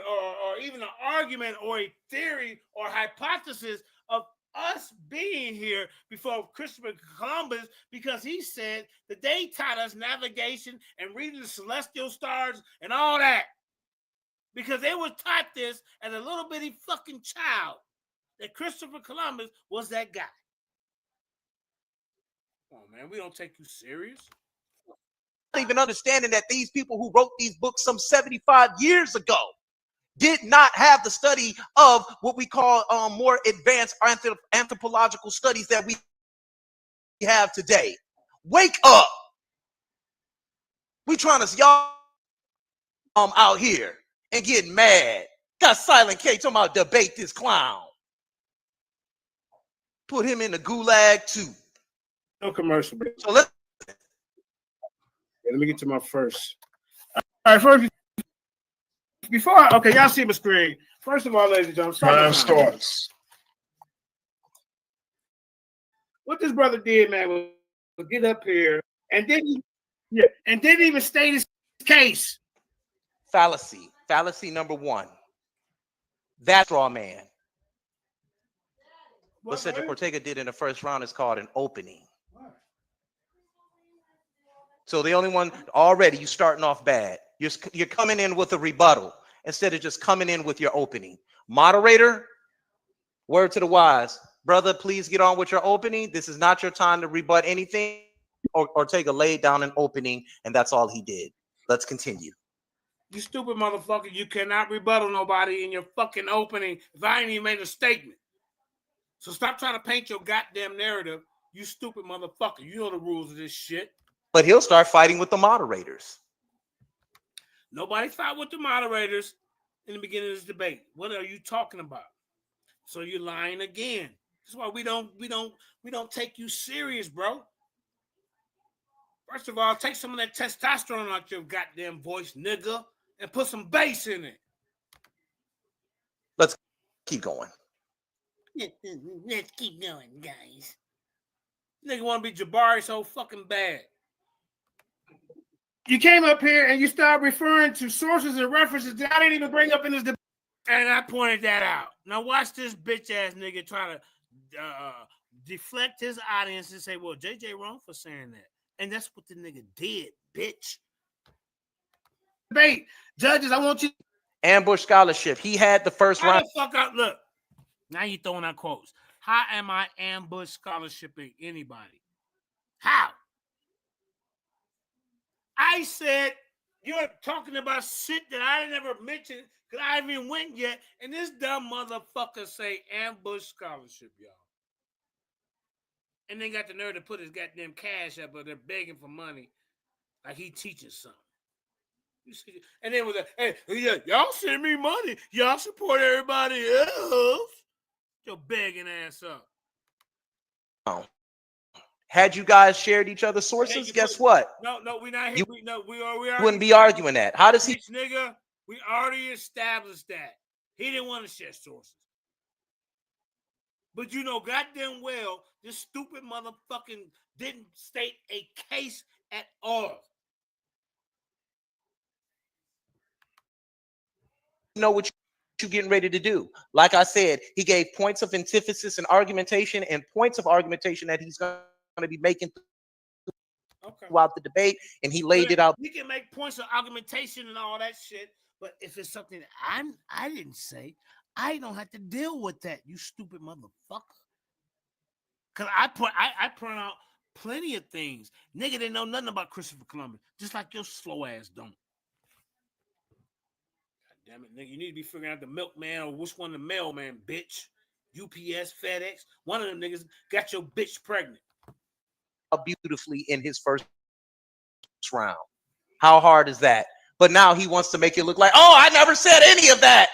even an argument or a theory or hypothesis of us being here before Christopher Columbus, because he said that they taught us navigation and reading the celestial stars and all that. Because they were taught this as a little bitty fucking child, that Christopher Columbus was that guy. Come on, man, we don't take you serious. Not even understanding that these people who wrote these books some 75 years ago did not have the study of what we call more advanced anthropological studies that we have today. Wake up. We trying to y'all out here and getting mad. Got Silent K talking about debate this clown. Put him in the gulag too. No commercial. So let me get to my first. All right, first, y'all see my screen. First of all, ladies and gentlemen, time starts. What this brother did, man, was get up here and didn't even state his case. Fallacy number one. That's straw man. What Cedric Ortega did in the first round is called an opening. So the only one already, you starting off bad. You're coming in with a rebuttal instead of just coming in with your opening. Moderator, word to the wise. Brother, please get on with your opening. This is not your time to rebut anything. Ortega laid down an opening, and that's all he did. Let's continue. You stupid motherfucker. You cannot rebuttal nobody in your fucking opening if I ain't even made a statement. So stop trying to paint your goddamn narrative. You stupid motherfucker. You know the rules of this shit. But he'll start fighting with the moderators. Nobody fought with the moderators in the beginning of this debate. What are you talking about? So you're lying again. That's why we don't take you serious, bro. First of all, take some of that testosterone out your goddamn voice, nigga, and put some bass in it. Let's keep going. Let's keep going, guys. Nigga want to be Jabari so fucking bad. You came up here and you started referring to sources and references that I didn't even bring up in this debate. And I pointed that out. Now watch this bitch ass nigga try to deflect his audience and say, well, JJ wrong for saying that. And that's what the nigga did, bitch. Debate. Judges, I want you. Ambush Scholarship. He had the first round. The fuck out. Look, now you throwing out quotes. How am I ambush scholarshiping anybody? How? I said you're talking about shit that I never mentioned because I haven't even went yet, and this dumb motherfucker say ambush scholarship, y'all. And then got the nerve to put his goddamn cash up, but they're begging for money like he teaching something. And then with hey, y'all send me money. Y'all support everybody else. Your begging ass up. Oh. Had you guys shared each other's sources, guess what? No, we're not here. We wouldn't be arguing that. How does he? Nigga, we already established that. He didn't want to share sources. But you know goddamn well, this stupid motherfucking didn't state a case at all. You know what you're getting ready to do. Like I said, he gave points of antithesis and argumentation and points of argumentation that he's going to be making throughout the debate, and he laid it out. We can make points of argumentation and all that shit, but if it's something that I didn't say, I don't have to deal with that, you stupid motherfucker. Cause I point out plenty of things. Nigga didn't know nothing about Christopher Columbus, just like your slow ass don't. God damn it, nigga, you need to be figuring out the milkman or which one the mailman, bitch. UPS, FedEx, one of them niggas got your bitch pregnant. Beautifully in his first round. How hard is that? But now he wants to make it look like, oh, I never said any of that.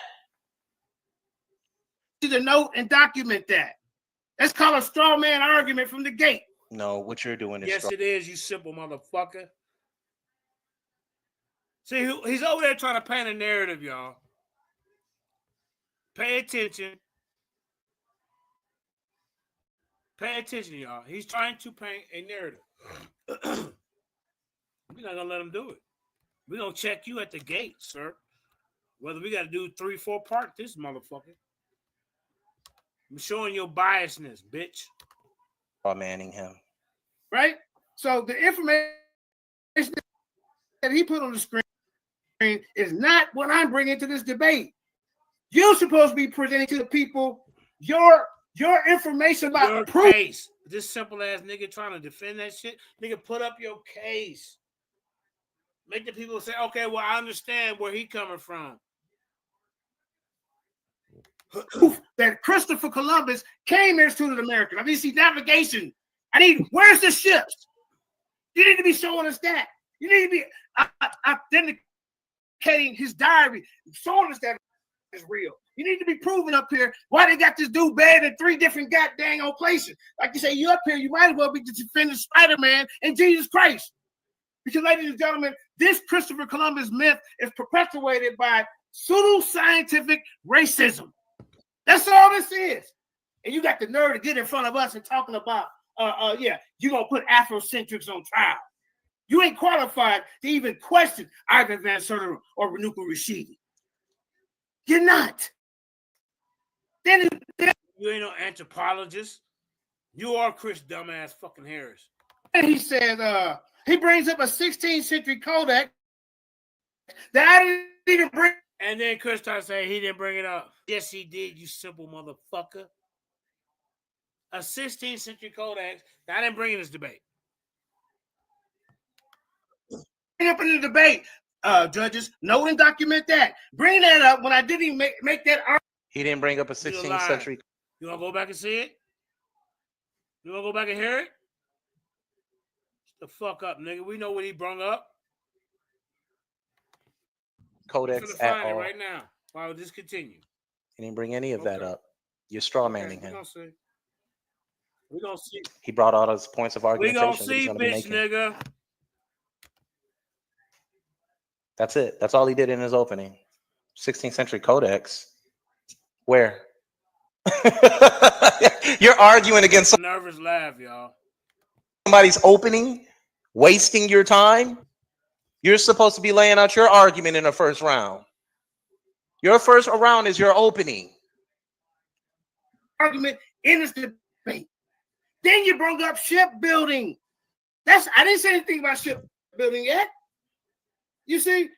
To the note and document that. That's called a straw man argument from the gate. No, what you're doing is yes, it is, you simple motherfucker. See, he's over there trying to paint a narrative, y'all. Pay attention. Pay attention, y'all. He's trying to paint a narrative. We're not gonna let him do it. We're gonna check you at the gate, sir. Whether we gotta do 3-4 part this motherfucker. I'm showing your biasness, bitch. Manning him. Right? So the information that he put on the screen is not what I'm bringing to this debate. You're supposed to be presenting to the people your information about your proof. Case. This simple ass nigga trying to defend that shit. Nigga, put up your case. Make the people say, okay, well, I understand where he coming from. That Christopher Columbus came here to the Americas. I need to see navigation. Where's the ships? You need to be showing us that. You need to be authenticating his diary, showing us that it's real. You need to be proving up here why they got this dude bad in 3 different goddamn places. Like you say, you up here, you might as well be defending Spider-Man and Jesus Christ. Because, ladies and gentlemen, this Christopher Columbus myth is perpetuated by pseudo-scientific racism. That's all this is. And you got the nerve to get in front of us and talking about, you're going to put Afrocentrics on trial. You ain't qualified to even question Ivan Van Sertima or Renuka Rashidi. You're not. Then you ain't no anthropologist. You are Chris dumbass fucking Harris. And he said, he brings up a 16th century codex that I didn't even bring. And then Chris started saying he didn't bring it up. Yes, he did, you simple motherfucker. A 16th century codex that I didn't bring in this debate. Bring up in the debate, judges. Note and document that. Bring that up when I didn't even make that argument. He didn't bring up a 16th century. You want to go back and see it? You want to go back and hear it? Shut the fuck up, nigga. We know what he brung up. Codex at all. Right now. Why would this continue? He didn't bring any of that up. You're straw manning him. We're gonna see. He brought all those points of argumentation. We're gonna see, bitch, nigga. That's it. That's all he did in his opening. 16th century codex. Where? You're arguing against nervous laugh, y'all. Somebody's opening, wasting your time. You're supposed to be laying out your argument in the first round. Your first round is your opening. Argument in this debate. Then you brought up shipbuilding. I didn't say anything about shipbuilding yet. You see?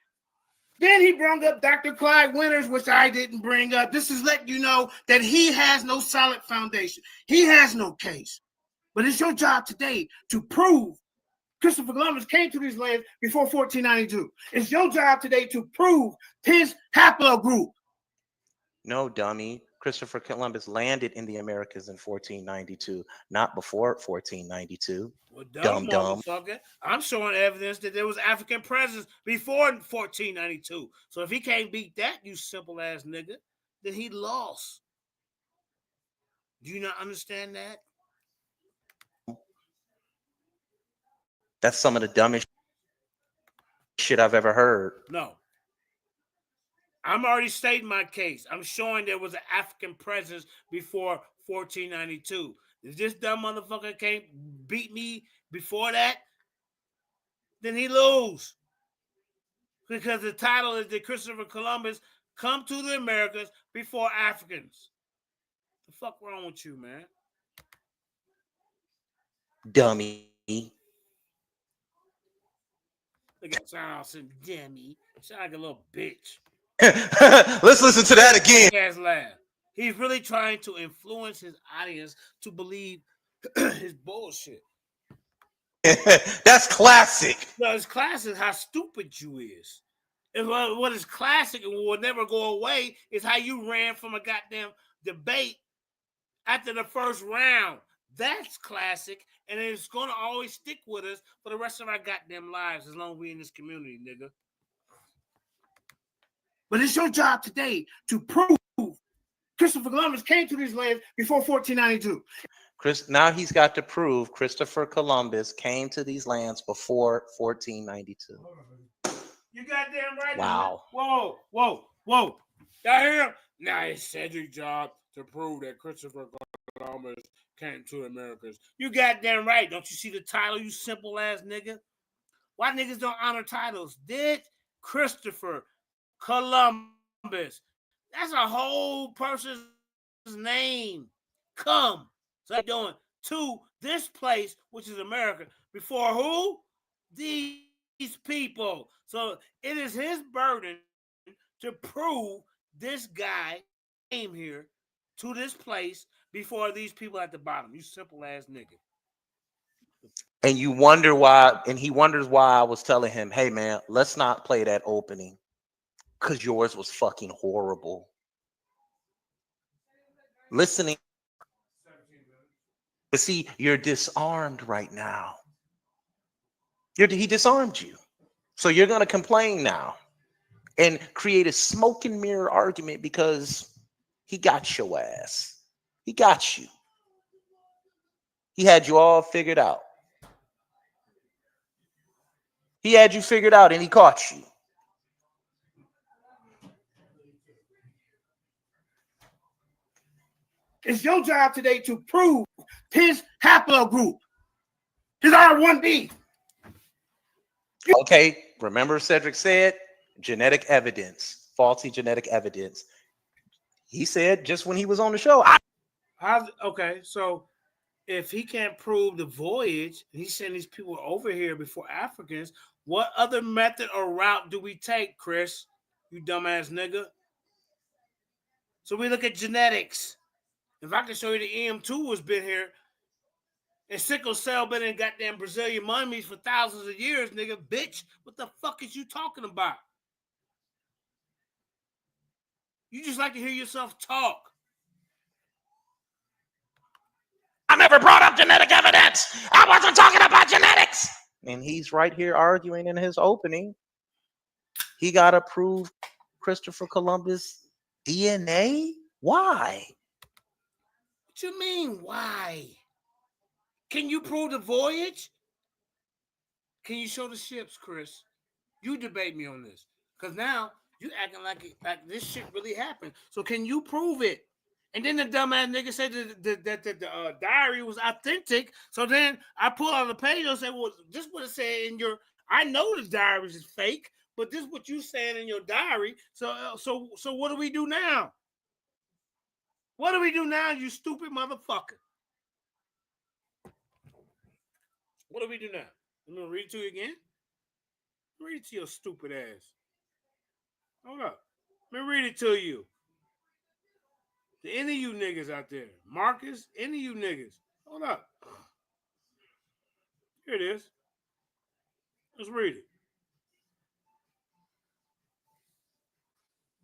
Then he brought up Dr. Clyde Winters, which I didn't bring up. This is letting you know that he has no solid foundation. He has no case. But it's your job today to prove Christopher Columbus came to these lands before 1492. It's your job today to prove his haplogroup. No, dummy. Christopher Columbus landed in the Americas in 1492, not before 1492. Well, dumb motherfucker. I'm showing evidence that there was African presence before 1492. So if he can't beat that, you simple ass nigga, then he lost. Do you not understand that? That's some of the dumbest shit I've ever heard. No. I'm already stating my case. I'm showing there was an African presence before 1492. If this dumb motherfucker can't beat me before that, then he lose. Because the title is that Christopher Columbus come to the Americas before Africans. The fuck wrong with you, man? Dummy. Look at sound some dummy. Sound like a little bitch. Let's listen to that again. Laugh. He's really trying to influence his audience to believe his bullshit. That's classic. No, it's classic how stupid you is. And what is classic and will never go away is how you ran from a goddamn debate after the first round. That's classic, and it's gonna always stick with us for the rest of our goddamn lives as long as we in this community, nigga. But it's your job today to prove Christopher Columbus came to these lands before 1492. Now he's got to prove Christopher Columbus came to these lands before 1492. You goddamn right. Wow. Whoa. Y'all hear him? Now it's Cedric's job to prove that Christopher Columbus came to the Americas. You goddamn right. Don't you see the title, you simple ass nigga? Why niggas don't honor titles? Did Christopher Columbus. That's a whole person's name. Come. So they're doing to this place, which is America, before who? These people. So it is his burden to prove this guy came here to this place before these people at the bottom. You simple ass nigga. And you wonder why, and he wonders why I was telling him, hey man, let's not play that opening. Because yours was fucking horrible. Listening. But see, you're disarmed right now. He disarmed you. So you're going to complain now and create a smoke and mirror argument because he got your ass. He got you. He had you all figured out. He had you figured out and he caught you. It's your job today to prove his haplogroup, his R1b. Okay, remember Cedric said genetic evidence, faulty genetic evidence. He said just when he was on the show. Okay, so if he can't prove the voyage, he's sending these people over here before Africans, what other method or route do we take, Chris? You dumbass nigga. So we look at genetics. If I can show you the EM2 has been here, and sickle cell been in goddamn Brazilian mummies for thousands of years, nigga, bitch, what the fuck is you talking about? You just like to hear yourself talk. I never brought up genetic evidence. I wasn't talking about genetics. And he's right here arguing in his opening. He got to prove Christopher Columbus DNA? Why? What you mean, why? Can you prove the voyage? Can you show the ships, Chris? You debate me on this. Because now you acting like this shit really happened. So can you prove it? And then the dumbass nigga said that the diary was authentic. So then I pull out the page and say, well, this what it said in your... I know the diary is fake, but this is what you said in your diary. So what do we do now? What do we do now, you stupid motherfucker? What do we do now? I'm going to read it to you again. Read it to your stupid ass. Hold up. Let me read it to you. To any of you niggas out there. Marcus, any of you niggas. Hold up. Here it is. Let's read it.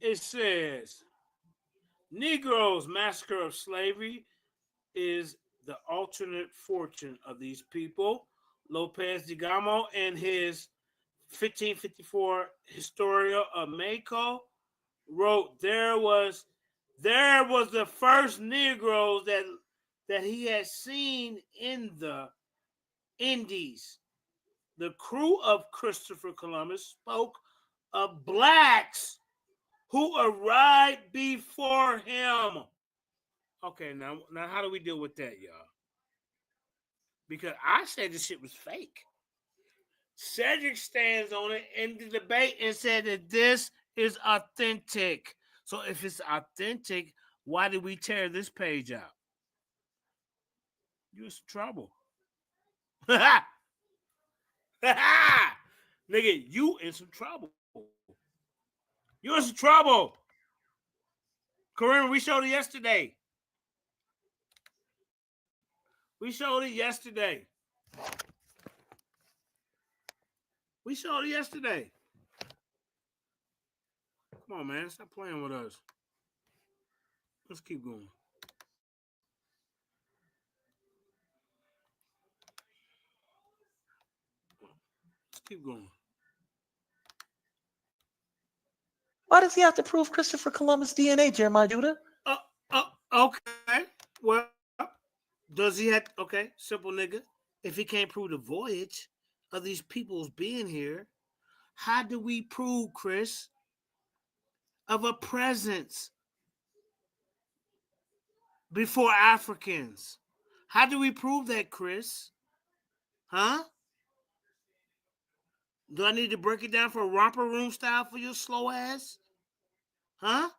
It says, Negroes' massacre of slavery is the alternate fortune of these people. Lopez de Gamo and his 1554 Historia of Mexico wrote there was the first Negroes that he had seen in the Indies. The crew of Christopher Columbus spoke of blacks who arrived before him. Okay, now how do we deal with that, y'all? Because I said this shit was fake. Cedric stands on it in the debate and said that this is authentic. So if it's authentic, why did we tear this page out? You in some trouble. Nigga, you in some trouble. You You in some trouble. Kareem, we showed it yesterday. We showed it yesterday. We showed it yesterday. Come on, man. Stop playing with us. Let's keep going. Let's keep going. Why does he have to prove Christopher Columbus DNA, Jeremiah Judah? Okay. Well, does he have... Okay, simple nigga. If he can't prove the voyage of these peoples being here, how do we prove, Chris, of a presence before Africans? How do we prove that, Chris? Huh? Do I need to break it down for romper room style for your slow ass? Huh?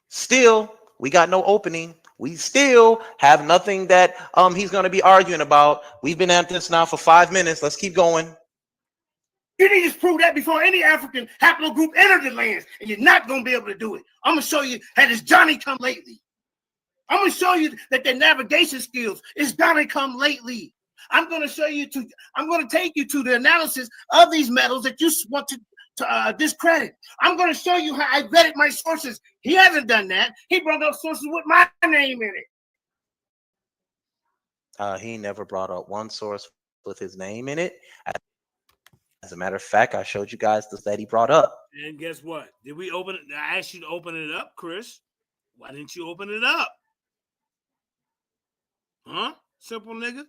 Still, we got no opening. We still have nothing that he's going to be arguing about. We've been at this now for 5 minutes. Let's keep going. You need to prove that before any African haplogroup entered the lands, and you're not going to be able to do it. I'm going to show you how this Johnny come lately. I'm going to show you that their navigation skills is Johnny come lately. I'm going to take you to the analysis of these metals that you want to discredit. I'm going to show you how I vetted my sources. He hasn't done that. He brought up sources with my name in it. He never brought up one source with his name in it. As a matter of fact, I showed you guys the that he brought up. And guess what? Did we open it? I asked you to open it up, Chris. Why didn't you open it up? Huh? Simple nigga.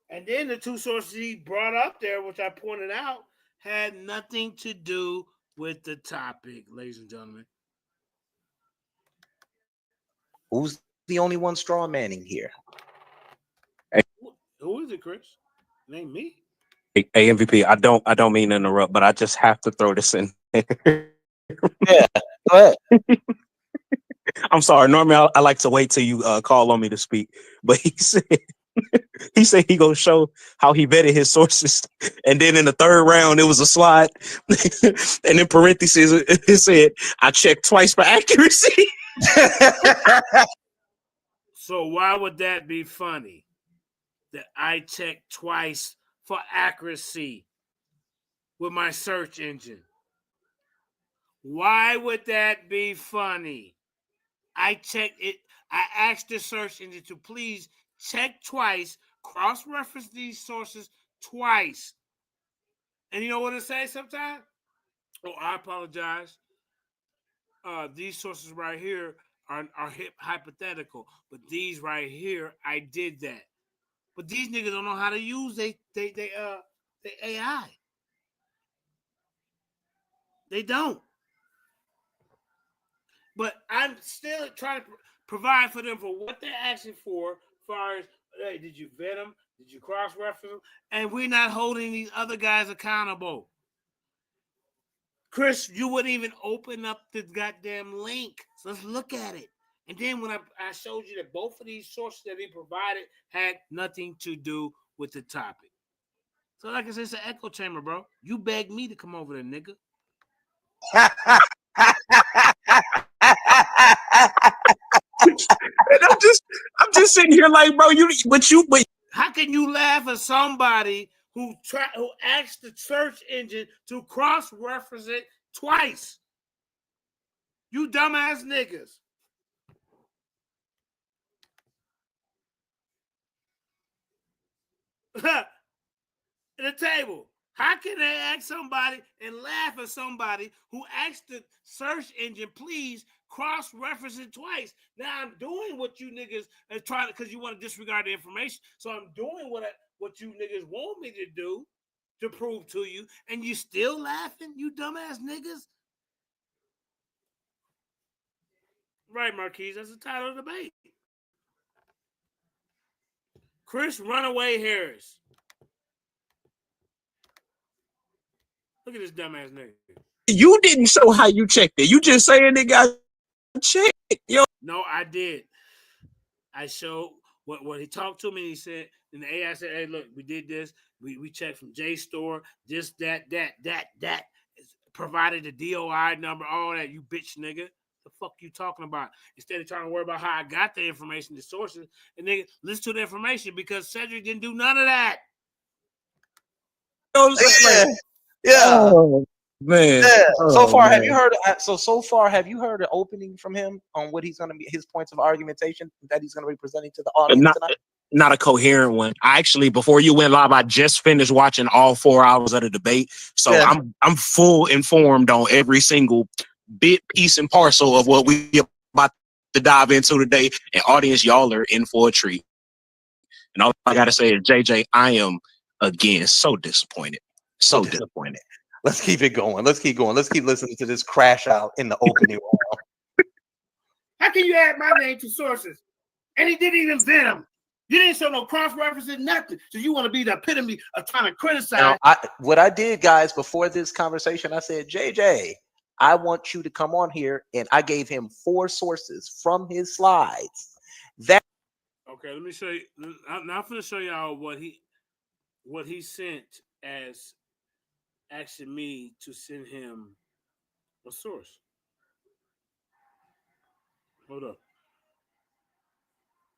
And then the two sources he brought up there, which I pointed out, had nothing to do with the topic, ladies and gentlemen. Who's the only one straw manning here? Who is it, Chris? It ain't me. Hey, MVP, I don't mean to interrupt, but I just have to throw this in. Yeah, go ahead. I'm sorry. Normally, I like to wait till you call on me to speak, but he said he gonna show how he vetted his sources, and then in the third round it was a slide, and in parentheses it said, "I checked twice for accuracy." So why would that be funny? That I checked twice for accuracy with my search engine. Why would that be funny? I checked it. I asked the search engine to please check twice, cross-reference these sources twice. And you know what it says sometimes? Oh, I apologize. These sources right here are hypothetical, but these right here, I did that. But these niggas don't know how to use they AI. They don't. But I'm still trying to provide for them for what they're asking for, as far as, hey, did you vet them? Did you cross-reference them? And we're not holding these other guys accountable. Chris, you wouldn't even open up the goddamn link. So let's look at it. And then when I showed you that both of these sources that he provided had nothing to do with the topic. So like I said, it's an echo chamber, bro. You begged me to come over there, nigga. And I'm just sitting here like, bro, but how can you laugh at somebody who asked the search engine to cross-reference it twice? You dumbass niggas. At the table. How can they ask somebody and laugh at somebody who asked the search engine, please cross-reference it twice? Now I'm doing what you niggas are trying to, because you want to disregard the information. So I'm doing what you niggas want me to do to prove to you, and you still laughing, you dumbass niggas? Right, Marquise, that's the title of the debate. Chris Runaway Harris. Look at this dumbass nigga. You didn't show how you checked it. You just saying it got checked. Yo. No, I did. I showed what he talked to me, he said, and the AI said, hey, look, we did this. We checked from JSTOR, this, that. Provided the DOI number, all that, you bitch nigga. The fuck you talking about? Instead of trying to worry about how I got the information, the sources, and nigga, listen to the information because Cedric didn't do none of that. Yeah. Oh man. Yeah. So Oh, far, man. have you heard? So far, have you heard an opening from him on what he's going to be, his points of argumentation that he's going to be presenting to the audience tonight? Not a coherent one. I actually, before you went live, I just finished watching all 4 hours of the debate, so Yeah. I'm full informed on every single bit, piece, and parcel of what we about to dive into today. And audience, y'all are in for a treat. And all I gotta say is, JJ, I am again so disappointed. So disappointed. Let's keep it going. Let's keep going. Let's keep listening to this crash out in the opening round. How can you add my name to sources? And he didn't even vet them. You didn't show no cross references, nothing. So you want to be the epitome of trying to criticize. Now, what I did, guys, before this conversation, I said, JJ, I want you to come on here, and I gave him 4 sources from his slides. Okay, let me show you. I'm going to show y'all what he sent as asking me to send him a source. Hold up.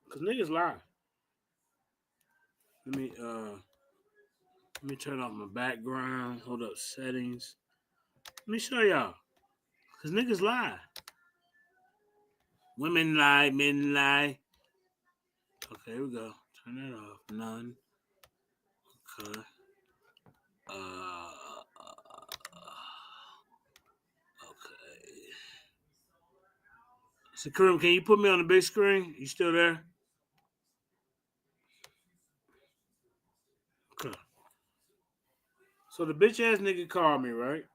Because niggas lie. Let me turn off my background. Hold up, settings. Let me show y'all. Because niggas lie. Women lie, men lie. Okay, here we go. Turn that off. None. Okay. Okay. So, Kareem, can you put me on the big screen? You still there? Okay. So the bitch ass nigga called me, right?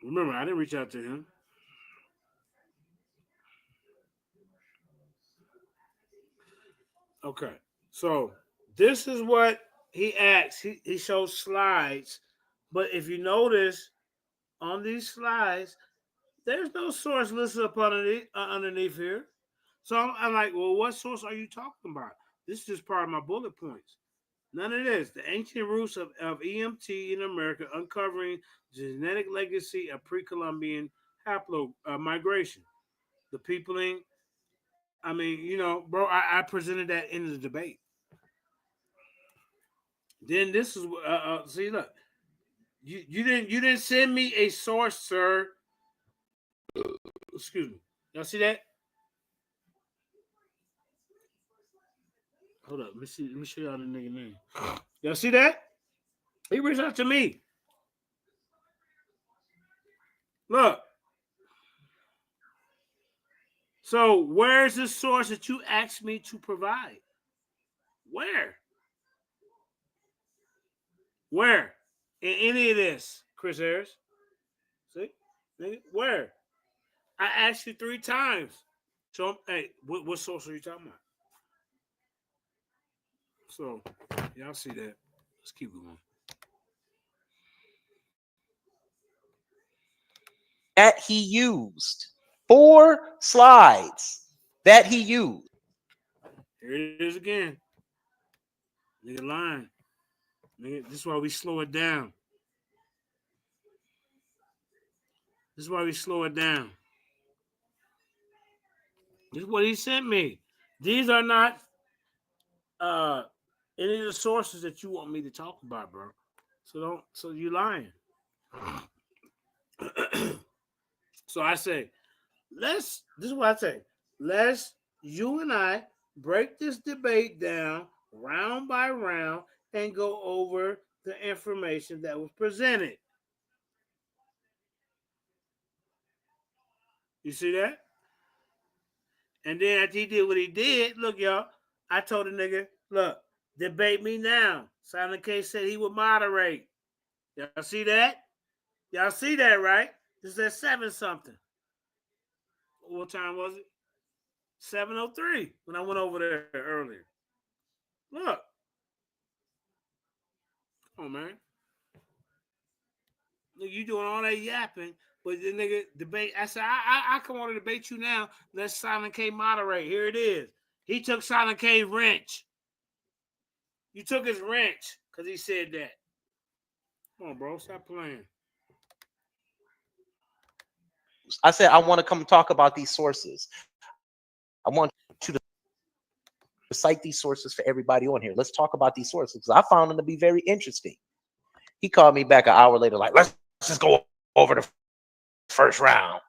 Remember, I didn't reach out to him. Okay. So this is what he asked. He shows slides. But if you notice on these slides, there's no source listed up underneath here. So I'm like, well, what source are you talking about? This is just part of my bullet points. None of this. The ancient roots of EMT in America, uncovering the genetic legacy of pre-Columbian haplo migration. The peopling. I mean, you know, bro, I presented that in the debate. Then this is see, look, you didn't send me a source, sir. Excuse me. Y'all see that? Hold up. Let me show y'all the nigga name. Y'all see that? He reached out to me. Look. So where's the source that you asked me to provide? Where? Where? In any of this, Chris Harris? See? Where? I asked you 3 times. So, hey, what source are you talking about? So, y'all see that. Let's keep going. That he used 4 slides that he used. Here it is again. Nigga lying. Nigga, this is why we slow it down. This is why we slow it down. This is what he sent me. These are not any of the sources that you want me to talk about, bro. So you lying. So I say, this is what I say. Let's you and I break this debate down round by round and go over the information that was presented. You see that? And then after he did what he did, look, y'all, I told the nigga, look, debate me now. Silent K said he would moderate. Y'all see that? Y'all see that, right? This is at 7 something. What time was it? 7:03 when I went over there earlier. Look. Come on, man. Look, you doing all that yapping But the nigga debate. I said, I come on to debate you now. Let Silent K moderate. Here it is. He took Silent K wrench. You took his wrench because he said that. Come on, bro. Stop playing. I said I want to come talk about these sources. I want you to cite these sources for everybody on here. Let's talk about these sources because I found them to be very interesting. He called me back an hour later, like, let's just go over the first round.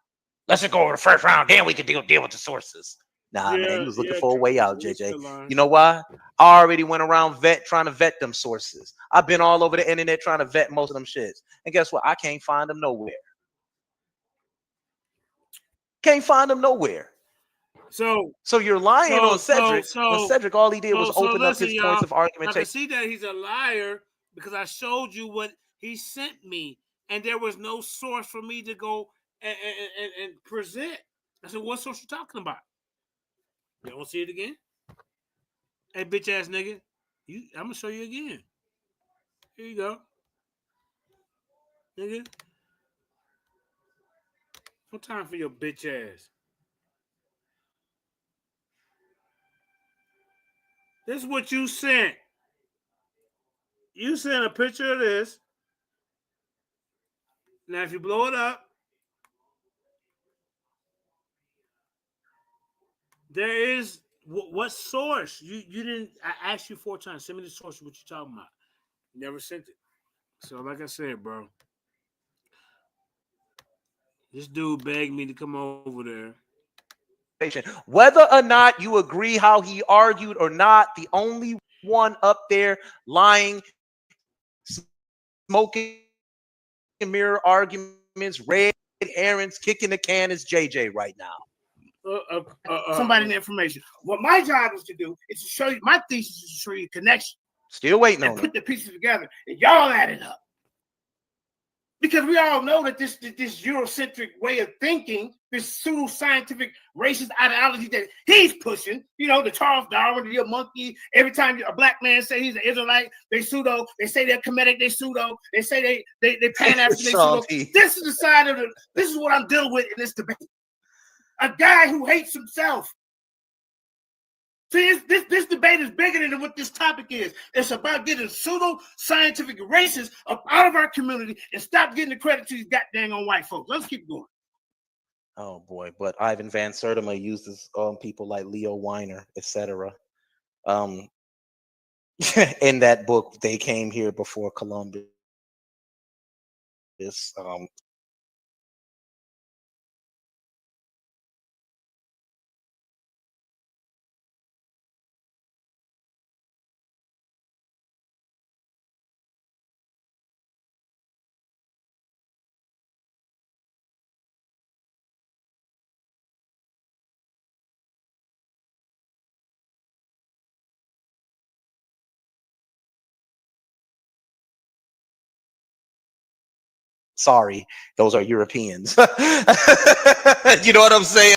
Let's just go over the first round. Then we can deal with the sources. Nah, man, he was looking for a way out, JJ. You know why? I already went around trying to vet them sources. I've been all over the internet trying to vet most of them shits. And guess what? I can't find them nowhere. Can't find them nowhere. So you're lying on Cedric. When Cedric, all he did was open up his points of argumentation. I can see that he's a liar because I showed you what he sent me, and there was no source for me to go and present. I said, what source you talking about? You don't see it again? Hey, bitch ass nigga, I'm gonna show you again. Here you go, nigga. No time for your bitch ass. This is what you sent. You sent a picture of this. Now, if you blow it up, there is what source? You didn't. I asked you 4 times. Send me the source. What you talking about? You never sent it. So, like I said, bro, this dude begged me to come over there. Whether or not you agree how he argued or not, the only one up there lying, smoking mirror arguments, red herrings, kicking the can is JJ right now. Somebody in the information. What my job is to do is to show you, my thesis is to show you connection. Still waiting on it. Put the pieces together and y'all add it up. Because we all know that this Eurocentric way of thinking, this pseudo-scientific racist ideology that he's pushing, you know, the Charles Darwin, the monkey, every time a black man say he's an Israelite, they pseudo, they say they're Kemetic, they pseudo, they say they Pan-African, they pseudo. This is the side of this is what I'm dealing with in this debate. A guy who hates himself. See, this debate is bigger than what this topic is. It's about getting pseudo-scientific racists up out of our community and stop getting the credit to these goddamn on white folks. Let's keep going. Oh boy, but Ivan Van Sertima uses people like Leo Weiner, etc. In that book, They Came Here Before Columbus. Sorry, those are Europeans. You know what I'm saying?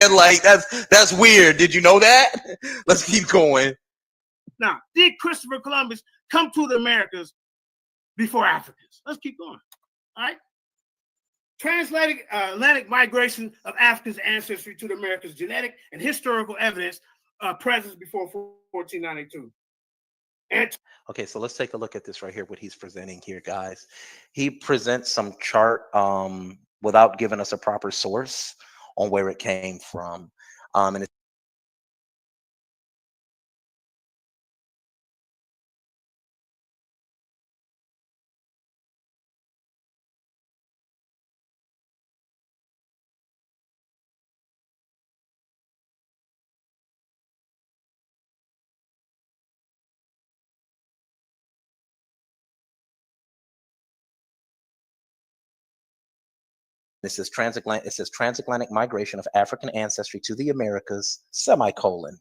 Like that's weird. Did you know that? Let's keep going. Now, did Christopher Columbus come to the Americas before Africans? Let's keep going. All right. Transatlantic migration of Africans' ancestry to the Americas, genetic and historical evidence presence before 1492. Okay, so let's take a look at this right here. What he's presenting here, guys. He presents some chart without giving us a proper source on where it came from, and it's It says transatlantic migration of African ancestry to the Americas, semicolon.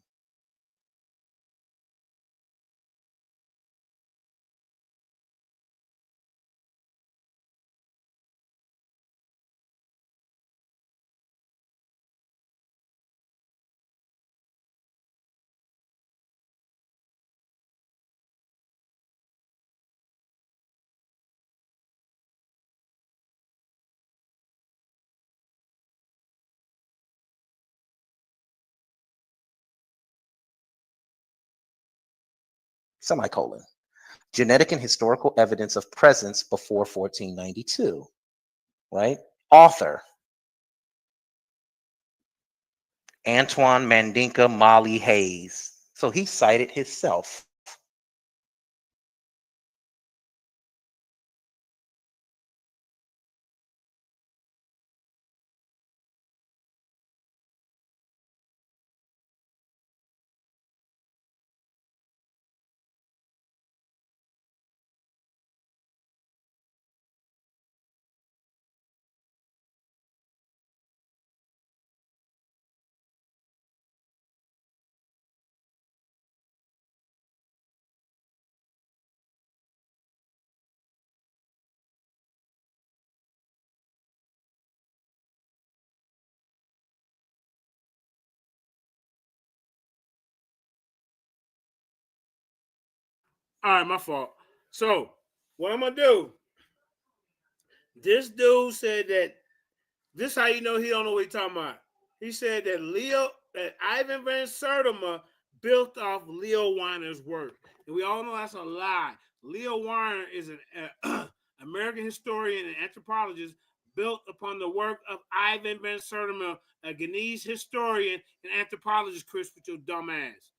Semicolon. Genetic and historical evidence of presence before 1492. Right? Author Antoine Mandinka Molly Hayes. So he cited himself. All right, my fault. So what I'm gonna do? This dude said that this how you know he don't know what he's talking about. He said that Ivan Van Sertima built off Leo Weiner's work, and we all know that's a lie. Leo Weiner is an American historian and anthropologist built upon the work of Ivan Van Sertima, a Ghanese historian and anthropologist. Chris, with your dumb ass,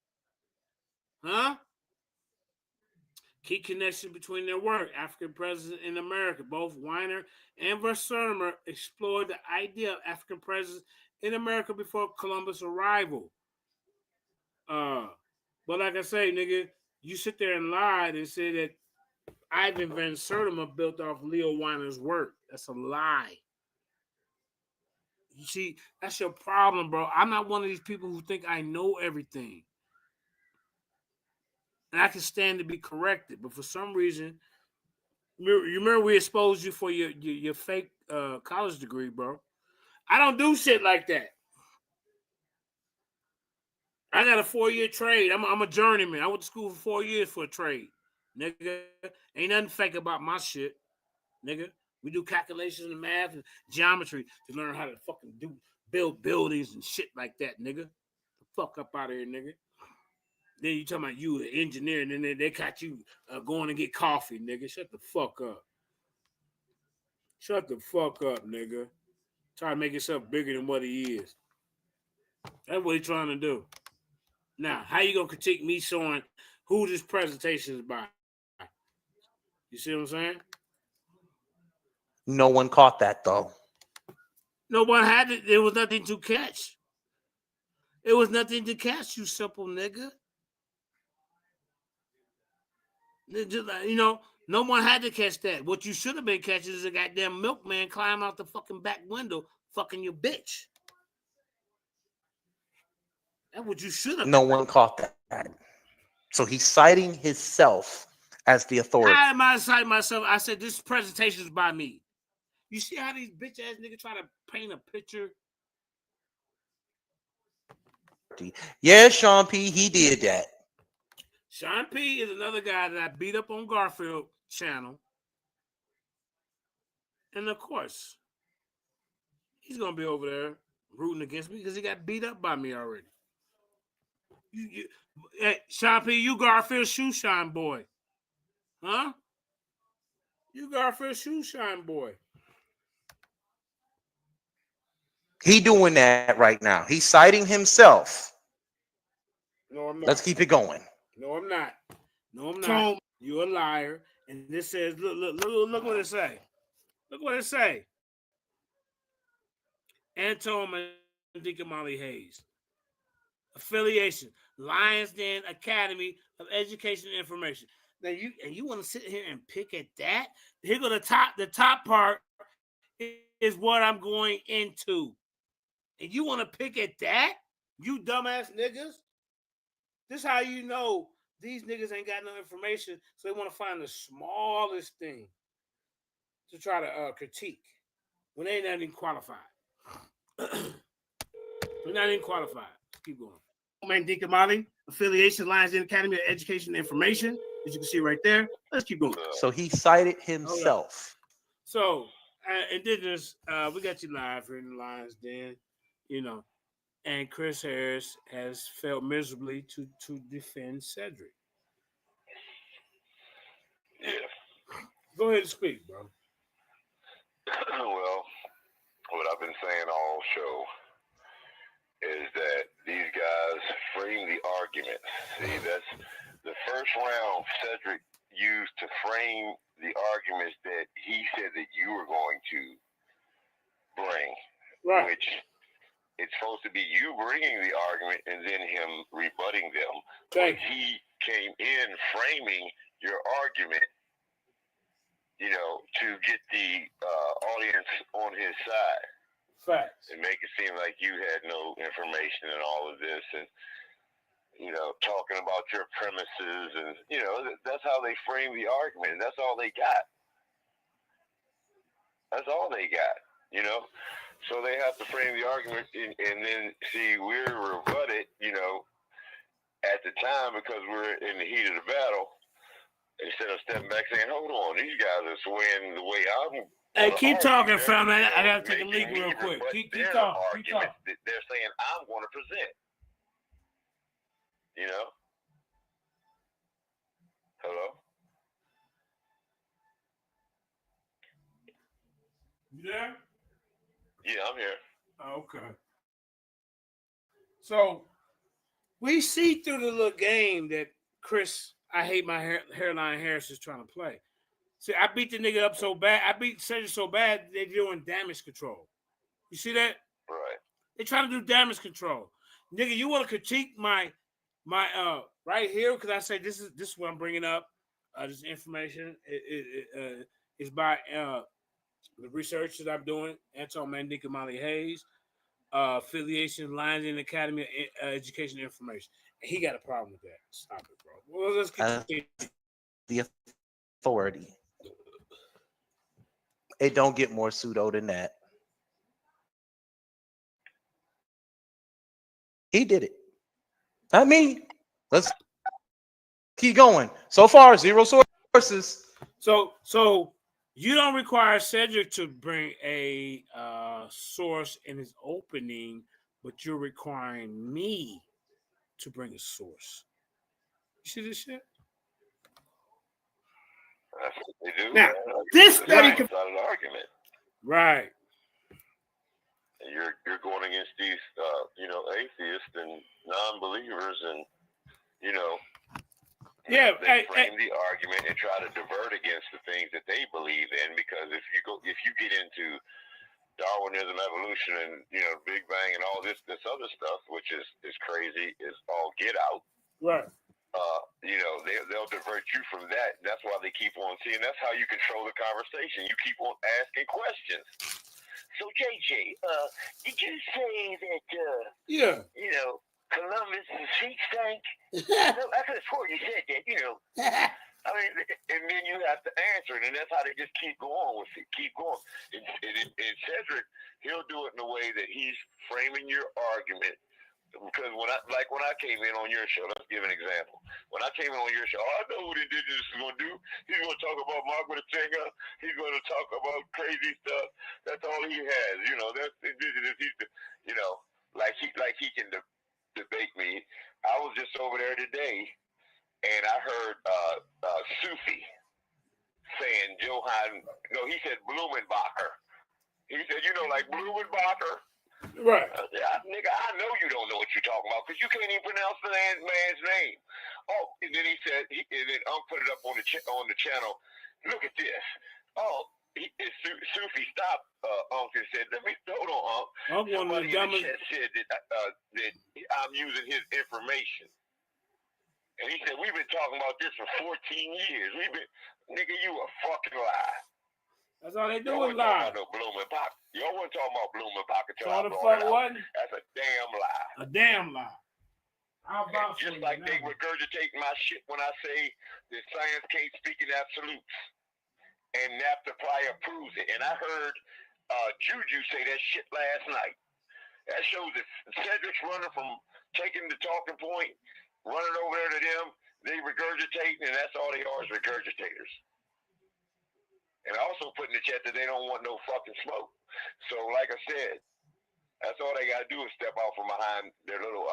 huh? Key connection between their work, African presence in America. Both Weiner and Versermer explored the idea of African presence in America before Columbus' arrival. But like I say, nigga, you sit there and lie and say that Ivan Van Sertima built off Leo Weiner's work. That's a lie. You see, that's your problem, bro. I'm not one of these people who think I know everything. And I can stand to be corrected. But for some reason, you remember we exposed you for your fake college degree, bro. I don't do shit like that. I got a 4-year trade. I'm a journeyman. I went to school for 4 years for a trade. Nigga, ain't nothing fake about my shit. Nigga, we do calculations and math and geometry to learn how to fucking build buildings and shit like that, nigga. The fuck up out of here, nigga. Then you talking about you an engineer, and then they caught you going to get coffee, nigga. Shut the fuck up. Shut the fuck up, nigga. Try to make yourself bigger than what he is. That's what he's trying to do. Now, how you gonna critique me showing who this presentation is by? You see what I'm saying? No one caught that though. No one had it. There was nothing to catch. It was nothing to catch, you simple nigga. You know, no one had to catch that. What you should have been catching is a goddamn milkman climbing out the fucking back window, fucking your bitch. That's what you should have. No one caught that. So he's citing himself as the authority. How am I citing myself? I said this presentation is by me. You see how these bitch ass niggas try to paint a picture? Yeah, Sean P. He did that. Sean P. is another guy that I beat up on Garfield channel. And of course, he's going to be over there rooting against me because he got beat up by me already. Hey, Sean P., you Garfield shoe shine boy. Huh? You Garfield shoe shine boy. He doing that right now. He's citing himself. No, I'm not. Let's keep it going. No, I'm not. No, I'm not. You're a liar. And this says, look what it say. Look what it say. Antoine Mandinka Molly Hayes. Affiliation. Lions Den Academy of Education and Information. Now you want to sit here and pick at that? Here go the top part is what I'm going into. And you want to pick at that? You dumbass niggas? This how you know these niggas ain't got no information, so they want to find the smallest thing to try to critique when they ain't not even qualified. We're not even qualified. Let's keep going. Man, Deacon Molly, affiliation Lions Den Academy of Education and Information, as you can see right there. Let's keep going. So he cited himself. So, Indigenous, we got you live here in the Lions Den, you know, and Chris Harris has failed miserably to defend Cedric. Yeah. Go ahead and speak, bro. Well, what I've been saying all show is that these guys frame the argument. See, that's the first round Cedric used to frame the arguments that he said that you were going to bring. Right. Which it's supposed to be you bringing the argument and then him rebutting them. Okay. But he came in framing your argument, you know, to get the audience on his side. Facts. And make it seem like you had no information in all of this, and you know, talking about your premises, and you know, that's how they frame the argument, and that's all they got. That's all they got, you know. So they have to frame the argument, and then see we're rebutted, you know, at the time because we're in the heat of the battle. Instead of stepping back saying, "Hold on, these guys are swaying the way I'm." Hey, keep talking, fam. I gotta take a leak real quick. Keep talking. Keep talking. They're saying I'm going to present. You know? Hello? You there? Yeah, I'm here. Okay. So we see through the little game that Chris, I hate my hairline Harris is trying to play. See, I beat the nigga up so bad. I beat Cedric so bad they're doing damage control. You see that? Right. They trying to do damage control. Nigga, you want to critique my right here because I say this is what I'm bringing up. This information is by the research that I'm doing. Anton Mandika Molly Hayes, affiliation Lions Den Academy of Education and Information. And he got a problem with that. Stop it, bro. Well, let's continue. The authority. It don't get more pseudo than that. He did it. I mean, let's keep going. So far, 0 sources. So you don't require Cedric to bring a source in his opening, but you're requiring me to bring a source. You see this shit? That's what they do. Now, this study is not an argument. Right. You're going against these, you know, atheists and non-believers, and you know, yeah, they frame the argument and try to divert against the things that they believe in. Because if you get into Darwinism, evolution, and you know, Big Bang, and all this other stuff, which is crazy, is all get out. Right. You know, they'll divert you from that. That's why they keep on seeing. That's how you control the conversation. You keep on asking questions. So JJ, did you say that? Yeah. You know, Columbus is a sheet stank. No, I could have sworn you said that. You know. I mean, and then you have to answer it, and that's how they just keep going with it. Keep going. And Cedric, he'll do it in a way that he's framing your argument. Because when I came in on your show, let's give an example. When I came in on your show, I know what Indigenous is going to do. He's going to talk about Margaret Tenga. He's going to talk about crazy stuff. That's all he has. You know, that's Indigenous. You know, like he can debate me. I was just over there today, and I heard Sufi saying Johann. No, he said Blumenbacher. He said, you know, like Blumenbacher. Right. Nigga, I know you don't know what you're talking about because you can't even pronounce the man's name. Oh, and then he said, and then put it up on the channel. Look at this. Oh, Sufi stopped. And said, "Let me hold on, Somebody in the chat said that I'm using his information." And he said, "We've been talking about this for 14 years. Nigga, you a fucking lie." That's all they do Y'all is wasn't talking lie. about no blooming pocket. Y'all wasn't talking about blooming pocket till So I the brought fuck it out. wasn't? That's a damn lie. A damn lie. How And about just like they regurgitate my shit when I say that science can't speak in absolutes. And NAFTA probably approves it. And I heard Juju say that shit last night. That shows that Cedric's running from taking the talking point, running over there to them, they regurgitate, and that's all they are is regurgitators. And also put in the chat that they don't want no fucking smoke. So like I said, that's all they got to do is step out from behind their little,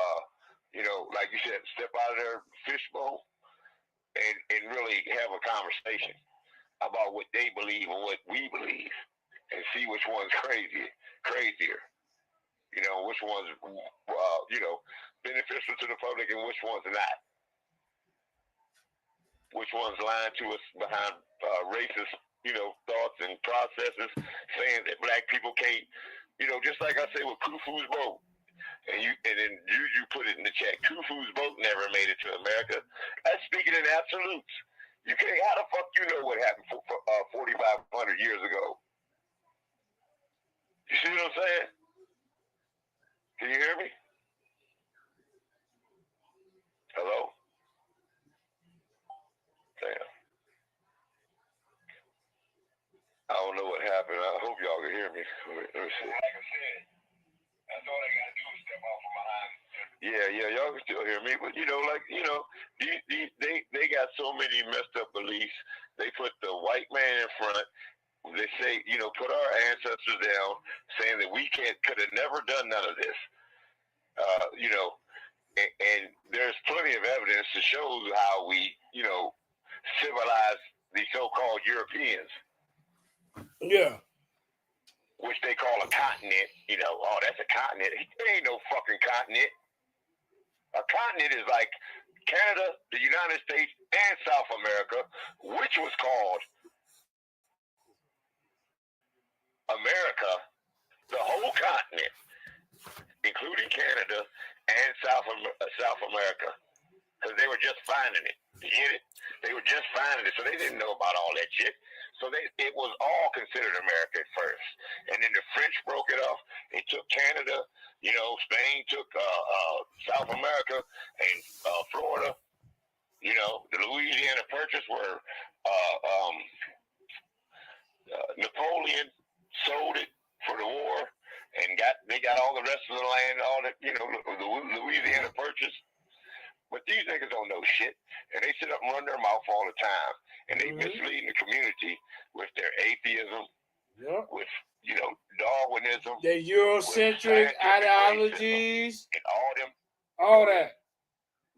like you said, step out of their fishbowl and really have a conversation about what they believe and what we believe and see which one's crazier. Which one's, beneficial to the public and which one's not. Which one's lying to us behind racist, thoughts and processes, saying that black people can't, just like I say with Khufu's boat. And then Juju put it in the chat. Khufu's boat never made it to America. That's speaking in absolutes. You can't. How the fuck you know what happened 4,500 years ago? You see what I'm saying? Can you hear me? Hello? Damn. I don't know what happened. I hope y'all can hear me. Let me see. Like I said, that's all they got to do is step out from behind. Yeah, y'all can still hear me. But, they got so many messed up beliefs. They put the white man in front. They say, put our ancestors down, saying that we could have never done none of this. And there's plenty of evidence to show how we, civilized the so-called Europeans. Yeah. Which they call a continent. Oh, that's a continent. It ain't no fucking continent. A continent is like Canada, the United States, and South America, which was called America, the whole continent, including Canada and South America, because they were just finding it. You get it? They were just finding it, so they didn't know about all that shit. So it was all considered America at first, and then the French broke it off. They took Canada, Spain took South America and Florida. The Louisiana Purchase were Napoleon sold it for the war, and they got all the rest of the land, all that, the Louisiana Purchase. But these niggas don't know shit, and they sit up and run their mouth all the time, and they misleading the community with their atheism, with Darwinism, the Eurocentric ideologies, and all that.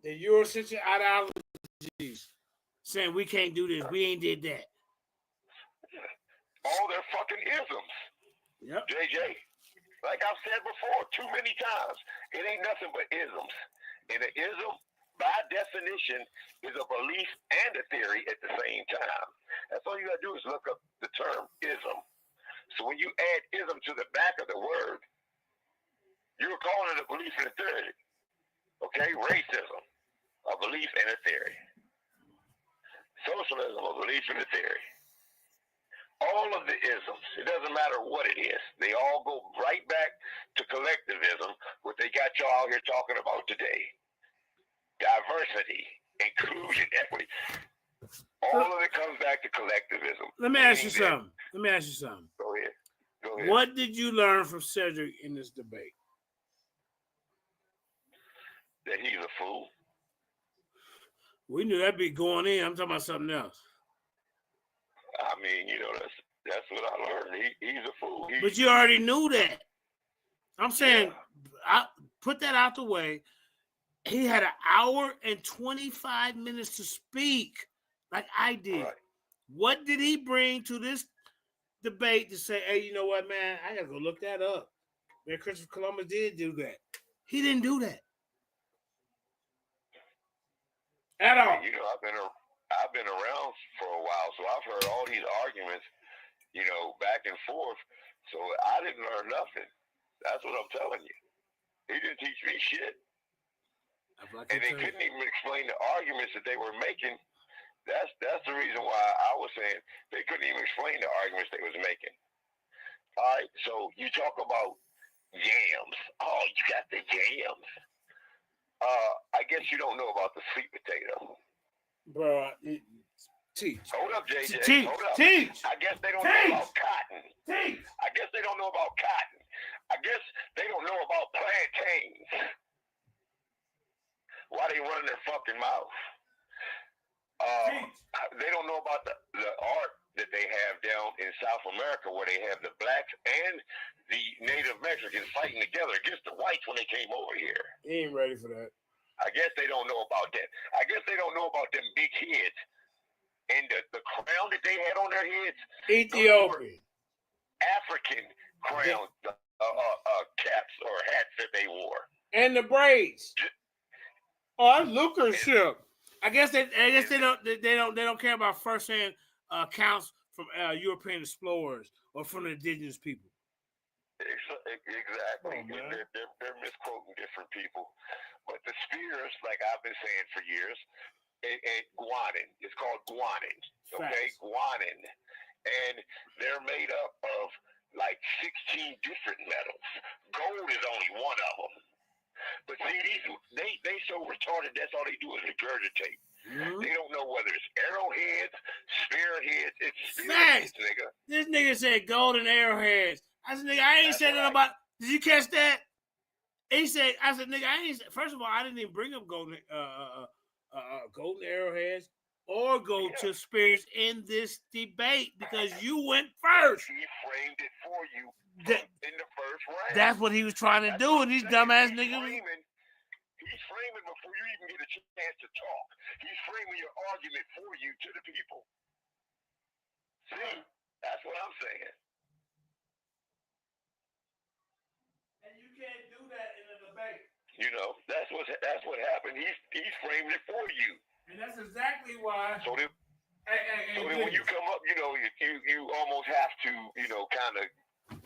The Eurocentric ideologies, saying we can't do this, we ain't did that. All their fucking isms. Yep. JJ, like I've said before, too many times, it ain't nothing but isms. And an ism, by definition, is a belief and a theory at the same time. That's all you gotta do is look up the term ism. So when you add ism to the back of the word, you're calling it a belief and a theory. Okay? Racism, a belief and a theory. Socialism, a belief and a theory. All of the isms, it doesn't matter what it is, they all go right back to collectivism, what they got y'all out here talking about today. Diversity, inclusion, equity. All of it comes back to collectivism. Let me ask you something. Go ahead. What did you learn from Cedric in this debate? That he's a fool. We knew that'd be going in. I'm talking about something else. I mean, that's what I learned. He's a fool. But you already knew that. I'm saying, I put that out the way. He had an hour and 25 minutes to speak, like I did. Right. What did he bring to this debate to say, hey, you know what, man? I gotta go look that up. Man, Christopher Columbus did do that. He didn't do that at all. I've been around for a while, so I've heard all these arguments, back and forth. So I didn't learn nothing. That's what I'm telling you. He didn't teach me shit. And they couldn't even explain the arguments that they were making That's the reason why I was saying they couldn't even explain the arguments they was making. All right, so you talk about yams. Oh, you got the yams. I guess you don't know about the sweet potato. Bro, teach. Hold up, JJ. Teach. Hold up. Teach. I guess they don't Teach. know about cotton. Teach. I guess they don't know about cotton. I guess they don't know about plantains. Why they run their fucking mouth? They don't know about the art that they have down in South America, where they have the blacks and the Native Mexicans fighting together against the whites when they came over here. He ain't ready for that. I guess they don't know about that. I guess they don't know about them big heads and the crown that they had on their heads. Ethiopian. African crown caps or hats that they wore. And the braids. Oh, that's lucrative. I guess they don't care about first-hand accounts from European explorers or from the indigenous people. Exactly. Oh, they're misquoting different people. But the spears, like I've been saying for years, guanin. It's called guanin. Okay, guanin. And they're made up of like 16 different metals. Gold is only one of them. But see, they so retarded, that's all they do is regurgitate. Mm-hmm. They don't know whether it's arrowheads, spearheads. It's spearheads, nigga. This nigga said golden arrowheads. I said, nigga, I ain't said nothing about. Did you catch that? He said, I said, nigga, I ain't. First of all, I didn't even bring up golden arrowheads or gold-tip spears in this debate because you went first. He framed it for you in the first round. That's what he was trying to do, and these dumbass niggas. He's framing before you even get a chance to talk. He's framing your argument for you to the people. See, that's what I'm saying. And you can't do that in a debate. You know, that's what happened. He's framing it for you. And that's exactly why. So then when you come up, you know, you almost have to, you know, kind of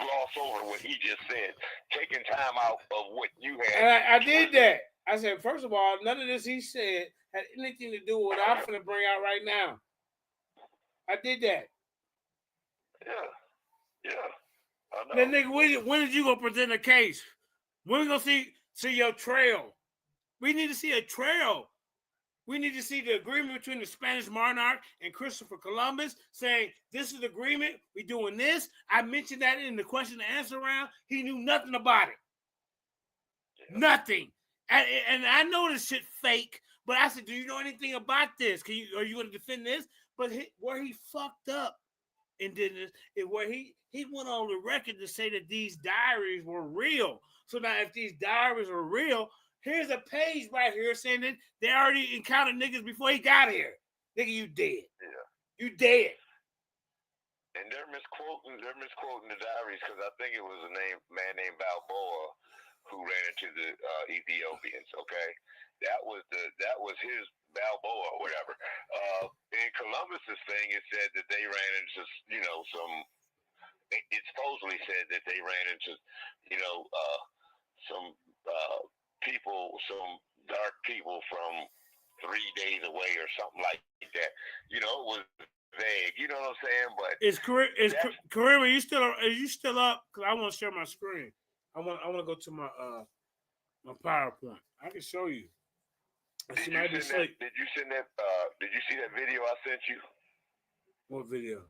gloss over what he just said, taking time out of what you had. And I did that. I said, first of all, none of this he said had anything to do with what I'm going to bring out right now. I did that. Yeah. I know. Then nigga, when did you go present a case? When we gonna see your trail? We need to see a trail. We need to see the agreement between the Spanish monarch and Christopher Columbus saying, this is the agreement, we doing this. I mentioned that in the question and answer round. He knew nothing about it. Yeah. Nothing. And I know this shit fake, but I said, do you know anything about this? Are you going to defend this? But where he fucked up and did this is where he went on the record to say that these diaries were real. So now if these diaries are real, here's a page right here saying that they already encountered niggas before he got here. Nigga, you dead. Yeah. You dead. And they're misquoting the diaries because I think it was a man named Balboa who ran into the Ethiopians. Okay, that was his Balboa or whatever. In Columbus's thing, it said that they ran into some. It supposedly said that they ran into some people, some dark people from 3 days away or something like that. You know, it was vague. You know what I'm saying? But Kareem, are you still up? Because I want to share my screen. I want to go to my PowerPoint. I can show you. Did you see that video I sent you? What video?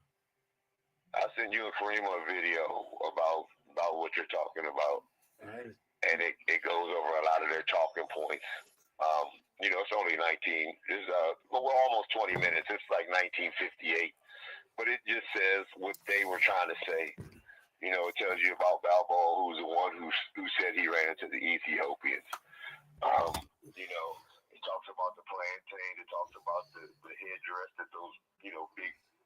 I sent you and Kareem a video about what you're talking about. Right. And it goes over a lot of their talking points. It's only almost 20 minutes. It's like 1958. But it just says what they were trying to say. You know, it tells you about Balboa, who's the one who said he ran into the Ethiopians. It talks about the plantain. It talks about the headdress that those,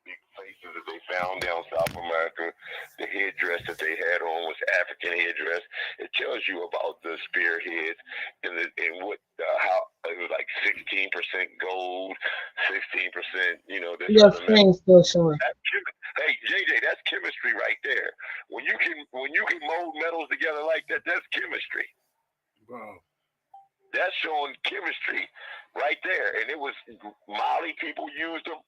big faces that they found down South America. The headdress that they had on was African headdress. It tells you about the spearheads and how it was like 16% gold, 16%. Your screen's still showing. Hey JJ, that's chemistry right there. When you can mold metals together like that, that's chemistry, bro. That's showing chemistry right there. And it was Mali people used them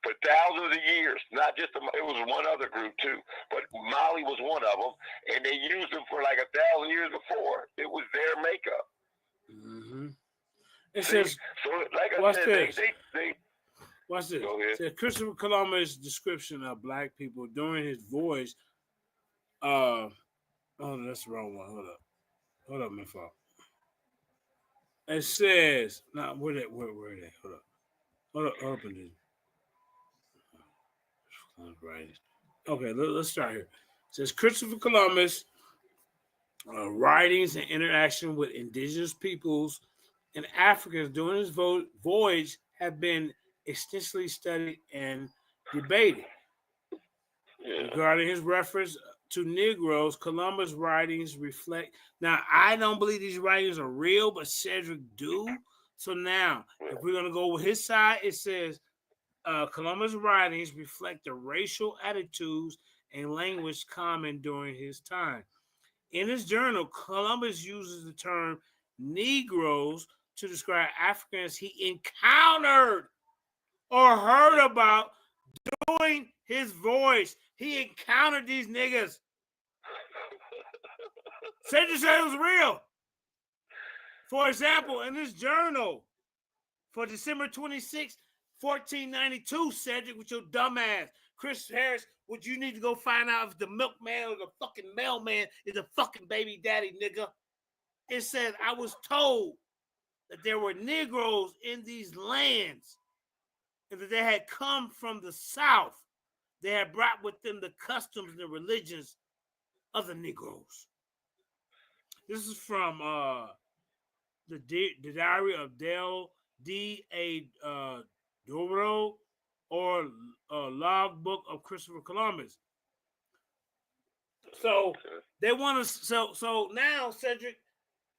for thousands of years. Not just it was one other group too, but Mali was one of them, and they used them for like 1,000 years before. It was their makeup. It says, so like I watch said, this. they Watch this. Go ahead. It says Christopher Columbus' description of black people during his voyage. Oh, that's the wrong one. Hold up, my fault. It says, now where they? Hold up, in this. Right. Okay, let's start here. It says Christopher Columbus' writings and interaction with indigenous peoples and Africans during his voyage have been extensively studied and debated. Regarding his reference to Negroes, Columbus' writings reflect. Now, I don't believe these writings are real, but Cedric do. So now, if we're going to go with his side, it says Columbus' writings reflect the racial attitudes and language common during his time. In his journal, Columbus uses the term Negroes to describe Africans he encountered or heard about during his voyage. He encountered these niggas. Cedric said it was real. For example, in his journal for December 26, 1492, Cedric, with your dumb ass, Chris Harris, would you need to go find out if the milkman or the fucking mailman is a fucking baby daddy, nigga? It says, I was told that there were Negroes in these lands and that they had come from the South. They had brought with them the customs and the religions of the Negroes. This is from the diary of Del D.A. Doro or logbook of Christopher Columbus. So they want to. So now, Cedric,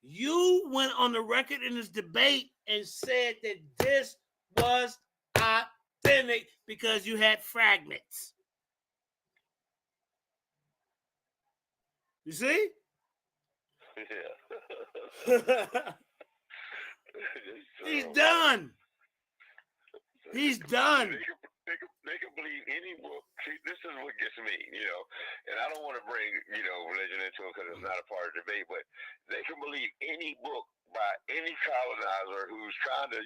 you went on the record in this debate and said that this was authentic because you had fragments. You see? Yeah. He's done. He's done. They can believe any book. See, this is what gets me, and I don't want to bring, religion into it because it's not a part of the debate, but they can believe any book by any colonizer who's trying to,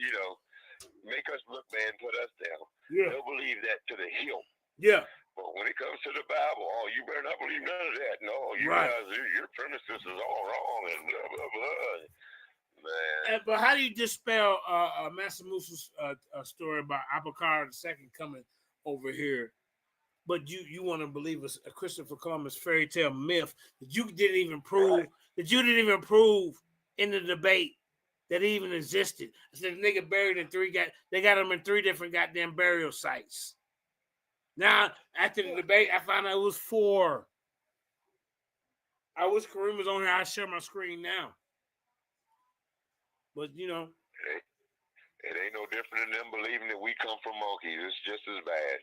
make us look bad and put us down. Yeah. They'll believe that to the hilt. Yeah. But when it comes to the Bible, you better not believe none of that. No, you right. guys, your premises is all wrong and blah, blah, blah. Man. But how do you dispel Master Musa's story about Abakar II coming over here? But you want to believe a Christopher Columbus fairy tale myth that you didn't even prove in the debate that he even existed. I said the nigga buried in they got him in 3 different goddamn burial sites. Now after the debate, I found out it was 4. I wish Kareem was on here. I share my screen now. But, It ain't no different than them believing that we come from monkeys. It's just as bad.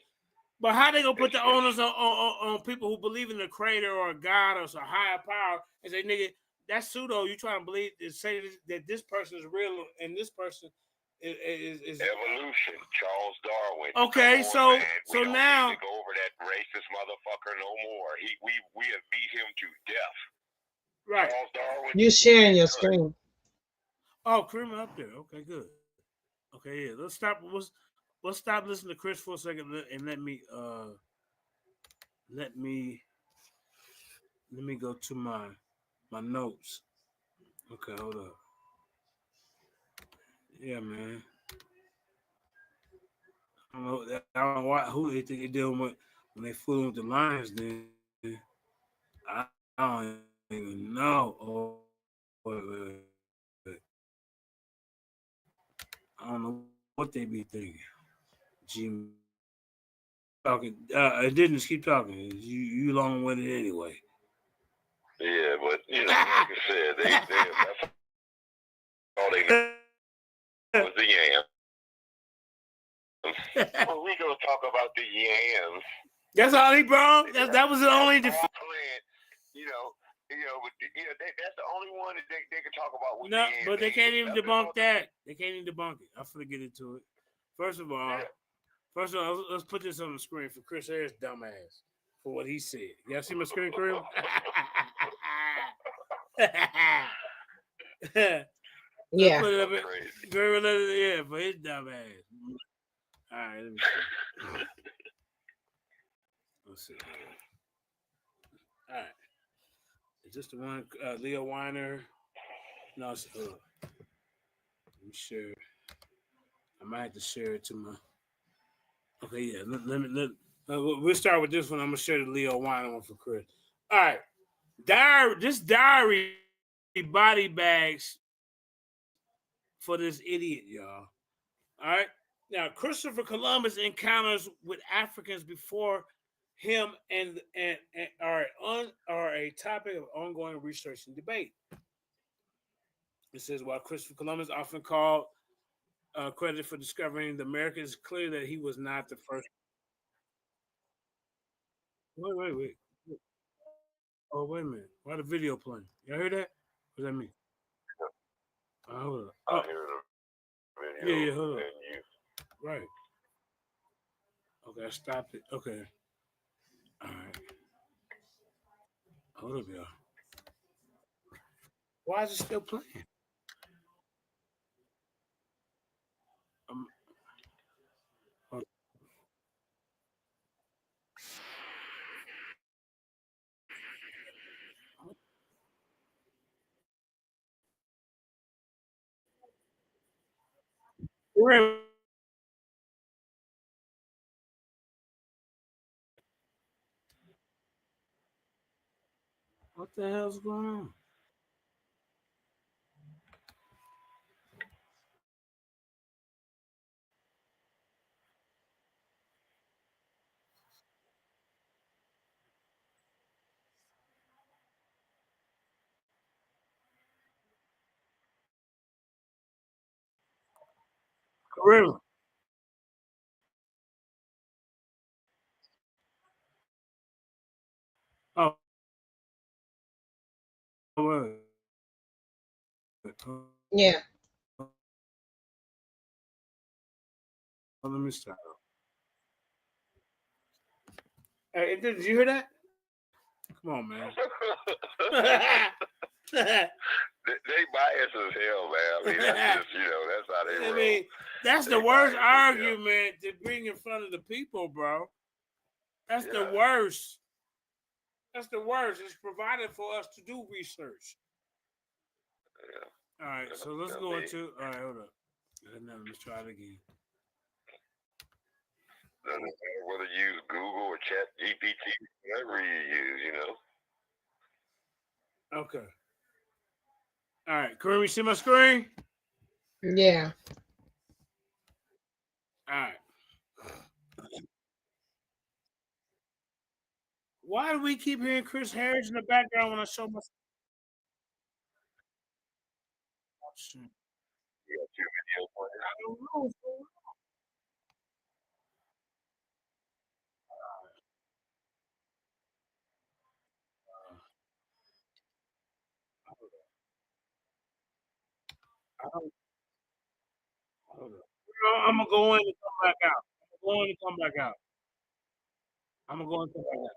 But how they gonna put the onus on people who believe in the creator or a god or some higher power and say, nigga, that's pseudo. You trying to believe say that this person is real and this person is evolution. Charles Darwin. Okay, so now need to go over that racist motherfucker no more. We have beat him to death. Right. Charles Darwin. You sharing your screen. Oh, Kareem up there. Okay, good. Okay, yeah. Let's stop listening to Chris for a second and let me go to my notes. Okay, hold up. Yeah, man. I don't know who they think they're dealing with when they fooling with the Lions. Then I don't even know. Oh, wait. I don't know what they be thinking. Gee, talking. It didn't keep talking. You long with it anyway. Yeah, but like I said, that's all they know was the yams. Well, we gonna talk about the yams. That's all he brought. That was the only. but that's the only one that they can talk about with No, the but they can't even Nothing debunk else. that. They can't even debunk it. I'm gonna get into it. First of all, let's put this on the screen for Chris Harris' dumbass for what he said. Y'all see my screen, Kareem? Yeah. Put it up. Yeah, for his dumbass. All right, let me see. Let's see. All right. Is this the one? Leo Weiner? No, it's, let me share it. I might have to share it to my. Okay, yeah. We'll start with this one. I'm gonna share the Leo Weiner one for Chris. All right. This diary body bags for this idiot, y'all. All right. Now, Christopher Columbus encounters with Africans before him and are a topic of ongoing research and debate. It says while Christopher Columbus often called credited for discovering the Americas, it's clear that he was not the first. Wait. Oh, wait a minute. Why the video playing? Y'all hear that? What does that mean? Hold on. I hear the video. Yeah, hold on. And you. Right. Okay, I stopped it. Okay. All right. Hold up, y'all. Why is it still playing? Oh, wait, what the hell's going on? Really? Oh, wait. Yeah. Let me stop. Hey, did you hear that? Come on, man. They biased as hell, man. I mean, that's just, that's how they roll. I mean, that's the worst argument to bring in front of the people, bro. That's the worst. That's the worst. It's provided for us to do research. Yeah. All right, so let's go into. All right, hold up. Let's try it again. Whether you use Google or Chat GPT, whatever you use, Okay. All right, Kareem, you see my screen? Yeah. All right. Why do we keep hearing Chris Harris in the background when I show my? You got two videos playing. I don't know. Hold up. I'm gonna go in and come back out. I'm gonna go in and come back out. I'm gonna go in and come back out.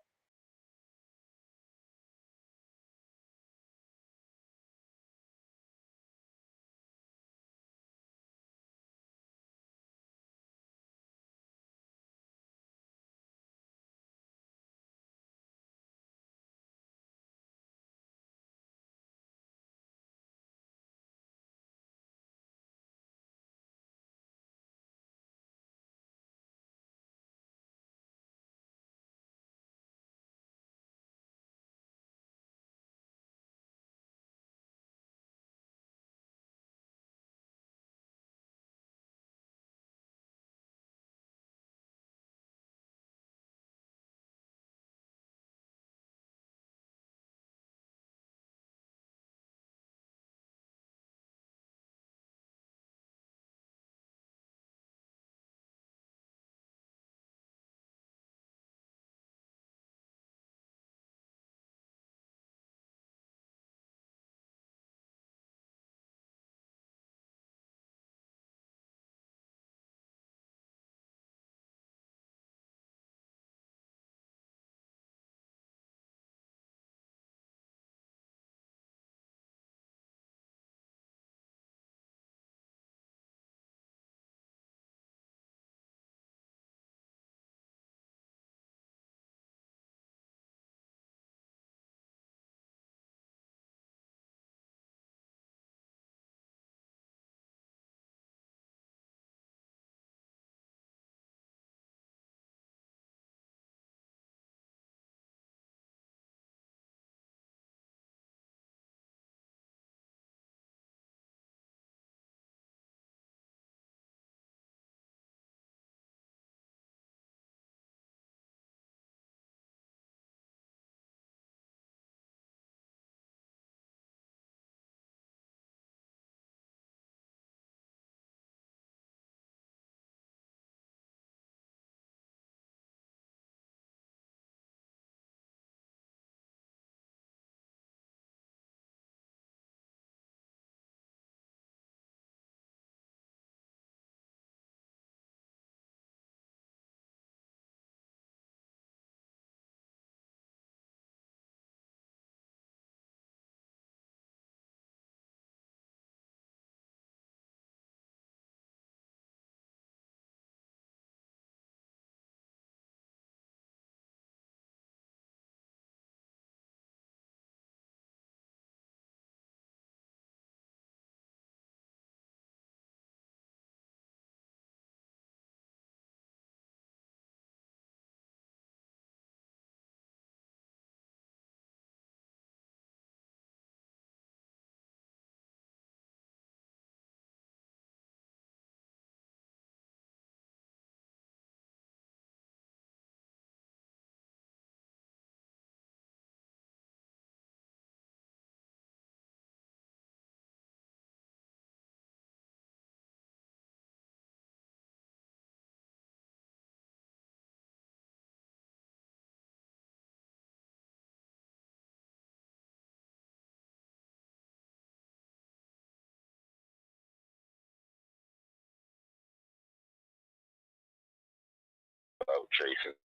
chasing.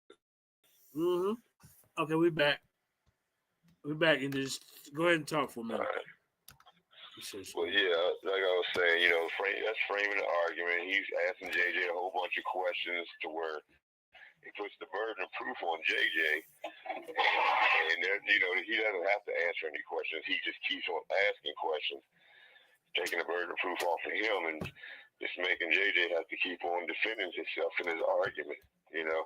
Okay, we back. We back, and just go ahead and talk for a minute. Right. Well, yeah, like I was saying, you know, that's framing the argument. He's asking JJ a whole bunch of questions to where he puts the burden of proof on JJ, and then, you know, he doesn't have to answer any questions. He just keeps on asking questions, taking the burden of proof off of him, and just making JJ have to keep on defending himself in his argument. You know,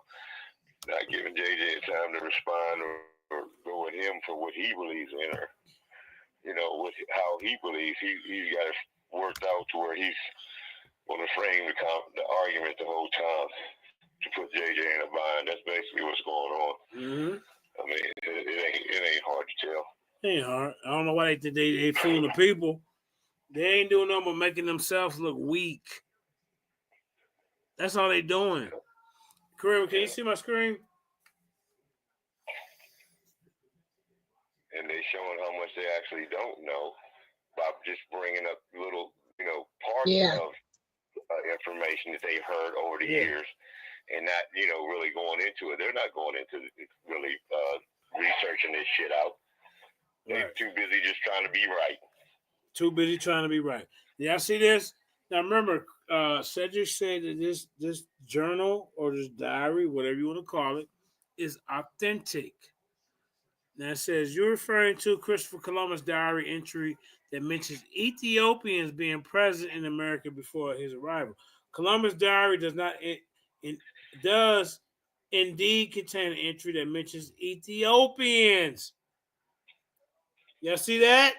not giving JJ time to respond or go with him for what he believes in, or you know, with how he believes. He's got it worked out to where he's going to frame the argument the whole time to put JJ in a bind. That's basically what's going on. I mean, it ain't hard to tell. It ain't hard. I don't know why they think they fooling the people. They ain't doing nothing but making themselves look weak. That's all they doing. Kareem, can you see my screen? And they showing how much they actually don't know by just bringing up little, you know, parts of information that they've heard over the years, and not, you know, really going into it. They're not going into really researching this shit out. They're too busy just trying to be right. Too busy trying to be right. Yeah, I see this. Now remember, Cedric said that this journal or this diary, whatever you want to call it, is authentic. Now it says you're referring to Christopher Columbus' diary entry that mentions Ethiopians being present in America before his arrival. Columbus' diary does indeed contain an entry that mentions Ethiopians. Y'all see that?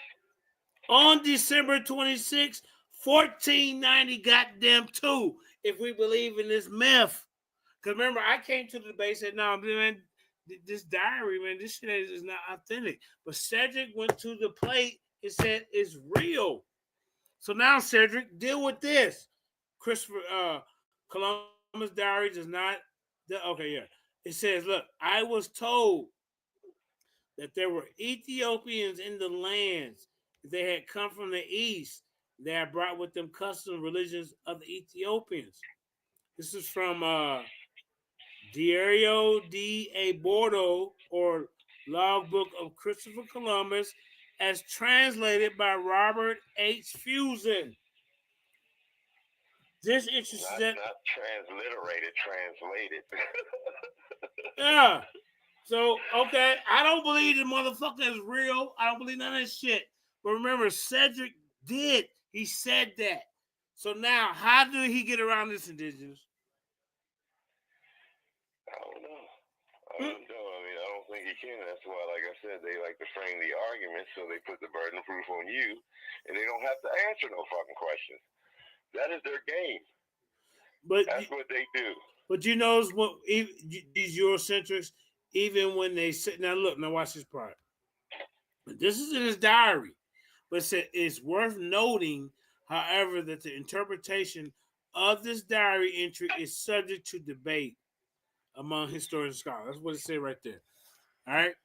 On December 26, 1490, goddamn 2, if we believe in this myth. Because remember, I came to the debate and said, no, man, this diary, man, this shit is not authentic. But Cedric went to the plate and said it's real. So now, Cedric, deal with this. Christopher Columbus' diary does not. Okay, yeah. It says, look, I was told that there were Ethiopians in the lands. They had come from the east. They had brought with them customs and religions of the Ethiopians. This is from Diario de a Bordo, or Logbook of Christopher Columbus, as translated by Robert H. Fusen. This interesting. Not transliterated, translated. Yeah. So, okay, I don't believe the motherfucker is real. I don't believe none of this shit. But remember, Cedric did. He said that. So now, how did he get around this, Indigenous? I don't know. I mean, I don't think he can. That's why, like I said, they like to frame the argument so they put the burden of proof on you, and they don't have to answer no fucking questions. That is their game. But that's what they do. But you know what? These Eurocentrics, even when they sit now, look, now watch this part. This is in his diary, but it said it's worth noting, however, that the interpretation of this diary entry is subject to debate among historians and scholars. That's what it said right there. All right.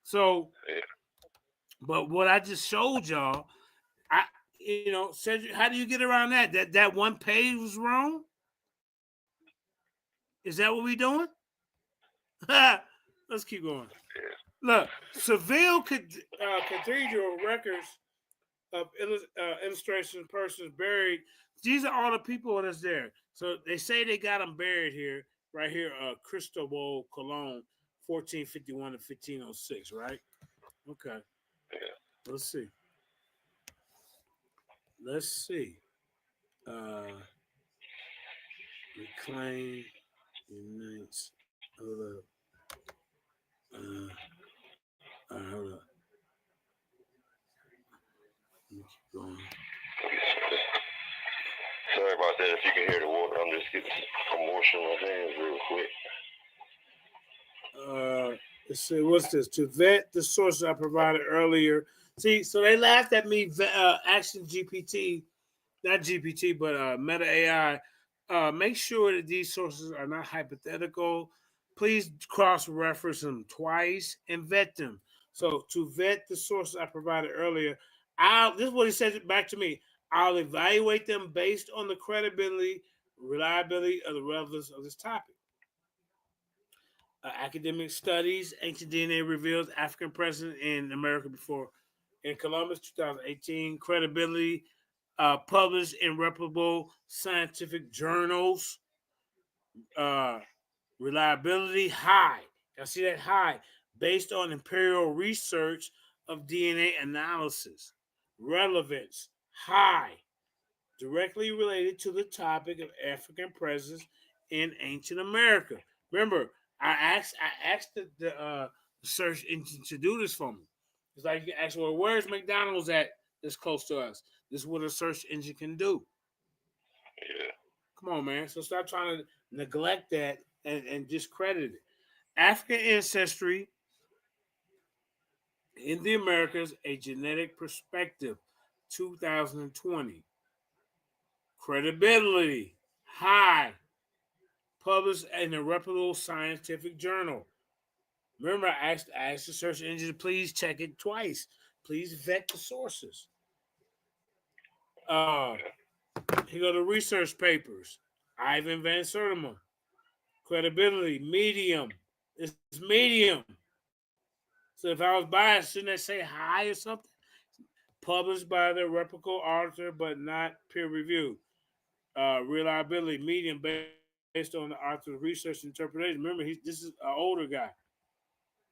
So, but what I just showed y'all, Cedric, how do you get around that? That one page was wrong? Is that what we doing? Let's keep going. Look, Seville Cathedral records of illustration persons buried. These are all the people that's there. So they say they got them buried here, right here, Cristobal Colon, 1451 to 1506, right? Okay. Let's see. Reclaim, unites, hold up. Hold up. Let me keep going. Sorry about that. If you can hear the water, I'm just getting some motion in my hands real quick. Let's see, what's this? To vet the sources I provided earlier. See, so they laughed at me, Action GPT, not GPT, but Meta AI. Make sure that these sources are not hypothetical. Please cross-reference them twice and vet them. So to vet the sources I provided earlier, this is what he said back to me. I'll evaluate them based on the credibility, reliability, of the relevance of this topic. Academic studies, ancient DNA reveals African presence in America before. In Columbus, 2018, credibility, published in reputable scientific journals, reliability high. Y'all see that high? Based on empirical research of DNA analysis. Relevance high. Directly related to the topic of African presence in ancient America. Remember, I asked the search engine to do this for me. It's like you can ask, well, where's McDonald's at that's close to us? This is what a search engine can do. Yeah. Come on, man. So stop trying to neglect that and discredit it. African ancestry in the Americas, a genetic perspective, 2020. Credibility, high. Published in a reputable scientific journal. Remember, I asked the search engine to please check it twice. Please vet the sources. Here go the research papers. Ivan Van Sertima. Credibility, medium. It's medium. So if I was biased, shouldn't I say high or something? Published by the reputable author, but not peer reviewed. Reliability, medium, based on the author's research and interpretation. Remember, this is an older guy,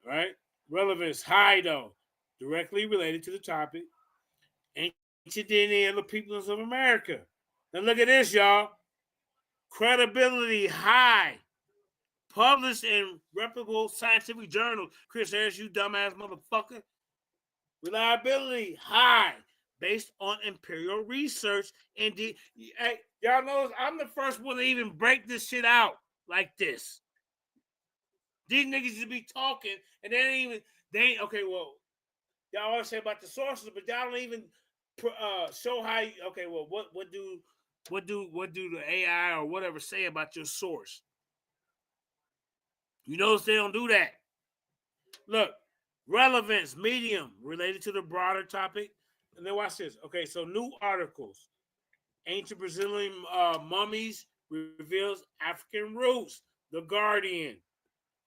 right? Relevance, high though, directly related to the topic. Ancient DNA of the peoples of America. Now look at this, y'all. Credibility, high. Published in reputable scientific journals. Chris Harris, you dumbass motherfucker. Reliability, high. Based on imperial research. Indeed, hey, y'all know I'm the first one to even break this shit out like this. These niggas just be talking and okay, well, y'all always say about the sources, but y'all don't even show how you, okay, well, what do the AI or whatever say about your source? You notice they don't do that. Look, relevance, medium, related to the broader topic. And then watch this. Okay, so new articles. Ancient Brazilian mummies reveals African roots. The Guardian.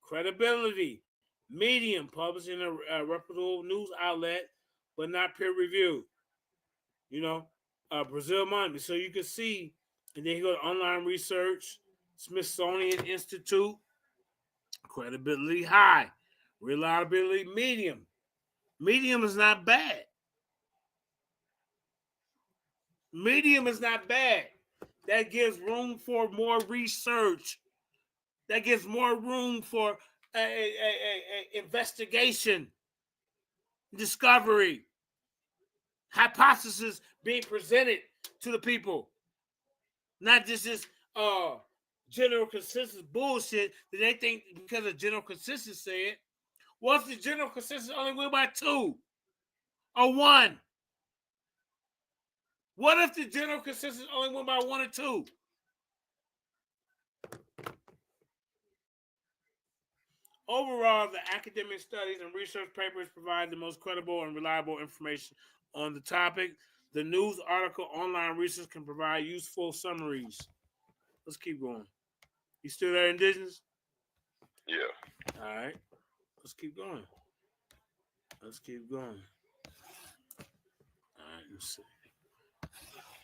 Credibility. Medium, published in a reputable news outlet, but not peer-reviewed. You know, Brazil mummy. So you can see, and then you go to online research, Smithsonian Institute. Credibility high. Reliability medium. Medium is not bad. Medium is not bad. That gives room for more research. That gives more room for investigation, discovery, hypothesis being presented to the people. Not just this general consensus bullshit that they think because the general consensus said. What if the general consensus only went by 2 or 1? What if the general consensus only went by 1 or 2? Overall, the academic studies and research papers provide the most credible and reliable information on the topic. The news article, online research can provide useful summaries. Let's keep going. You still there, Indigenous? Yeah. All right. Let's keep going. Let's keep going. All right, let's see.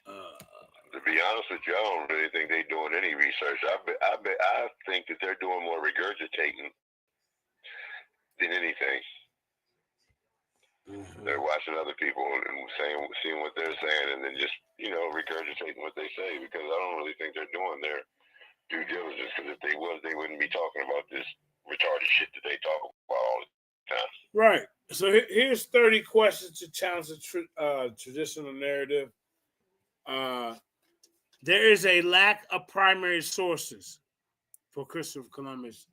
To be honest with you, I don't really think they're doing any research. I think that they're doing more regurgitating than anything. Mm-hmm. They're watching other people and seeing what they're saying, and then just regurgitating what they say. Because I don't really think they're doing their due diligence. Because if they was, they wouldn't be talking about this retarded shit that they talk about all the time. Right. So here's 30 questions to challenge the traditional narrative. There is a lack of primary sources for Christopher Columbus.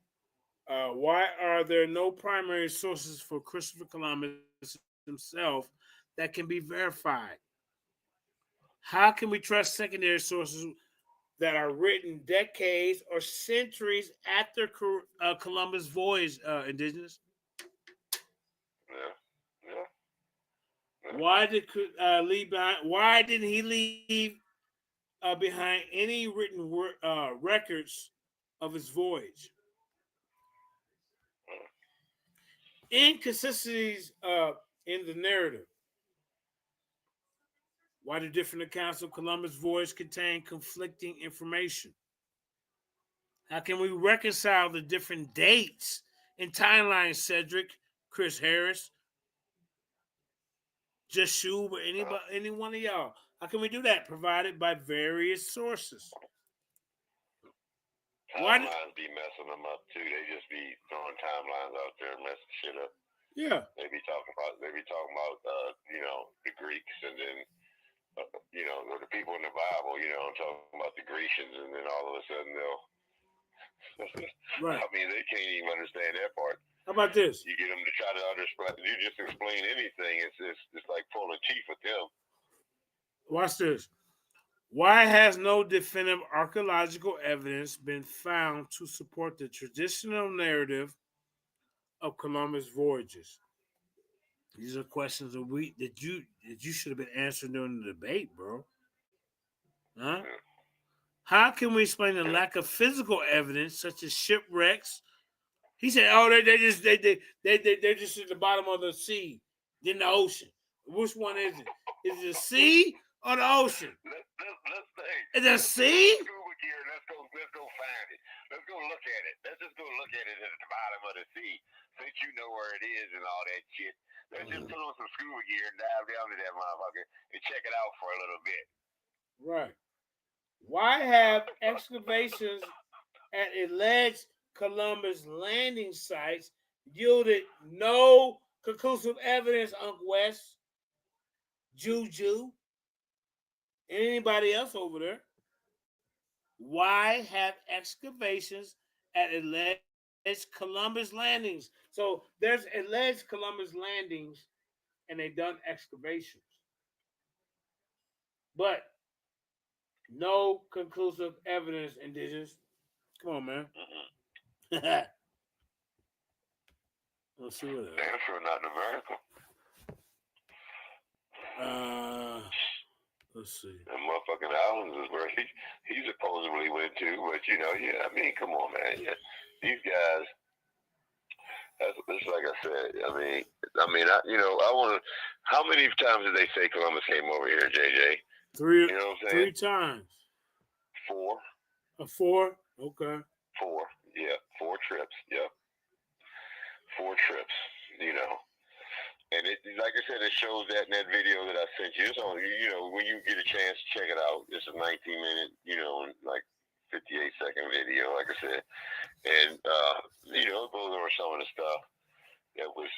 Why are there no primary sources for Christopher Columbus himself that can be verified? How can we trust secondary sources that are written decades or centuries after Columbus' voyage, Indigenous? Yeah. Why did leave behind? Why didn't he leave behind any written records of his voyage? Inconsistencies in the narrative. Why do different accounts of Columbus' voyage contain conflicting information? How can we reconcile the different dates and timelines, Cedric, Chris Harris, Just Shub, or any one of y'all? How can we do that? Provided by various sources. Timelines be messing them up too. They just be throwing timelines out there and messing shit up. Yeah. They be talking about you know, the Greeks, and then you know, the people in the Bible, you know, talking about the Grecians, and then all of a sudden they'll Right. I mean, they can't even understand that part. How about this? You get them to try to understand. You just explain anything. It's like pulling teeth with them. Watch this. Why has no definitive archaeological evidence been found to support the traditional narrative of Columbus' voyages? These are questions that you should have been answering during the debate, bro. Huh? How can we explain the lack of physical evidence, such as shipwrecks? He said, "Oh, they're just in the bottom of the sea, in the ocean. Which one is it? Is it the sea or the ocean? Let's say Is it the sea? Scuba gear. Let's go find it. Let's go look at it. Let's just go look at it at the bottom of the sea, since you know where it is and all that shit. Let's just put on some scuba gear and dive down to that motherfucker and check it out for a little bit." Right. Why have excavations at alleged Columbus landing sites yielded no conclusive evidence, Uncle West, Juju, and anybody else over there? Why have excavations at alleged Columbus landings? So there's alleged Columbus landings, and they done excavations, but no conclusive evidence. Indigenous, come on, man. Let's see what else. Damn sure not in America. Let's see. The motherfucking islands is where he supposedly went to, but you know, yeah, I mean, come on, man. Yeah, these guys. That's like I said. I want to. How many times did they say Columbus came over here, JJ? Three. You know what I'm saying? 3 times. 4. 4. Okay. 4. Yeah, 4 trips. Yep. 4 trips. You know. And it, like I said, it shows that in that video that I sent you. So, you know, when you get a chance, check it out. It's a 19-minute, you know, like 58-second video, like I said. And, you know, it goes over some of the stuff that was,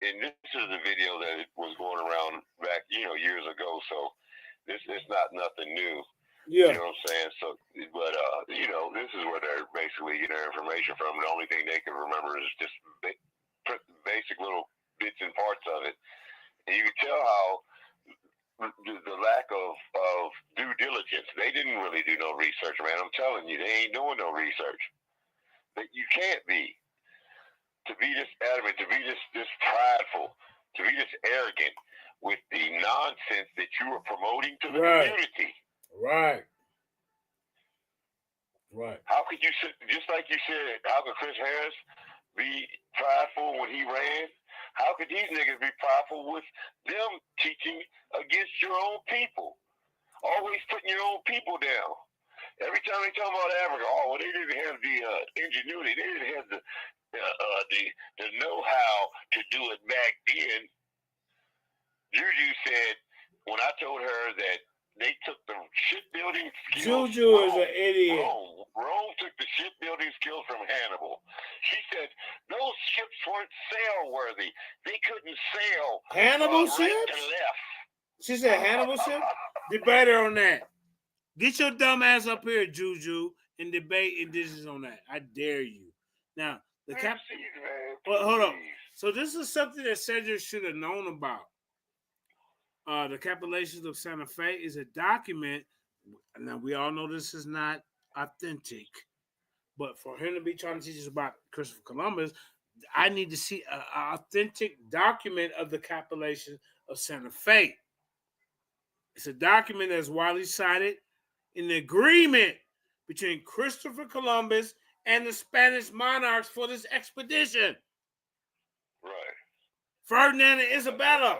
and this is the video that was going around back, you know, years ago. So this is not nothing new. Yeah. You know what I'm saying? So, but, you know, this is where they're basically getting their information from. The only thing they can remember is just basic little bits and parts of it, and you can tell how the lack of due diligence. They didn't really do no research, man. I'm telling you, they ain't doing no research. But you can't be this adamant, to be this prideful, to be this arrogant with the nonsense that you are promoting to the community. Right. How could you, just like you said, how could Chris Harris be prideful when he ran? How could these niggas be prideful with them teaching against your own people? Always putting your own people down. Every time they talk about Africa, well, they didn't have the ingenuity. They didn't have the know-how to do it back then. Juju said, when I told her that they took the shipbuilding skills. Juju is an idiot. Rome took the shipbuilding skills from Hannibal. She said those ships weren't sail-worthy. They couldn't sail. Hannibal ships? Right to left. She said Hannibal ships? Debate her on that. Get your dumb ass up here, Juju, and debate Indigenous on that. I dare you. Now, hold on. So this is something that Cedric should have known about. The Capitulations of Santa Fe is a document. Now, we all know this is not authentic, but for him to be trying to teach us about Christopher Columbus, I need to see an authentic document of the Capitulations of Santa Fe. It's a document that's widely cited in the agreement between Christopher Columbus and the Spanish monarchs for this expedition. Ferdinand and Isabella.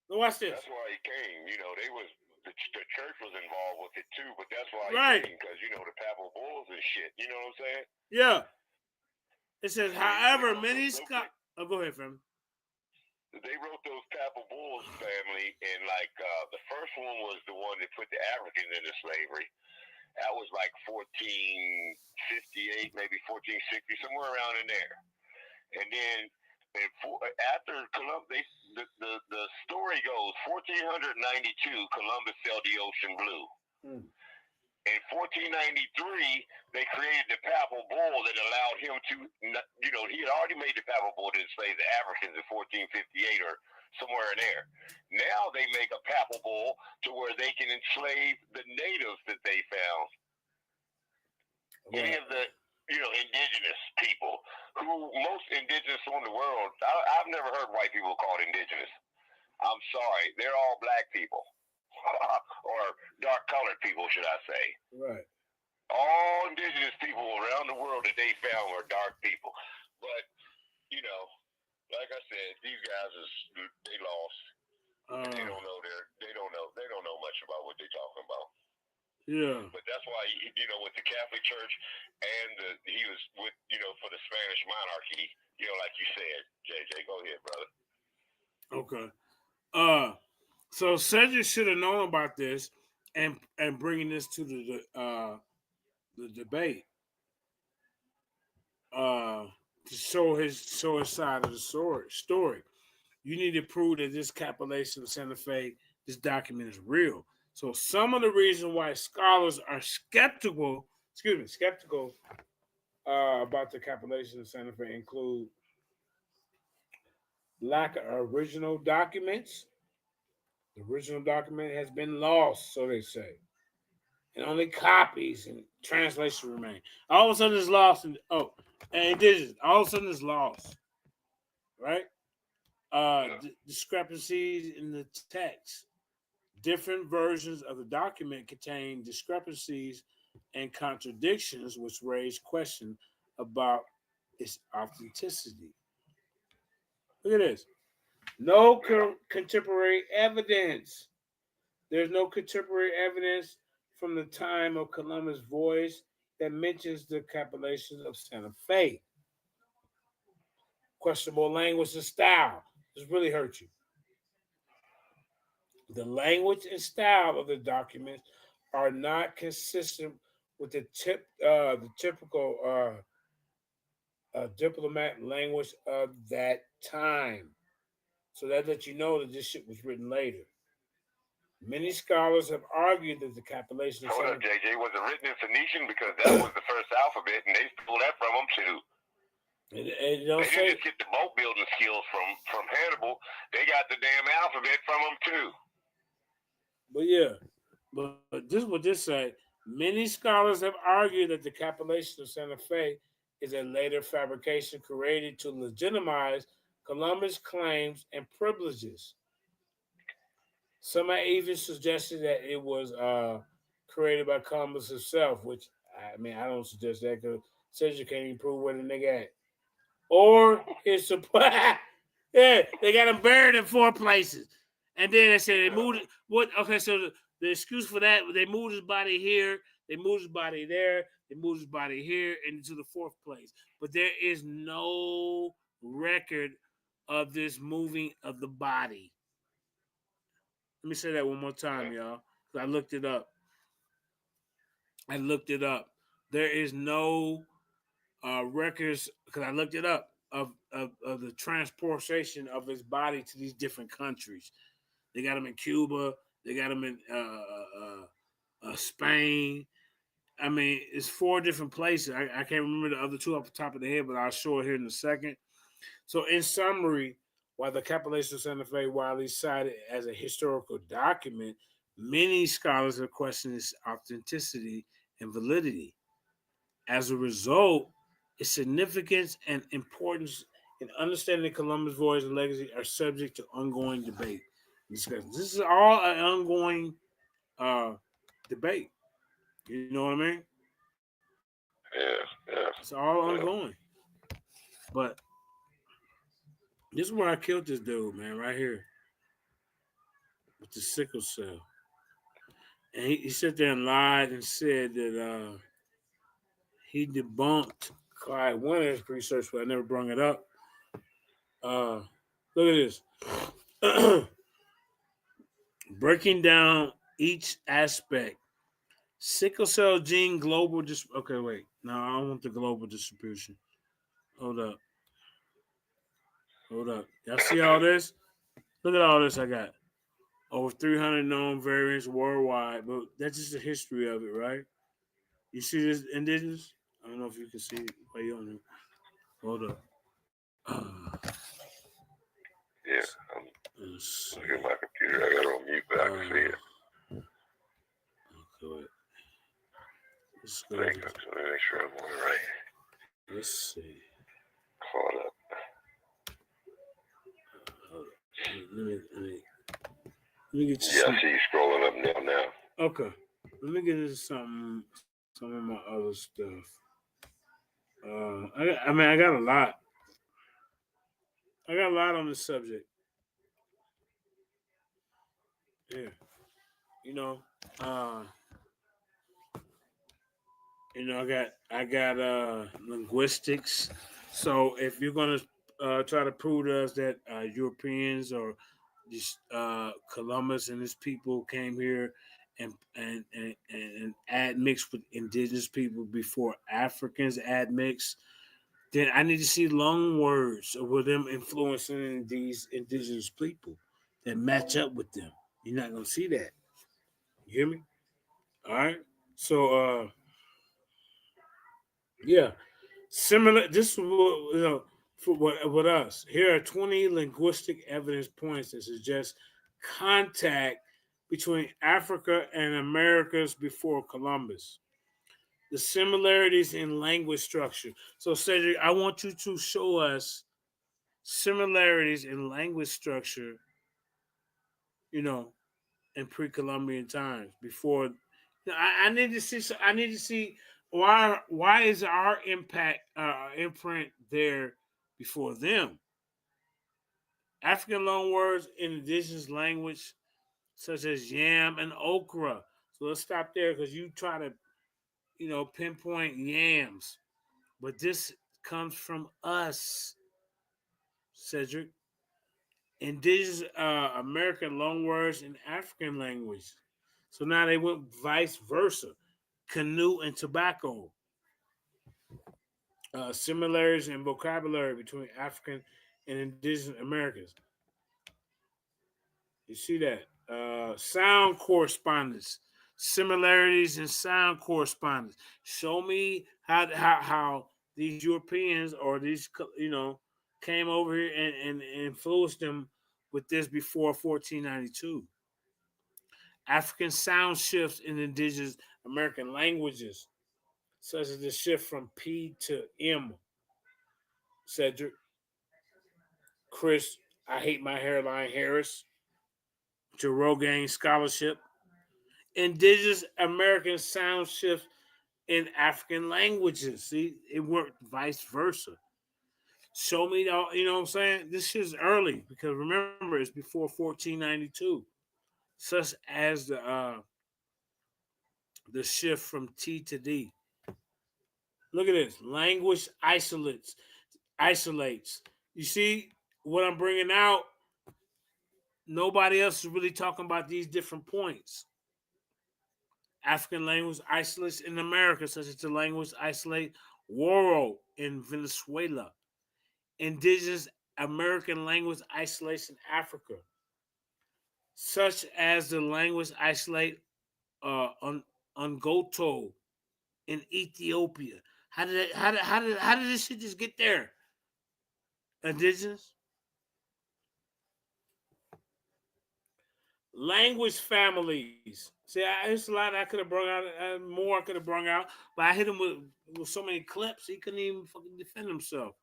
Watch this. That's why he came. You know, the church was involved with it too, but that's why Right. he came, because you know the papal bulls and shit. You know what I'm saying? Yeah. It says, however, many scholars. Oh, go ahead, fam. They wrote those papal bulls, family, and like the first one was the one that put the Africans into slavery. That was like 1458, maybe 1460, somewhere around in there. And then after Columbus, the story goes, 1492, Columbus sailed the ocean blue. In 1493, they created the papal bull that allowed him to, you know, he had already made the papal bull to enslave the Africans in 1458 or somewhere in there. Now they make a papal bull to where they can enslave the natives that they found. Any of the, you know, indigenous people, who most indigenous on the world, I've never heard white people called indigenous. I'm sorry, they're all black people. Or dark colored people, should I say. Right. All indigenous people around the world that they found were dark people. But, you know, like I said, these guys they lost. They don't know much about what they're talking about. Yeah. But that's why, you know, with the Catholic Church and he was with, you know, for the Spanish monarchy, you know, like you said, JJ, go ahead, brother. Okay. So Cedric should have known about this and bringing this to the debate to show his side of the story. You need to prove that this compilation of Santa Fe, this document is real. So some of the reasons why scholars are skeptical about the compilation of Santa Fe include lack of original documents. The original document has been lost, so they say. And only copies and translation remain. All of a sudden it's lost. And indigenous. All of a sudden it's lost. Right? Discrepancies in the text. Different versions of the document contain discrepancies and contradictions, which raise questions about its authenticity. Look at this. No contemporary evidence. There's no contemporary evidence from the time of Columbus' voyage that mentions the compilation of Santa Fe. Questionable language and style. This really hurt you. The language and style of the documents are not consistent with the typical diplomat language of that time. So that lets you know that this shit was written later. Many scholars have argued that the compilation of Hold up, JJ. Was it written in Phoenician? Because that was the first alphabet, and they stole that from them too. They didn't just get the boat building skills from Hannibal. They got the damn alphabet from them too. But yeah, but this is what this said. Many scholars have argued that the compilation of Santa Fe is a later fabrication created to legitimize Columbus' claims and privileges. Some have even suggested that it was created by Columbus himself, which I mean I don't suggest that because says you can't even prove where the nigga at. Or his supply. Yeah, they got him buried in 4 places. And then they said they moved it. What? Okay, so the excuse for that, they moved his body here, they moved his body there, they moved his body here, and into the 4th place. But there is no record of this moving of the body. Let me say that one more time, y'all. I looked it up. There is no records, because I looked it up, of the transportation of his body to these different countries. They got him in Cuba. They got him in Spain. I mean, it's 4 different places. I can't remember the other 2 off the top of the head, but I'll show it here in a second. So in summary, while the compilation of Santa Fe widely cited as a historical document, many scholars have questioned its authenticity and validity. As a result, its significance and importance in understanding Columbus' voyage and legacy are subject to ongoing debate. This is all an ongoing debate. You know what I mean? Yeah. It's all ongoing. But This is where I killed this dude, man, right here with the sickle cell. And he sat there and lied and said that he debunked Clyde Winter's research, but I never brought it up. Look at this. Breaking down each aspect. Sickle cell gene global okay, wait. No, I don't want the global distribution. Hold up. Y'all see all this? Look at all this I got. Over 300 known variants worldwide, but that's just the history of it, right? You see this indigenous? I don't know if you can see it. Wait on it. Hold up. Yeah, I'm looking at my computer. I got it on mute, but I can see it. Okay, wait. Let's go. Let me make sure I'm on it right. Let's see. Caught up. Let me get you. Yeah, I see you scrolling up now. Okay. Let me get into some of my other stuff. I got a lot. I got a lot on this subject. Yeah. I got linguistics. So if you're gonna try to prove to us that Europeans or just Columbus and his people came here and admixed with indigenous people before Africans admixed, then I need to see long words with them influencing these indigenous people that match up with them. You're not gonna see that. You hear me? All right. So yeah, similar. This is what for what with us. Here are 20 linguistic evidence points that suggest contact between Africa and Americas before Columbus. The similarities in language structure. So, Cedric, I want you to show us similarities in language structure. In pre-Columbian times before. I need to see. I need to see why is our imprint there before them? African loanwords in indigenous language such as yam and okra. So let's stop there because you try to pinpoint yams, but this comes from us, Cedric. Indigenous American loanwords in African language. So now they went vice versa. Canoe and tobacco. Similarities in vocabulary between African and indigenous Americans. You see that? Sound correspondence. Similarities in sound correspondence. Show me how these Europeans or these came over here and influenced them with this before 1492. African sound shifts in indigenous American languages, such as the shift from P to M. Cedric, Chris, I hate my hairline, Harris, to Rogain Scholarship. Indigenous American sound shifts in African languages. See, it worked vice versa. Show me, you know what I'm saying? This shit's early because remember, it's before 1492. Such as the shift from T to D. Look at this. Language isolates. You see what I'm bringing out? Nobody else is really talking about these different points. African language isolates in America, such as the language isolate Woro in Venezuela. Indigenous American language isolates in Africa, such as the language isolate Ungoto in Ethiopia. How did this shit just get there? Indigenous language families. See, there's a lot I could have brought out, more I could have brought out, but I hit him with so many clips he couldn't even fucking defend himself.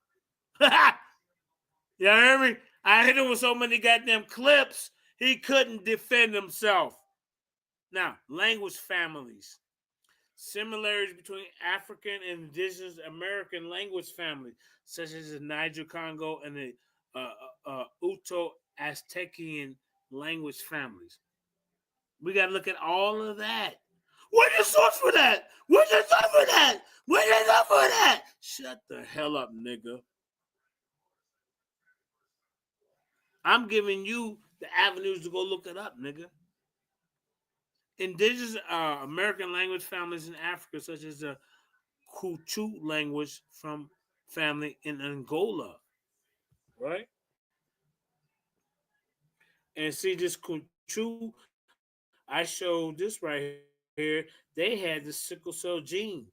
You hear me? I hit him with so many goddamn clips he couldn't defend himself. Now, language families. Similarities between African and indigenous American language families, such as the Niger Congo and the Uto-Aztecian language families. We got to look at all of that. Where's your source for that? Where's your source for that? Where's your source for that? Shut the hell up, nigga. I'm giving you the avenues to go look it up, nigga. Indigenous American language families in Africa, such as the Kuchu language from family in Angola, right? And see this Kuchu, I showed this right here. They had the sickle cell gene,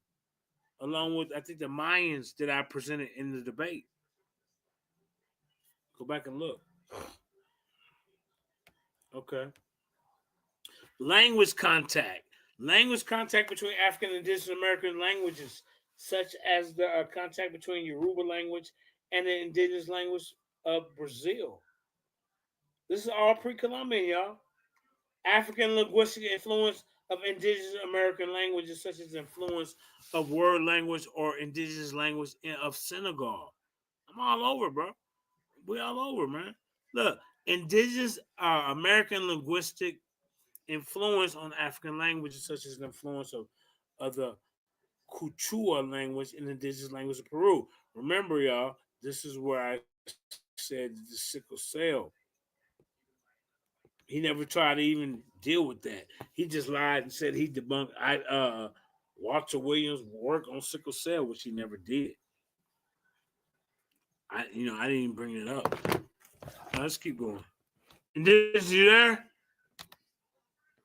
along with I think the Mayans that I presented in the debate. Go back and look. Okay. Language contact. Language contact between African and Indigenous American languages, such as the contact between Yoruba language and the indigenous language of Brazil. This is all pre-Columbian, y'all. African linguistic influence of indigenous American languages, such as influence of word language or indigenous language of Senegal. I'm all over, bro. We all over, man. Look, indigenous American linguistic influence on African languages, such as the influence of the Quechua language and indigenous language of Peru. Remember, y'all, this is where I said the sickle cell. He never tried to even deal with that. He just lied and said he debunked Walter Williams' work on sickle cell, which he never did. I didn't even bring it up. Now, let's keep going. And this, you there?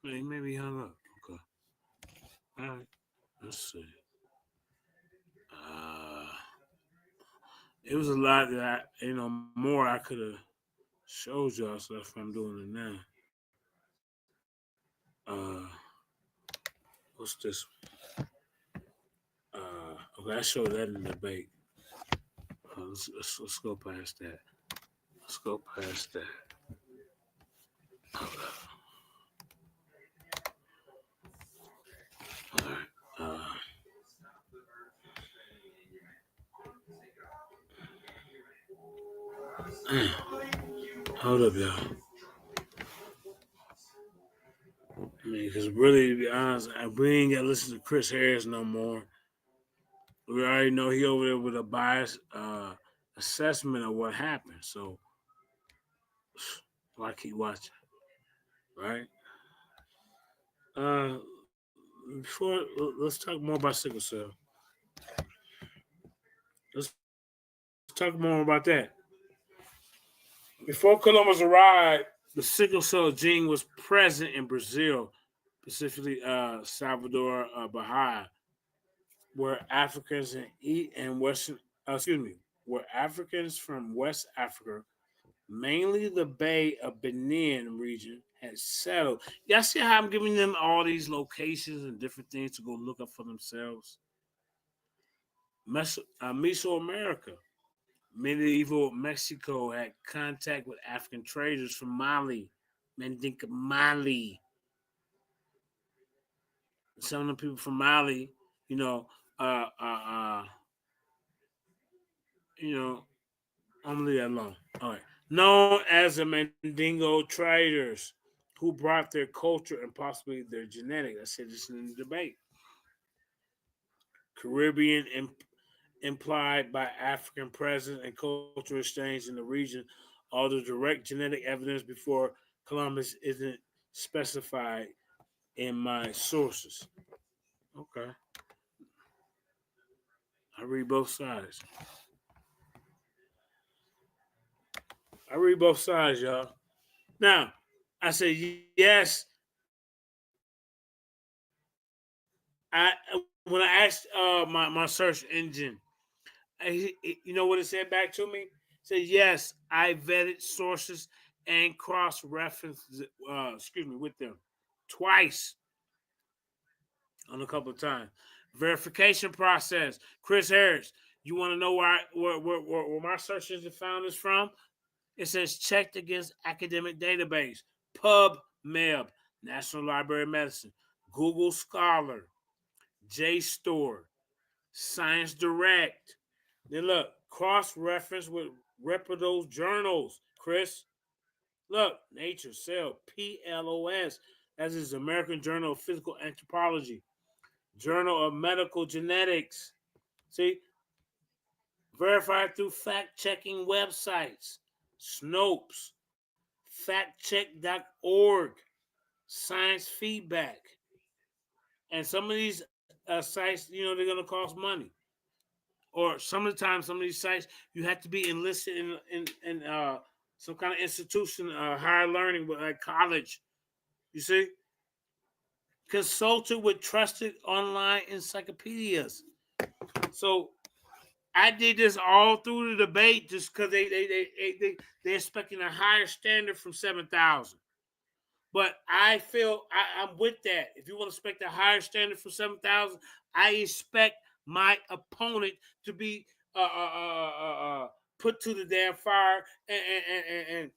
Maybe he hung up. Okay. All right. Let's see. It was a lot that more I could have showed y'all, so that's why I'm doing it now. What's this? Okay, I showed that in the debate. Let's go past that. Let's go past that. Okay. All right. Hold up, y'all. I mean, because really, to be honest, we ain't got to listen to Chris Harris no more. We already know he over there with a biased assessment of what happened. So why keep watching, right? Before let's talk more about sickle cell. Let's talk more about that. Before Columbus arrived, the sickle cell gene was present in Brazil, specifically Salvador Bahia, where Africans and Western, where Africans from West Africa, mainly the Bay of Benin region, had settled. Y'all see how I'm giving them all these locations and different things to go look up for themselves? Mesoamerica. Medieval Mexico had contact with African traders from Mali, Mandinka Mali. Some of the people from Mali, you know, I'm gonna leave that alone. All right. Known as the Mandingo traders who brought their culture and possibly their genetics. I said this in the debate. Caribbean implied by African presence and cultural exchange in the region, although direct genetic evidence before Columbus isn't specified in my sources. Okay. I read both sides. Y'all. Now, I say yes. When I asked my search engine, you know what it said back to me? It said yes, I vetted sources and cross-referenced with them twice on a couple of times. Verification process. Chris Harris, you want to know where my search engine found this from? It says checked against academic database, PubMed, National Library of Medicine, Google Scholar, JSTOR, Science Direct. Then look, cross-reference with reputable journals, Chris. Look, Nature, Cell, PLOS. That is American Journal of Physical Anthropology. Journal of Medical Genetics. See? Verified through fact-checking websites. Snopes. Factcheck.org. Science Feedback. And some of these sites, they're going to cost money. Or some of the time, some of these sites, you have to be enlisted in some kind of institution, higher learning, like college. You see? Consulted with trusted online encyclopedias. So I did this all through the debate just because they're expecting a higher standard from 7,000. But I feel I'm with that. If you want to expect a higher standard from 7,000, I expect my opponent to be put to the damn fire and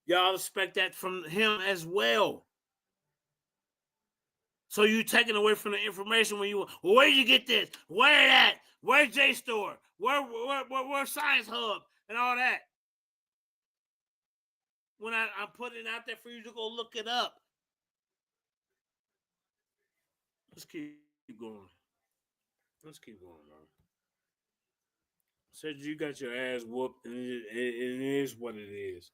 y'all expect that from him as well. So you taking away from the information when you, where did you get this? Where that? Where's JSTOR? Where's Science Hub and all that? When I'm putting it out there for you to go look it up. Let's keep going. Let's keep going, man. Said you got your ass whooped, and it is what it is.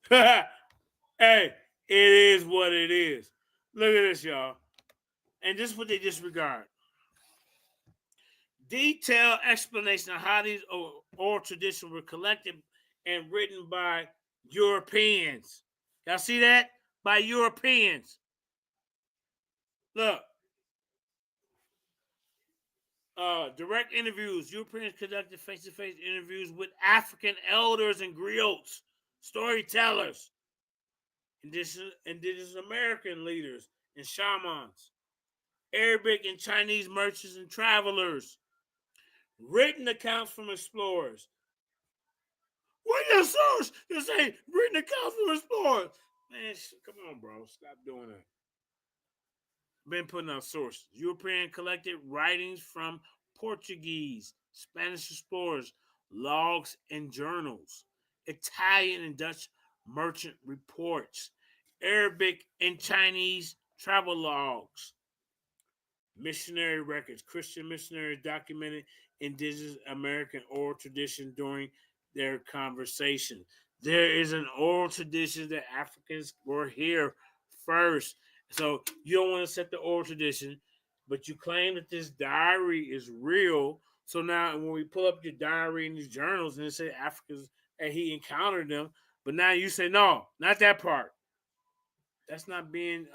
Hey, it is what it is. Look at this, y'all. And this is what they disregard. Detailed explanation of how these oral traditions were collected and written by Europeans. Y'all see that? By Europeans. Look. Direct interviews. Europeans conducted face-to-face interviews with African elders and griots, storytellers, indigenous American leaders and shamans, Arabic and Chinese merchants and travelers, written accounts from explorers. What your source? You say written accounts from explorers. Man, come on, bro. Stop doing that. Been putting out sources. European collected writings from Portuguese, Spanish explorers, logs and journals, Italian and Dutch merchant reports, Arabic and Chinese travel logs, missionary records. Christian missionaries documented indigenous American oral tradition during their conversation. There is an oral tradition that Africans were here first. So you don't want to set the oral tradition, but you claim that this diary is real. So now when we pull up your diary and these journals and it say Africans and he encountered them, but now you say no, not that part. That's not being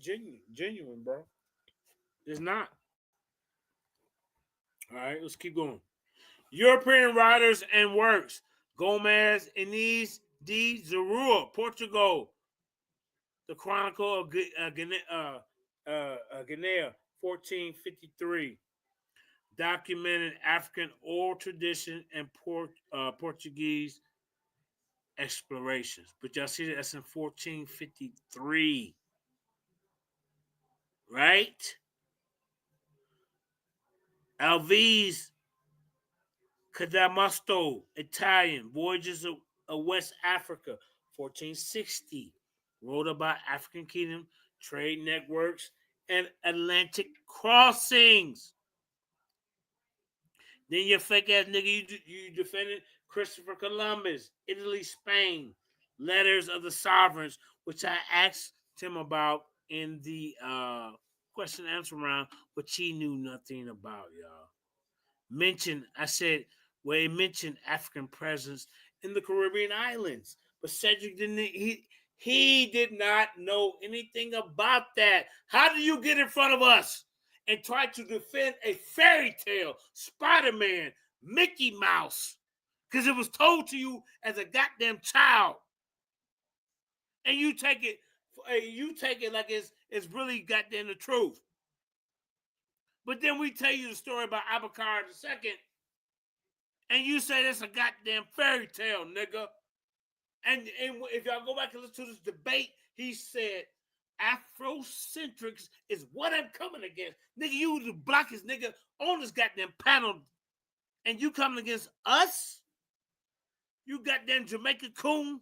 genuine, bro. It's not. All right, let's keep going. European writers and works. Gomez Inês de Zarua, Portugal. The Chronicle of Guinea, 1453. Documented African oral tradition and Portuguese explorations. But y'all see that's in 1453. Right? Alves Cadamasto, Italian, Voyages of West Africa, 1460. Wrote about African Kingdom, trade networks, and Atlantic crossings. Then your fake ass nigga, you defended Christopher Columbus, Italy, Spain, letters of the sovereigns, which I asked him about in the question and answer round, but he knew nothing about, y'all. I said, where he mentioned African presence in the Caribbean islands, but Cedric didn't. He did not know anything about that. How do you get in front of us and try to defend a fairy tale, Spider-Man, Mickey Mouse, because it was told to you as a goddamn child, and you take it like it's really goddamn the truth. But then we tell you the story about Abakar II, and you say that's a goddamn fairy tale, nigga. And if y'all go back and listen to this debate, he said Afrocentrics is what I'm coming against. Nigga, you the blackest nigga on this goddamn panel and you coming against us? You goddamn Jamaica coon.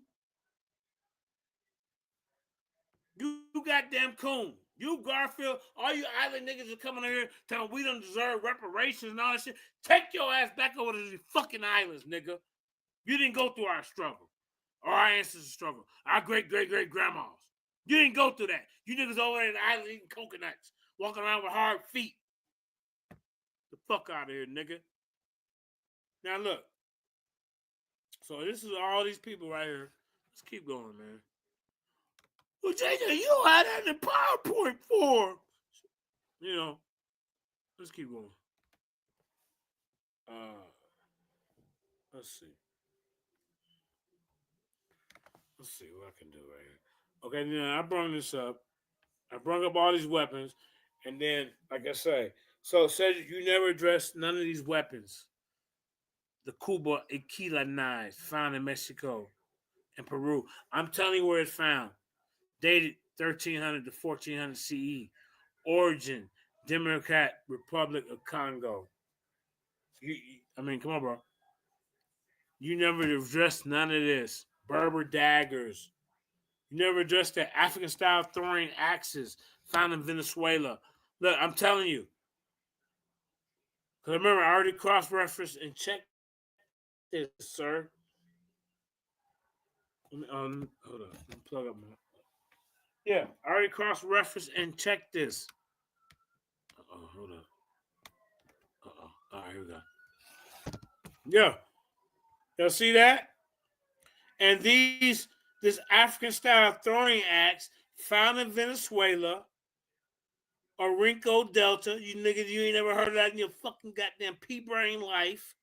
You goddamn coon. You Garfield, all you island niggas are coming here telling we don't deserve reparations and all that shit. Take your ass back over to the fucking islands, nigga. You didn't go through our struggle. Or our ancestors' struggle. Our great-great-great-grandmas. You didn't go through that. You niggas over there in the island eating coconuts. Walking around with hard feet. The fuck out of here, nigga. Now look. So this is all these people right here. Let's keep going, man. Well, JJ, you had that in the PowerPoint form. You know, let's keep going. Let's see. Let's see what I can do right here. Okay, now I brought this up. I brought up all these weapons, and then, like I say, so it says you never addressed none of these weapons. The Cuba Aquila knives found in Mexico and Peru. I'm telling you where it's found. Dated 1300 to 1400 CE. Origin, Democratic Republic of Congo. I mean, come on, bro. You never addressed none of this. Berber daggers. You never addressed the African-style throwing axes found in Venezuela. Look, I'm telling you. Because remember, I already cross-referenced and checked this, sir. Hold on. Let me plug up my... Yeah, I already cross-referenced and checked this. Hold up. All right, here we go. Yeah. Y'all see that? And this African-style throwing axe found in Venezuela, Orinco Delta. You niggas, you ain't never heard of that in your fucking goddamn pea-brain life.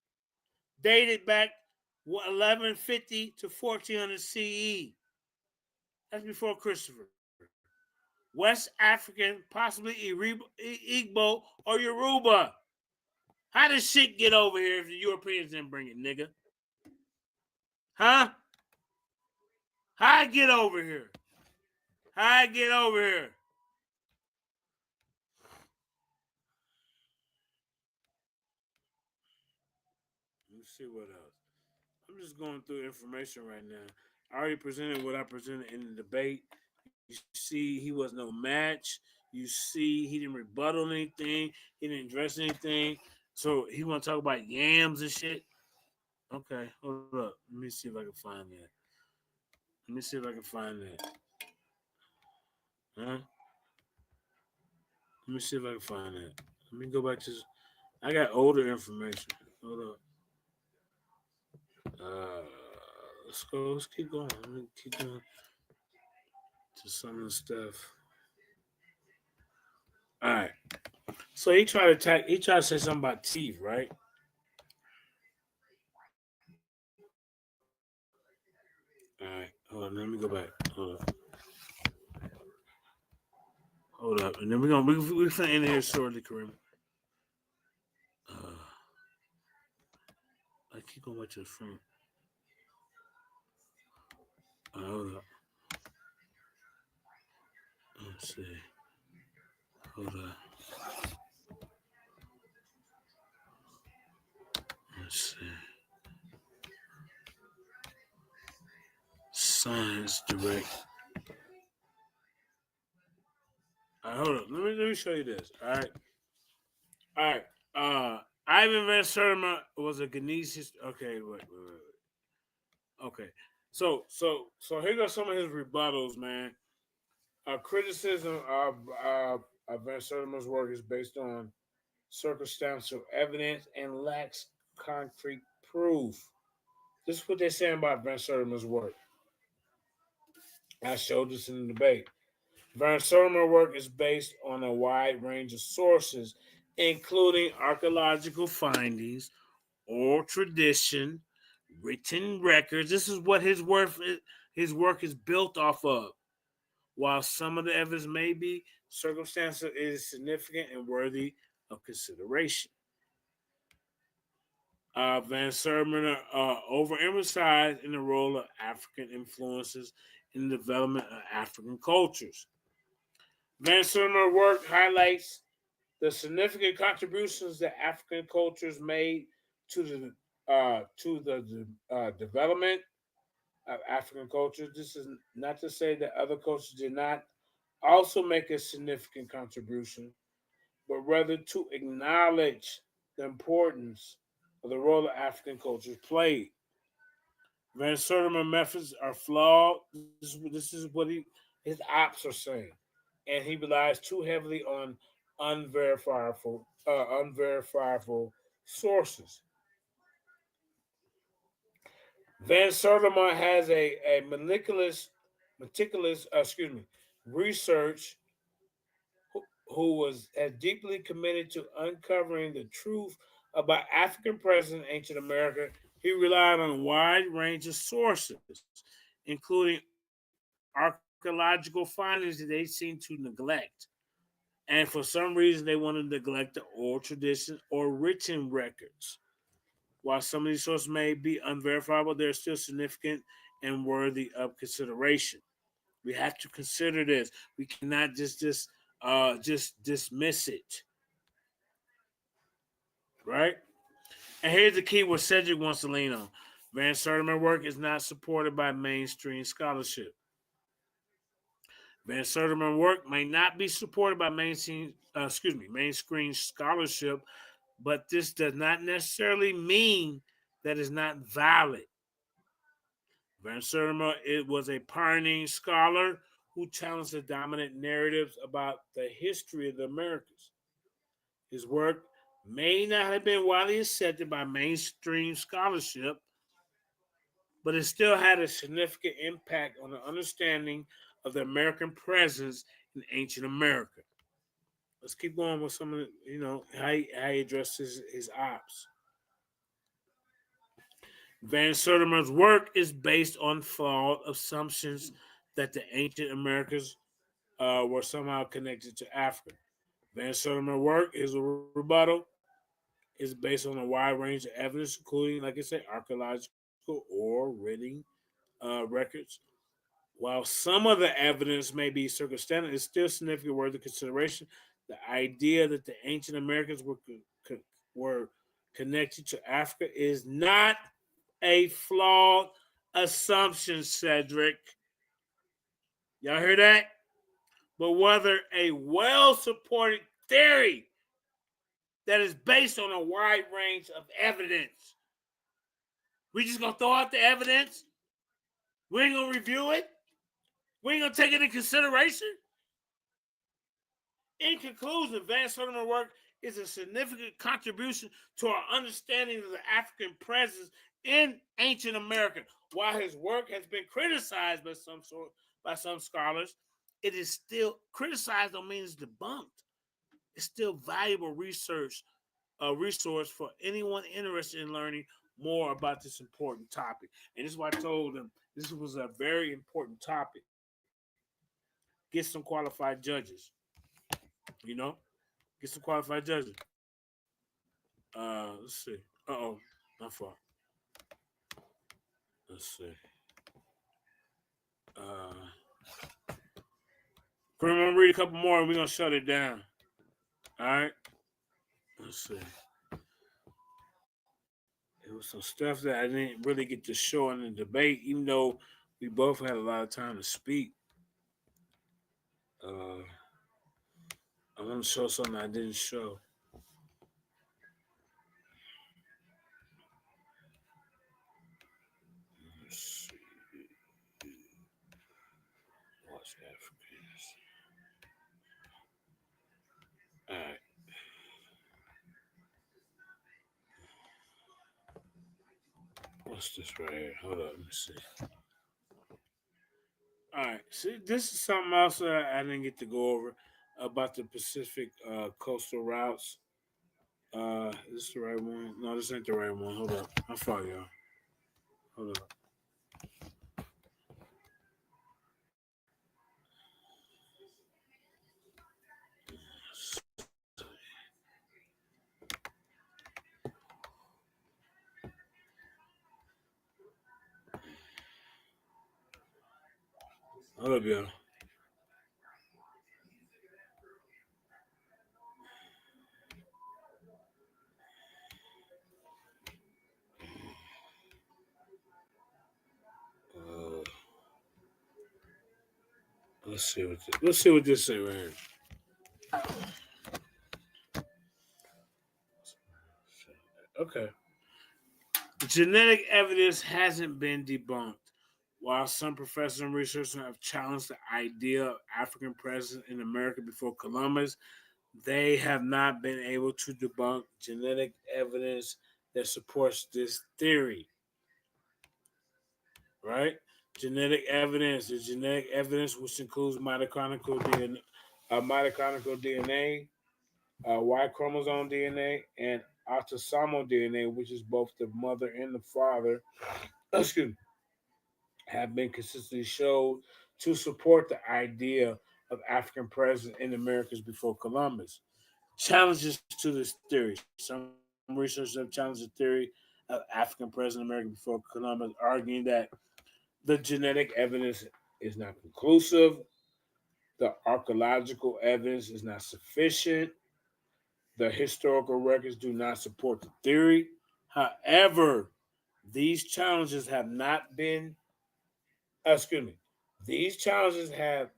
Dated back 1150 to 1400 CE. That's before Christopher. West African, possibly Igbo or Yoruba. How does shit get over here if the Europeans didn't bring it, nigga? Huh? How I get over here? How I get over here? Let's see what else. I'm just going through information right now. I already presented what I presented in the debate. You see, he was no match. You see, he didn't rebuttal anything. He didn't address anything. So he want to talk about yams and shit. Okay, hold up. Let me see if I can find that. Huh? Let me see if I can find that. Let me go back to... I got older information. Hold up. Let's go. Let's keep going. Let me keep going to some of the stuff. All right. So he tried to say something about teeth, right? All right. Hold on. Let me go back. Hold up. And then we're gonna end here shortly, Kareem. I keep going back to the front. Hold up. Let's see. Hold up. Let's see. Science Direct. All right, hold up. Let me show you this. All right. Ivan Van Sertima was a Ghanesian. Okay, wait. Okay. So here goes some of his rebuttals, man. Criticism of Van Sertima's work is based on circumstantial evidence and lacks concrete proof. This is what they're saying about Van Sertima's work. I showed this in the debate. Van Sertima's work is based on a wide range of sources, including archaeological findings, oral tradition, written records. This is what his work is built off of. While some of the evidence may be circumstantial, it is significant and worthy of consideration. Van Sertima overemphasized in the role of African influences in the development of African cultures. Van Sertima's work highlights the significant contributions that African cultures made to the development of African culture. This is not to say that other cultures did not also make a significant contribution, but rather to acknowledge the importance of the role that African cultures played. Van Sertima methods are flawed. This is what his ops are saying, and he relies too heavily on unverifiable sources. Van Sertima has a meticulous research who was as deeply committed to uncovering the truth about African presence in ancient America. He relied on a wide range of sources, including archaeological findings that they seem to neglect. And for some reason, they want to neglect the oral tradition or written records. While some of these sources may be unverifiable, they're still significant and worthy of consideration. We have to consider this. We cannot just dismiss it, right? And here's the key: what Cedric wants to lean on. Van Sertima's work is not supported by mainstream scholarship. Van Sertima's work may not be supported by mainstream scholarship, but this does not necessarily mean that it's not valid. Van Sertima it was a pioneering scholar who challenged the dominant narratives about the history of the Americas. His work may not have been widely accepted by mainstream scholarship, but it still had a significant impact on the understanding of the American presence in ancient America. Let's keep going with some of the, how he addresses his ops. Van Sertima's work is based on flawed assumptions that the ancient Americas were somehow connected to Africa. Van Sertima's work is a rebuttal. It's based on a wide range of evidence, including, like I said, archaeological or written records. While some of the evidence may be circumstantial, it's still significant worth of consideration. The idea that the ancient Americans were connected to Africa is not a flawed assumption, Cedric. Y'all hear that? But whether a well supported theory that is based on a wide range of evidence. We just gonna throw out the evidence? We ain't gonna review it? We ain't gonna take it into consideration? In conclusion, Van Sertima's work is a significant contribution to our understanding of the African presence in ancient America. While his work has been criticized by some scholars, it is still criticized don't mean it's debunked. It's still valuable research, a resource for anyone interested in learning more about this important topic. And this is why I told them this was a very important topic. Get some qualified judges. Get some qualified judges. Let's see. Not far. Let's see. We're gonna read a couple more and we're gonna shut it down. All right. Let's see. It was some stuff that I didn't really get to show in the debate, even though we both had a lot of time to speak. I want to show something I didn't show. Let's see. Watch Africans. All right. What's this right here? Hold up, let me see. All right. See, this is something else that I didn't get to go over about the Pacific coastal routes. Is this the right one? No, this ain't the right one. Hold up. How far, y'all? Hold up. Hold up, y'all. Let's see what this say right here. Okay. Genetic evidence hasn't been debunked. While some professors and researchers have challenged the idea of African presence in America before Columbus, they have not been able to debunk genetic evidence that supports this theory. Right? Genetic evidence. The genetic evidence, which includes mitochondrial DNA, Y chromosome DNA, and autosomal DNA, which is both the mother and the father, excuse me, have been consistently shown to support the idea of African presence in the Americas before Columbus. Challenges to this theory. Some researchers have challenged the theory of African presence in America before Columbus, arguing that the genetic evidence is not conclusive, the archaeological evidence is not sufficient, the historical records do not support the theory. However, these challenges have not been, excuse me, these challenges have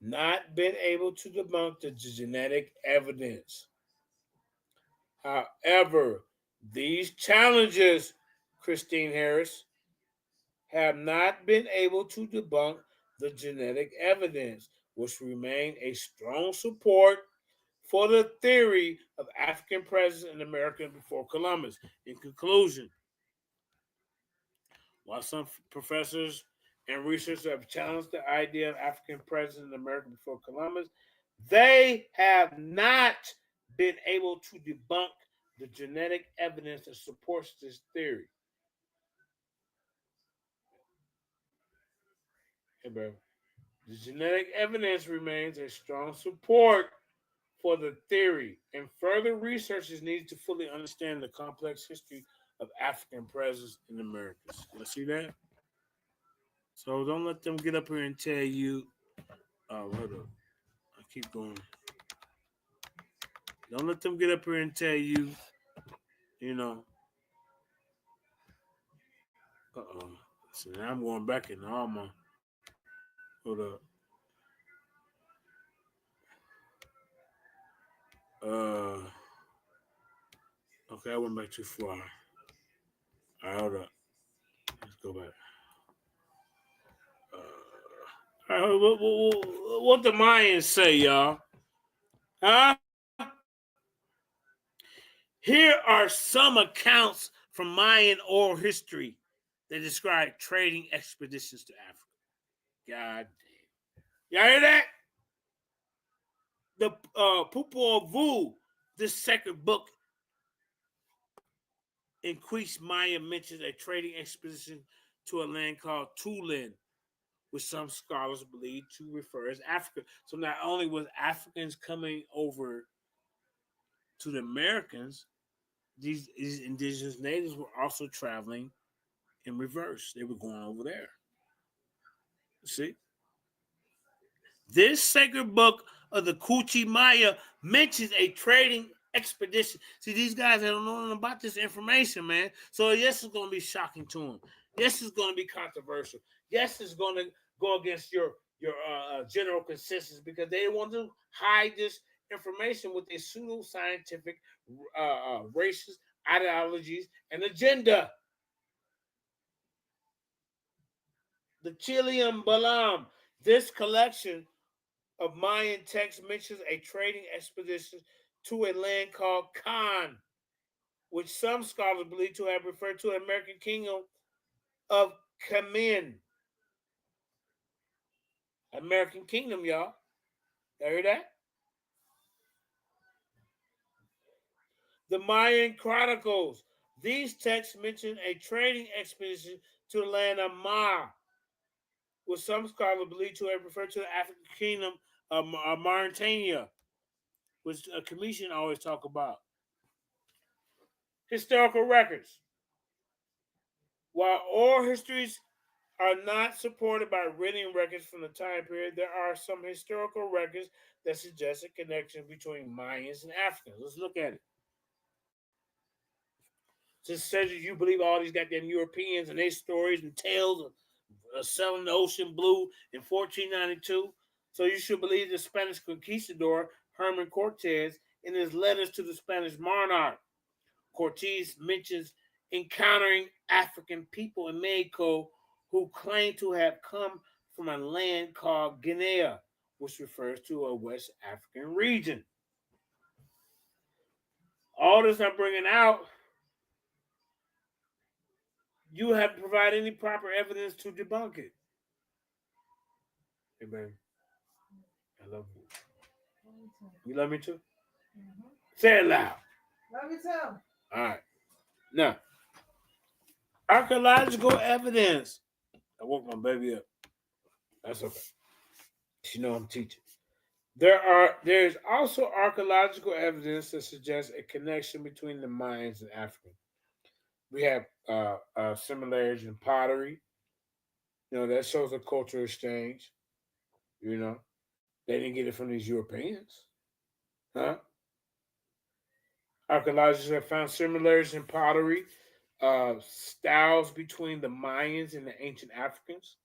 not been able to debunk the genetic evidence. However, these challenges, Christine Harris, have not been able to debunk the genetic evidence, which remain a strong support for the theory of African presence in America before Columbus. In conclusion, while some professors and researchers have challenged the idea of African presence in America before Columbus, they have not been able to debunk the genetic evidence that supports this theory. Hey, bro. The genetic evidence remains a strong support for the theory, and further research is needed to fully understand the complex history of African presence in the Americas. You see that? So don't let them get up here and tell you, hold up. I keep going. Don't let them get up here and tell you, you know, So now I'm going back in all my, hold up. Okay, I went back too far. All right, hold up. Let's go back. All right, what the Mayans say, y'all? Huh? Here are some accounts from Mayan oral history that describe trading expeditions to Africa. God damn. Y'all hear that? The Popol Vuh, this sacred book in Quiche Maya mentions a trading expedition to a land called Tulin, which some scholars believe to refer as Africa. So not only was Africans coming over to the Americans, these indigenous natives were also traveling in reverse. They were going over there. See? This sacred book of the Kuchi Maya mentions a trading expedition. See, these guys don't know nothing about this information, man. So yes, it's going to be shocking to them. Yes, it's going to be controversial. Yes, it's going to go against your general consensus because they want to hide this information with their pseudo-scientific racist ideologies and agenda. The Chilean Balam. This collection of Mayan texts mentions a trading expedition to a land called Khan, which some scholars believe to have referred to the American kingdom of Kamin. American kingdom, y'all. You heard that? The Mayan Chronicles. These texts mention a trading expedition to the land of Ma, which some scholars believe to have referred to the African kingdom of Mauritania, which a commission always talk about. Historical records. While oral histories are not supported by written records from the time period, there are some historical records that suggest a connection between Mayans and Africans. Let's look at it. Just says that you believe all these goddamn Europeans and their stories and tales of selling the ocean blue in 1492. So you should believe the Spanish conquistador Herman Cortez in his letters to the Spanish monarch. Cortez mentions encountering African people in Mexico who claim to have come from a land called Guinea, which refers to a West African region. All this I'm bringing out, you haven't provided any proper evidence to debunk it. Hey, baby, I love you. You love me too? Mm-hmm. Say it loud. Love you too. All right. Now, archaeological evidence. I woke my baby up. That's okay. She know I'm teaching. There is also archaeological evidence that suggests a connection between the Mayans and Africans. We have similarities in pottery. You know, that shows a cultural exchange. You know, they didn't get it from these Europeans. Huh? Archaeologists have found similarities in pottery, styles between the Mayans and the ancient Africans,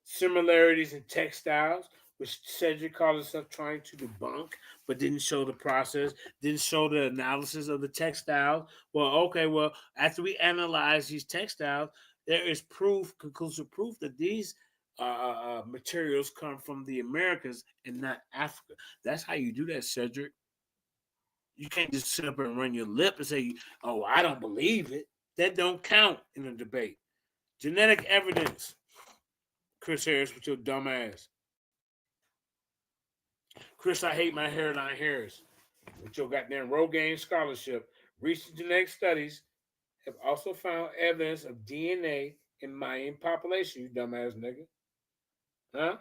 similarities in textiles, which Cedric called himself trying to debunk, but didn't show the process, didn't show the analysis of the textile. Well, okay, well, after we analyze these textiles, there is proof, conclusive proof, that these materials come from the Americas and not Africa. That's how you do that, Cedric. You can't just sit up and run your lip and say, "Oh, I don't believe it." That don't count in a debate. Genetic evidence. Chris Harris with your dumb ass. Chris, I hate my hairline hairs. With your goddamn Rogain Scholarship. Recent genetic studies have also found evidence of DNA in Mayan population, you dumbass nigga. Huh?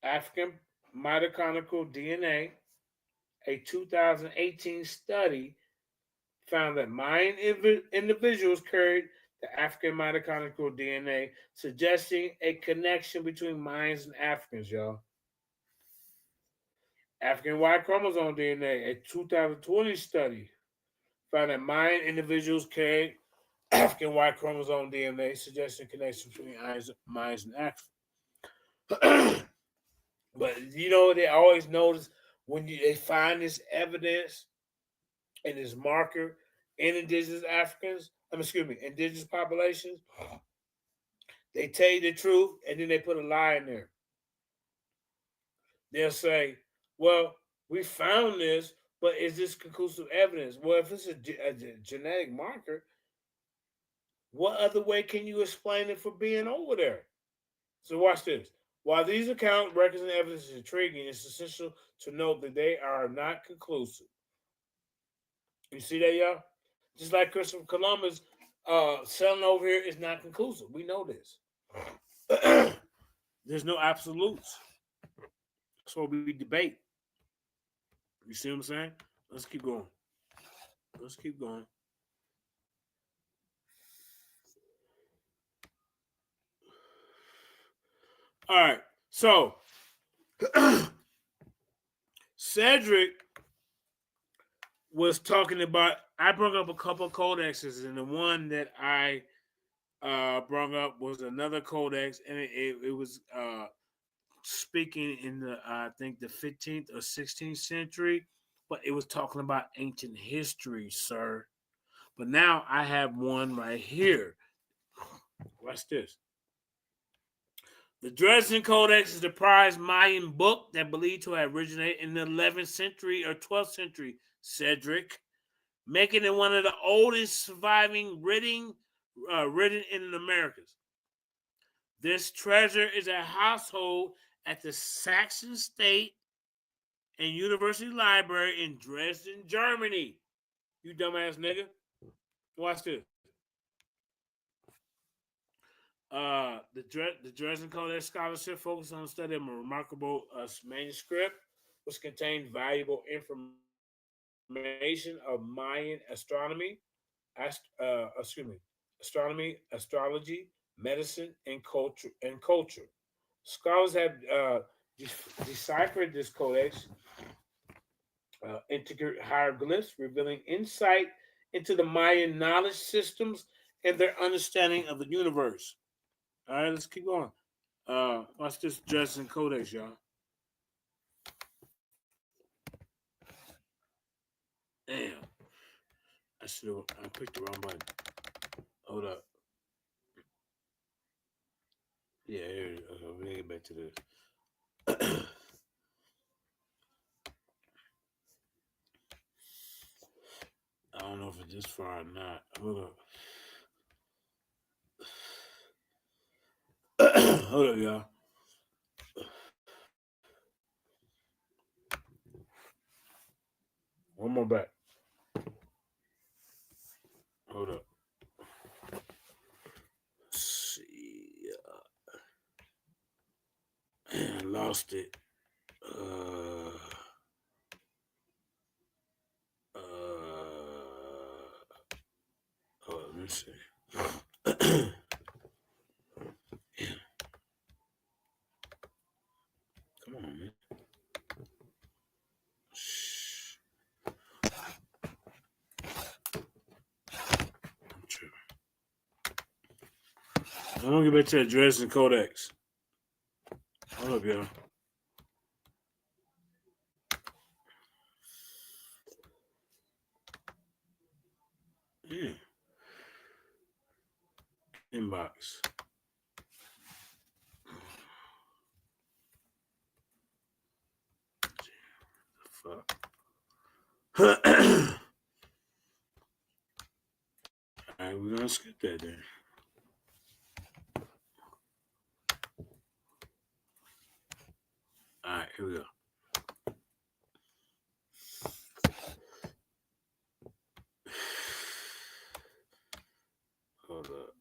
African mitochondrial DNA. A 2018 study found that Mayan individuals carried the African mitochondrial DNA, suggesting a connection between Mayans and Africans, y'all. African Y chromosome DNA, a 2020 study, found that Mayan individuals carried African Y chromosome DNA, suggesting a connection between Mayans and Africans. But you know, they always notice when they find this evidence and this marker in indigenous Africans, indigenous populations, they tell you the truth and then they put a lie in there. They'll say, well, we found this, but is this conclusive evidence? Well, if it's a genetic marker, what other way can you explain it for being over there? So watch this. While these account records and evidence is intriguing, it's essential to note that they are not conclusive. You see that, y'all? Just like Christopher Columbus selling over here is not conclusive. We know this. There's no absolutes. That's what we debate. You see what I'm saying? Let's keep going. Let's keep going. All right. So, Cedric was talking about, I brought up a couple of codexes, and the one that I brought up was another codex, and it was speaking in the, I think, the 15th or 16th century, but it was talking about ancient history, sir. But now I have one right here. Watch this. The Dresden Codex is the prized Mayan book that believed to have originated in the 11th century or 12th century, Cedric, making it one of the oldest surviving written in the Americas. This treasure is a household at the Saxon State and University Library in Dresden, Germany. You dumbass nigga. Watch this. The Dresden Codex Scholarship focused on the study of a remarkable manuscript, which contained valuable information of Mayan astronomy, astrology, medicine, and culture. Scholars have deciphered this codex, intricate hieroglyphs, revealing insight into the Mayan knowledge systems and their understanding of the universe. All right, let's keep going. Watch this Dresden Codex, y'all. Damn. I picked the wrong button. Hold up. Yeah, here it is. Okay, we're gonna get back to this. I don't know if it's this far or not. Hold up. Hold up, y'all. One more back. Hold up. Let's see. I lost it. Hold on, let me see. Come on, man. Shh. I'm tripping. I'm gonna get back to the Dresden Codex. Hold up, y'all. Yeah. Inbox. Fuck. All right, we're gonna skip that then. All right, here we go. Hold up.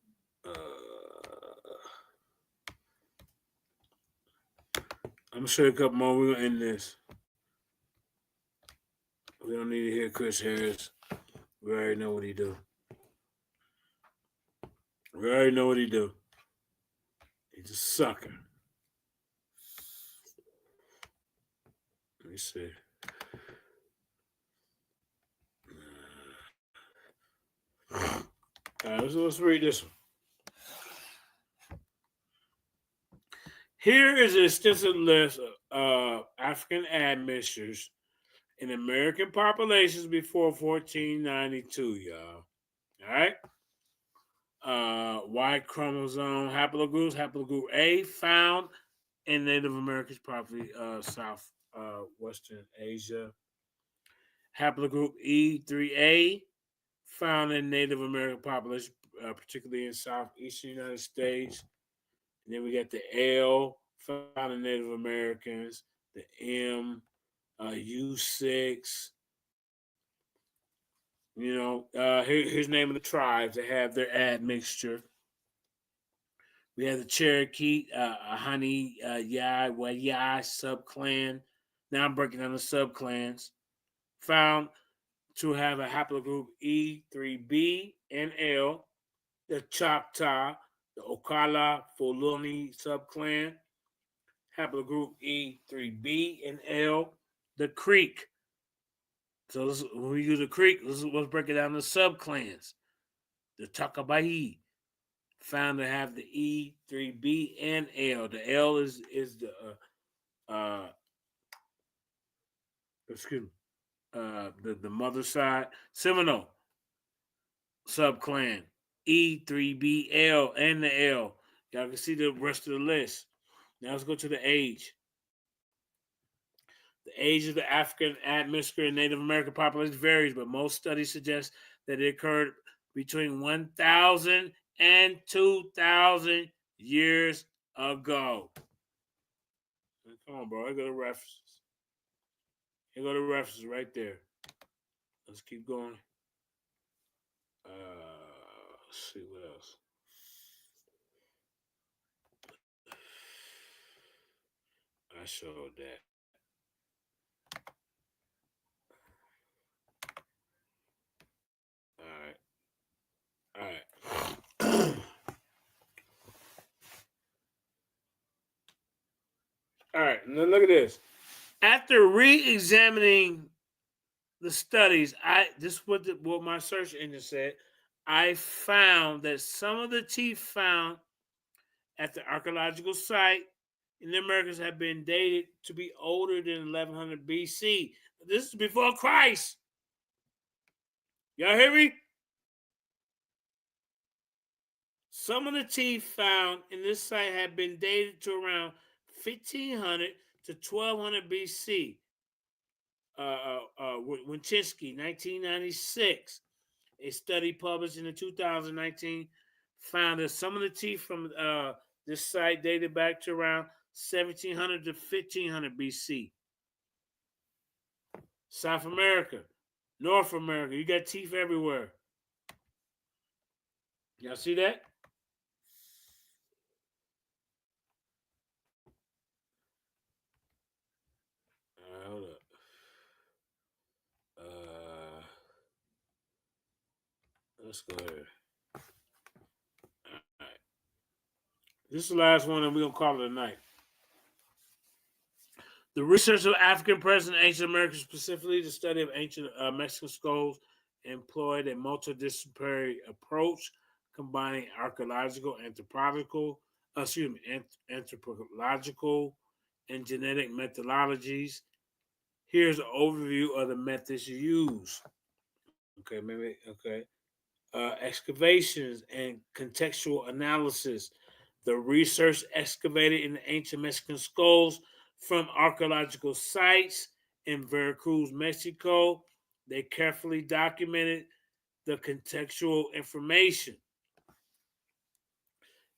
I'm gonna show you a couple more. We're gonna end this. We don't need to hear Chris Harris. We already know what he do. We already know what he do. He's a sucker. Let me see. All right, let's read this one. Here is an extensive list of African admixtures in American populations before 1492, y'all. All right. Y chromosome haplogroups. Haplogroup A found in Native Americans, probably South Western Asia. Haplogroup E3A found in Native American population, particularly in southeastern United States. And then we got the L found in Native Americans, the M, U6. You know, here's the name of the tribes that have their admixture. We have the Cherokee, Ahani, Yai, Wayai subclan. Now I'm breaking down the subclans. Found to have a haplogroup E3B and L. The Choctaw, the Ocala Fulani subclan. Haplogroup E3B and L. The Creek. So when we use the Creek, let's break it down to subclans. The Takabahi found to have the E3B and L. The L is the the mother side. Seminole subclan E3BL and the L. Y'all can see the rest of the list. Now let's go to the age. The age of the African admixture in Native American population varies, but most studies suggest that it occurred between 1,000 and 2,000 years ago. Come on, bro. Here go the references. Here go the references right there. Let's keep going. Let's see what else. I showed that. All right. All right. Now look at this. After re-examining the studies, this is what my search engine said. I found that some of the teeth found at the archaeological site in the Americas have been dated to be older than 1100 BC. This is before Christ. Y'all hear me? Some of the teeth found in this site have been dated to around 1500 to 1200 BC. Winchinsky, 1996. A study published in the 2019 found that some of the teeth from this site dated back to around 1700 to 1500 BC. South America, North America, you got teeth everywhere. Y'all see that? Hold up. Let's go here. All right. This is the last one, and we're going to call it a night. The research of African presence in ancient America, specifically the study of ancient Mexican skulls, employed a multidisciplinary approach combining archaeological, anthropological, and genetic methodologies. Here's an overview of the methods used. Excavations and contextual analysis. The research excavated in the ancient Mexican skulls from archaeological sites in Veracruz, Mexico. They carefully documented the contextual information,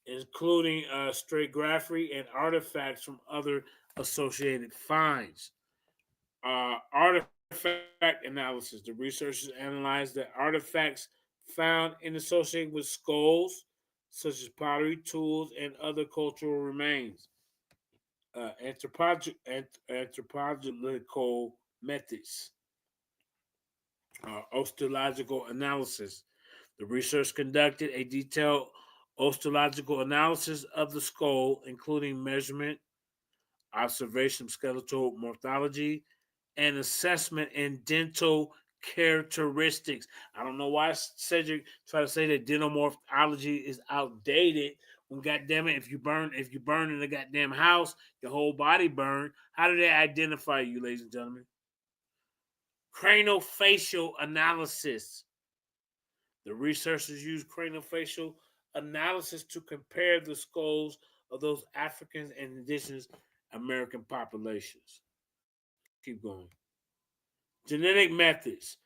including stratigraphy and artifacts from other associated finds. Artifact analysis. The researchers analyzed the artifacts found and associated with skulls, such as pottery, tools, and other cultural remains. Anthropological methods. Osteological analysis. The research conducted a detailed osteological analysis of the skull, including measurement, observation of skeletal morphology, and assessment in dental characteristics. I don't know why Cedric try to say that dental morphology is outdated. When goddamn it, if you burn in the goddamn house, your whole body burned. How do they identify you, ladies and gentlemen? Craniofacial analysis. The researchers used craniofacial analysis to compare the skulls of those African and indigenous American populations. Keep going. Genetic methods,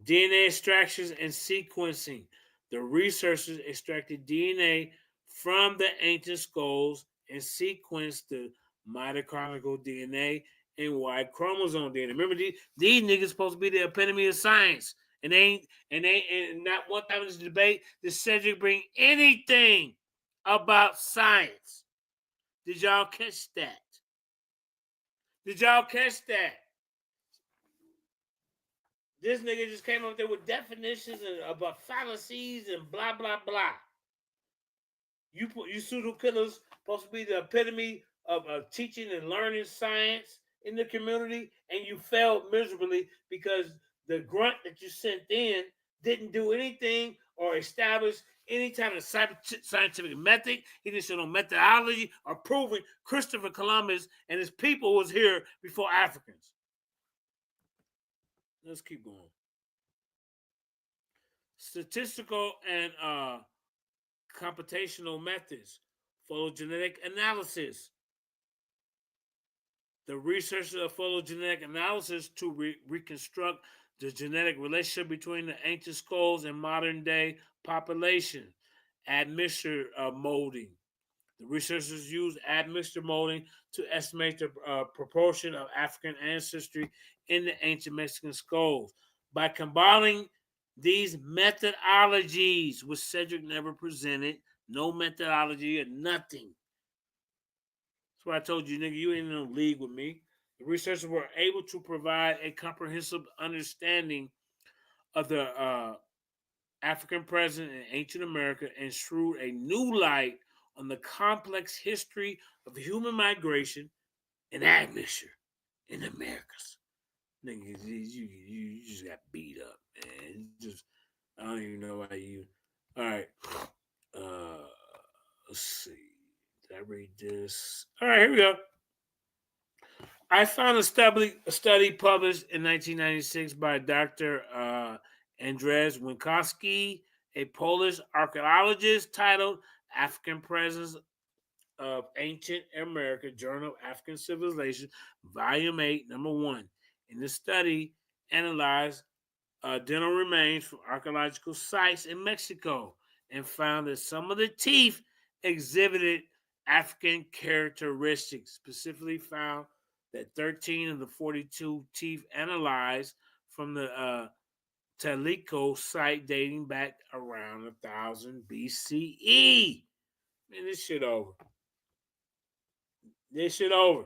DNA extractions and sequencing. The researchers extracted DNA from the ancient skulls and sequenced the mitochondrial DNA and Y chromosome DNA. Remember, these niggas supposed to be the epitome of science. And not one time in this debate did Cedric bring anything about science. Did y'all catch that? Did y'all catch that? This nigga just came up there with definitions about fallacies and blah, blah, blah. You pseudo killers supposed to be the epitome of teaching and learning science in the community, and you failed miserably because the grunt that you sent in didn't do anything or establish any type of scientific method. He didn't show no methodology or proving Christopher Columbus and his people was here before Africans. Let's keep going. Statistical and computational methods, phylogenetic analysis. The research of phylogenetic analysis to reconstruct the genetic relationship between the ancient skulls and modern day population. Admixture molding. The researchers used admixture molding to estimate the proportion of African ancestry in the ancient Mexican skulls. By combining these methodologies, which Cedric never presented, no methodology or nothing. That's why I told you, nigga, you ain't in no league with me. The researchers were able to provide a comprehensive understanding of the African presence in ancient America and threw a new light on the complex history of human migration and admixture in the Americas. Nigga, you just got beat up, man. I don't even know why you. All right. Let's see. Did I read this? All right, here we go. I found a study published in 1996 by Dr. Andrzej Winkowski, a Polish archaeologist, titled African Presence of Ancient America, Journal of African Civilization, Volume 8, Number 1. In the study, analyzed dental remains from archaeological sites in Mexico and found that some of the teeth exhibited African characteristics. Specifically, found that 13 of the 42 teeth analyzed from the Talico site dating back around 1000 BCE. Man, this shit over. This shit over.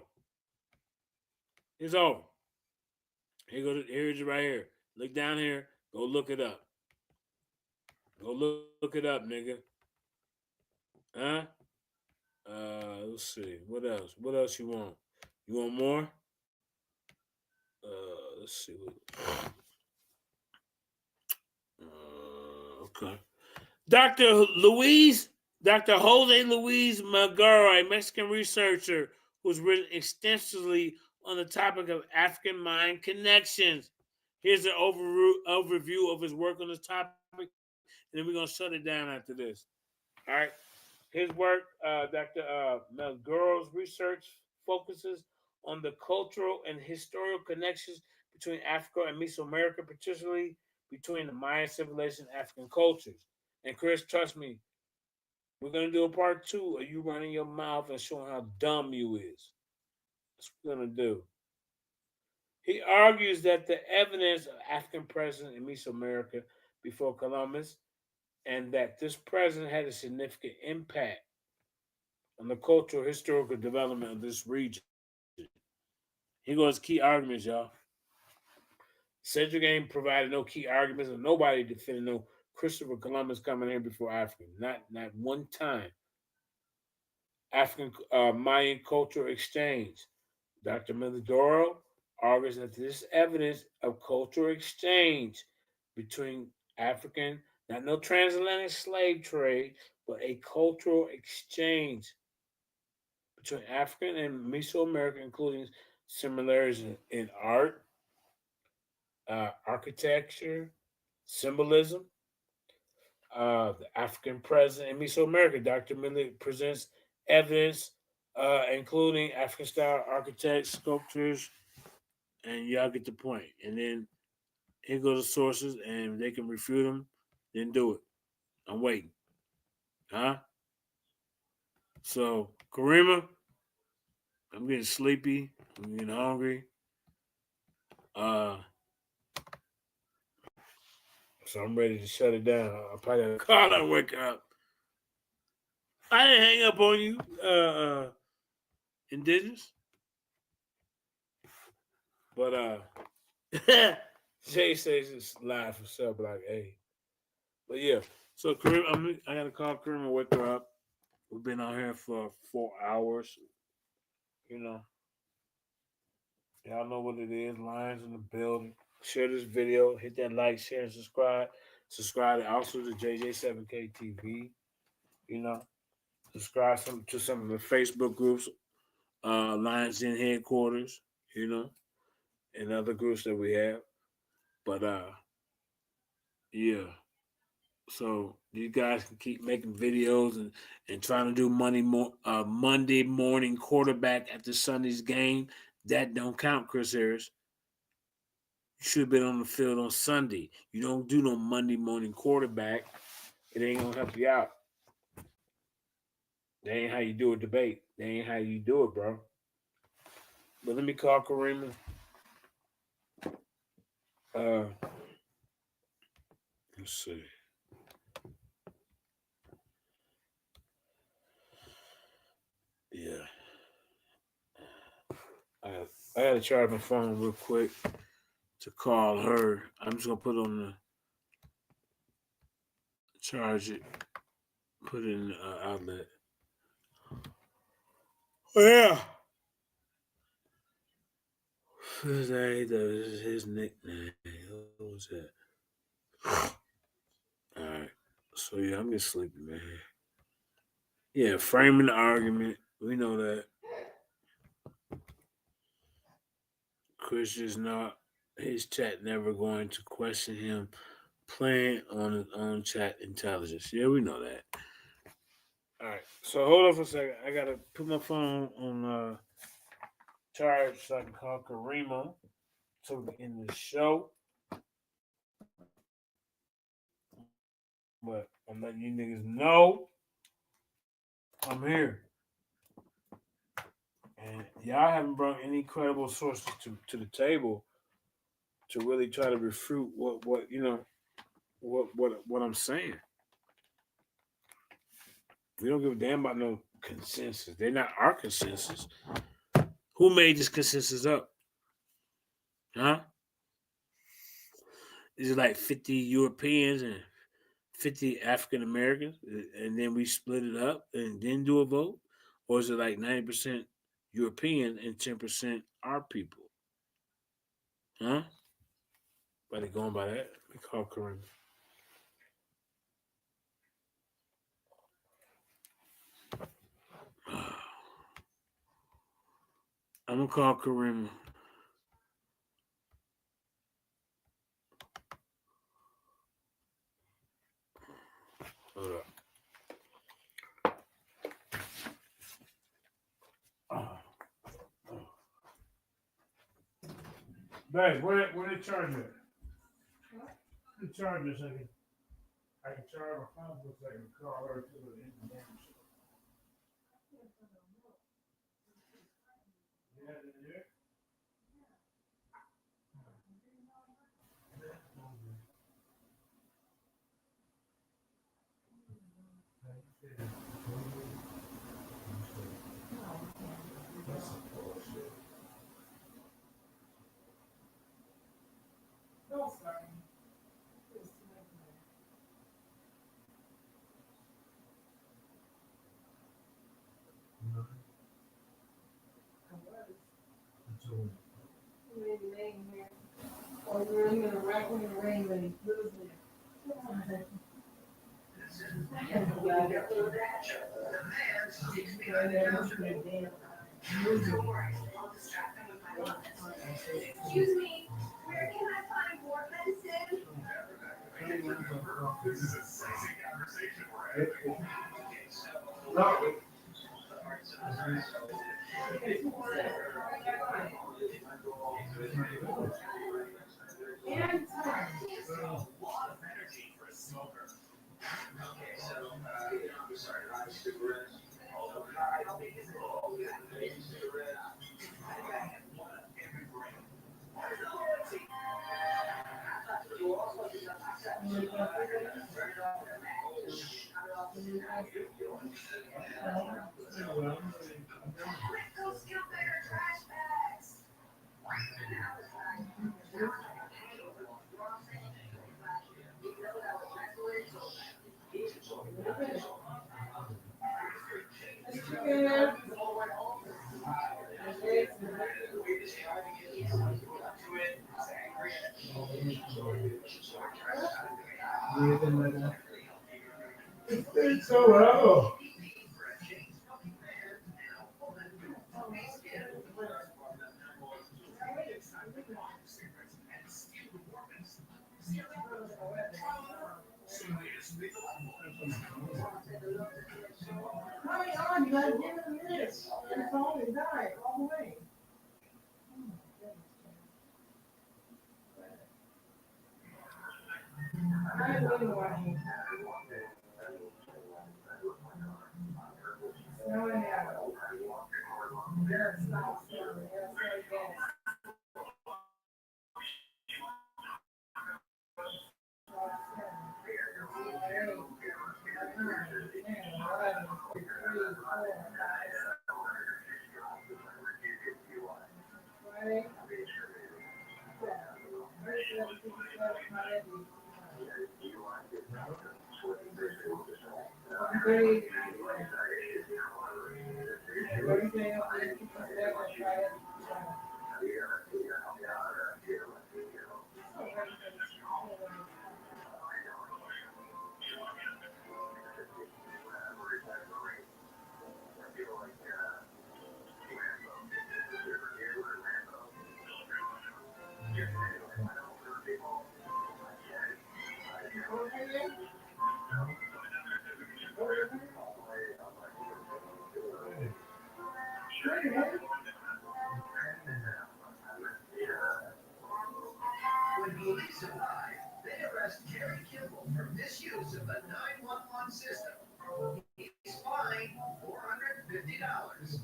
It's over. Here's it right here. Look down here. Go look it up. Go look it up, nigga. Huh? Let's see. What else? What else you want? You want more? Let's see. Okay. Dr. Jose Luis Magaro, a Mexican researcher who's written extensively on the topic of African mind connections. Here's an overview of his work on this topic, and then we're going to shut it down after this. All right. His work, Dr. Melgaro's research focuses on the cultural and historical connections between Africa and Mesoamerica, particularly between the Mayan civilization and African cultures. And Chris, trust me, we're going to do a part 2 of you running your mouth and showing how dumb you is. That's what we're going to do. He argues that the evidence of African presence in Mesoamerica before Columbus and that this presence had a significant impact on the cultural historical development of this region. Here goes key arguments, y'all. Cedric ain't provided no key arguments, and nobody defended no Christopher Columbus coming here before Africa. Not one time. African Mayan cultural exchange. Dr. Melgarejo argues that this evidence of cultural exchange between African, not no transatlantic slave trade, but a cultural exchange between African and Mesoamerican, including similarities in art, architecture, symbolism. The African presence in Mesoamerica. Dr. Miller presents evidence, including African style architects, sculptures, and y'all get the point. And then here goes the sources, and they can refute them, then do it. I'm waiting. Huh? So, Karima, I'm getting sleepy. I'm getting hungry. So I'm ready to shut it down. I probably got to call and wake up. I didn't hang up on you, Indigenous. But Jay says it's live for Cell Block A. But yeah, so Kareem, I got to call Kareem and wake her up. We've been out here for 4 hours. You know, y'all know what it is. Lions in the building. Share this video. Hit that like, share, and subscribe. Subscribe also to JJ7K TV. You know, subscribe to some of the Facebook groups, Lions in Headquarters. You know, and other groups that we have. But yeah. So you guys can keep making videos and trying to do Monday morning quarterback after Sunday's game. That don't count, Chris Harris. You should have been on the field on Sunday. You don't do no Monday morning quarterback. It ain't gonna help you out. That ain't how you do a debate. That ain't how you do it, bro. But let me call Karima. Let's see. Yeah. I gotta charge my phone real quick to call her. I'm just gonna put on the charge it, put it in the outlet. Oh yeah. That is his nickname. What was that? All right. So yeah, I'm getting sleepy, man. Yeah, framing the argument. We know that Chris is not his chat never going to question him playing on his own chat intelligence. Yeah, we know that. All right. So hold on for a second. I gotta put my phone on charge so I can call Karima so we can end the show. But I'm letting you niggas know I'm here. And y'all haven't brought any credible sources to the table to really try to refute what you know what I'm saying. We don't give a damn about no consensus. They're not our consensus. Who made this consensus up? Huh? Is it like 50 Europeans and 50 African Americans, and then we split it up and then do a vote? Or is it like 90% European and 10% our people? Huh? By they going by that? We call Kareem. I'm gonna call Kareem. Hold up. Babe, where the charger? The charger so I can charge my phone so I can call her to the internet. Yeah, yeah. Excuse me, where can I find more medicine? This is a sexy conversation we're having. No. And a lot of energy for a smoker. Okay, so I'm sorry, I cigarettes. Go steal bigger trash bags. It's so low. Hurry on, you gotta give him this. Your phone is dying all the way. I wouldn't want him. Snowing out. Yeah, it's not snowing. Yeah, it's like that. When police arrive, they arrest Jerry Kimball for misuse of the 911 system. He's fined $450.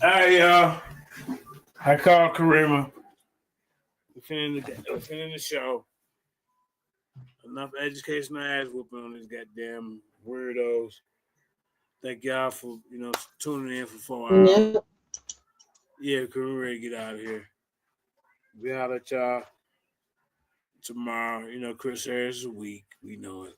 Hey, y'all. I called Karima. We're finishing the show. Enough educational ass whooping on these goddamn weirdos. Thank y'all for tuning in for 4 hours. Yep. Yeah, Karima ready to get out of here. We out at y'all tomorrow. Chris Harris is weak. We know it.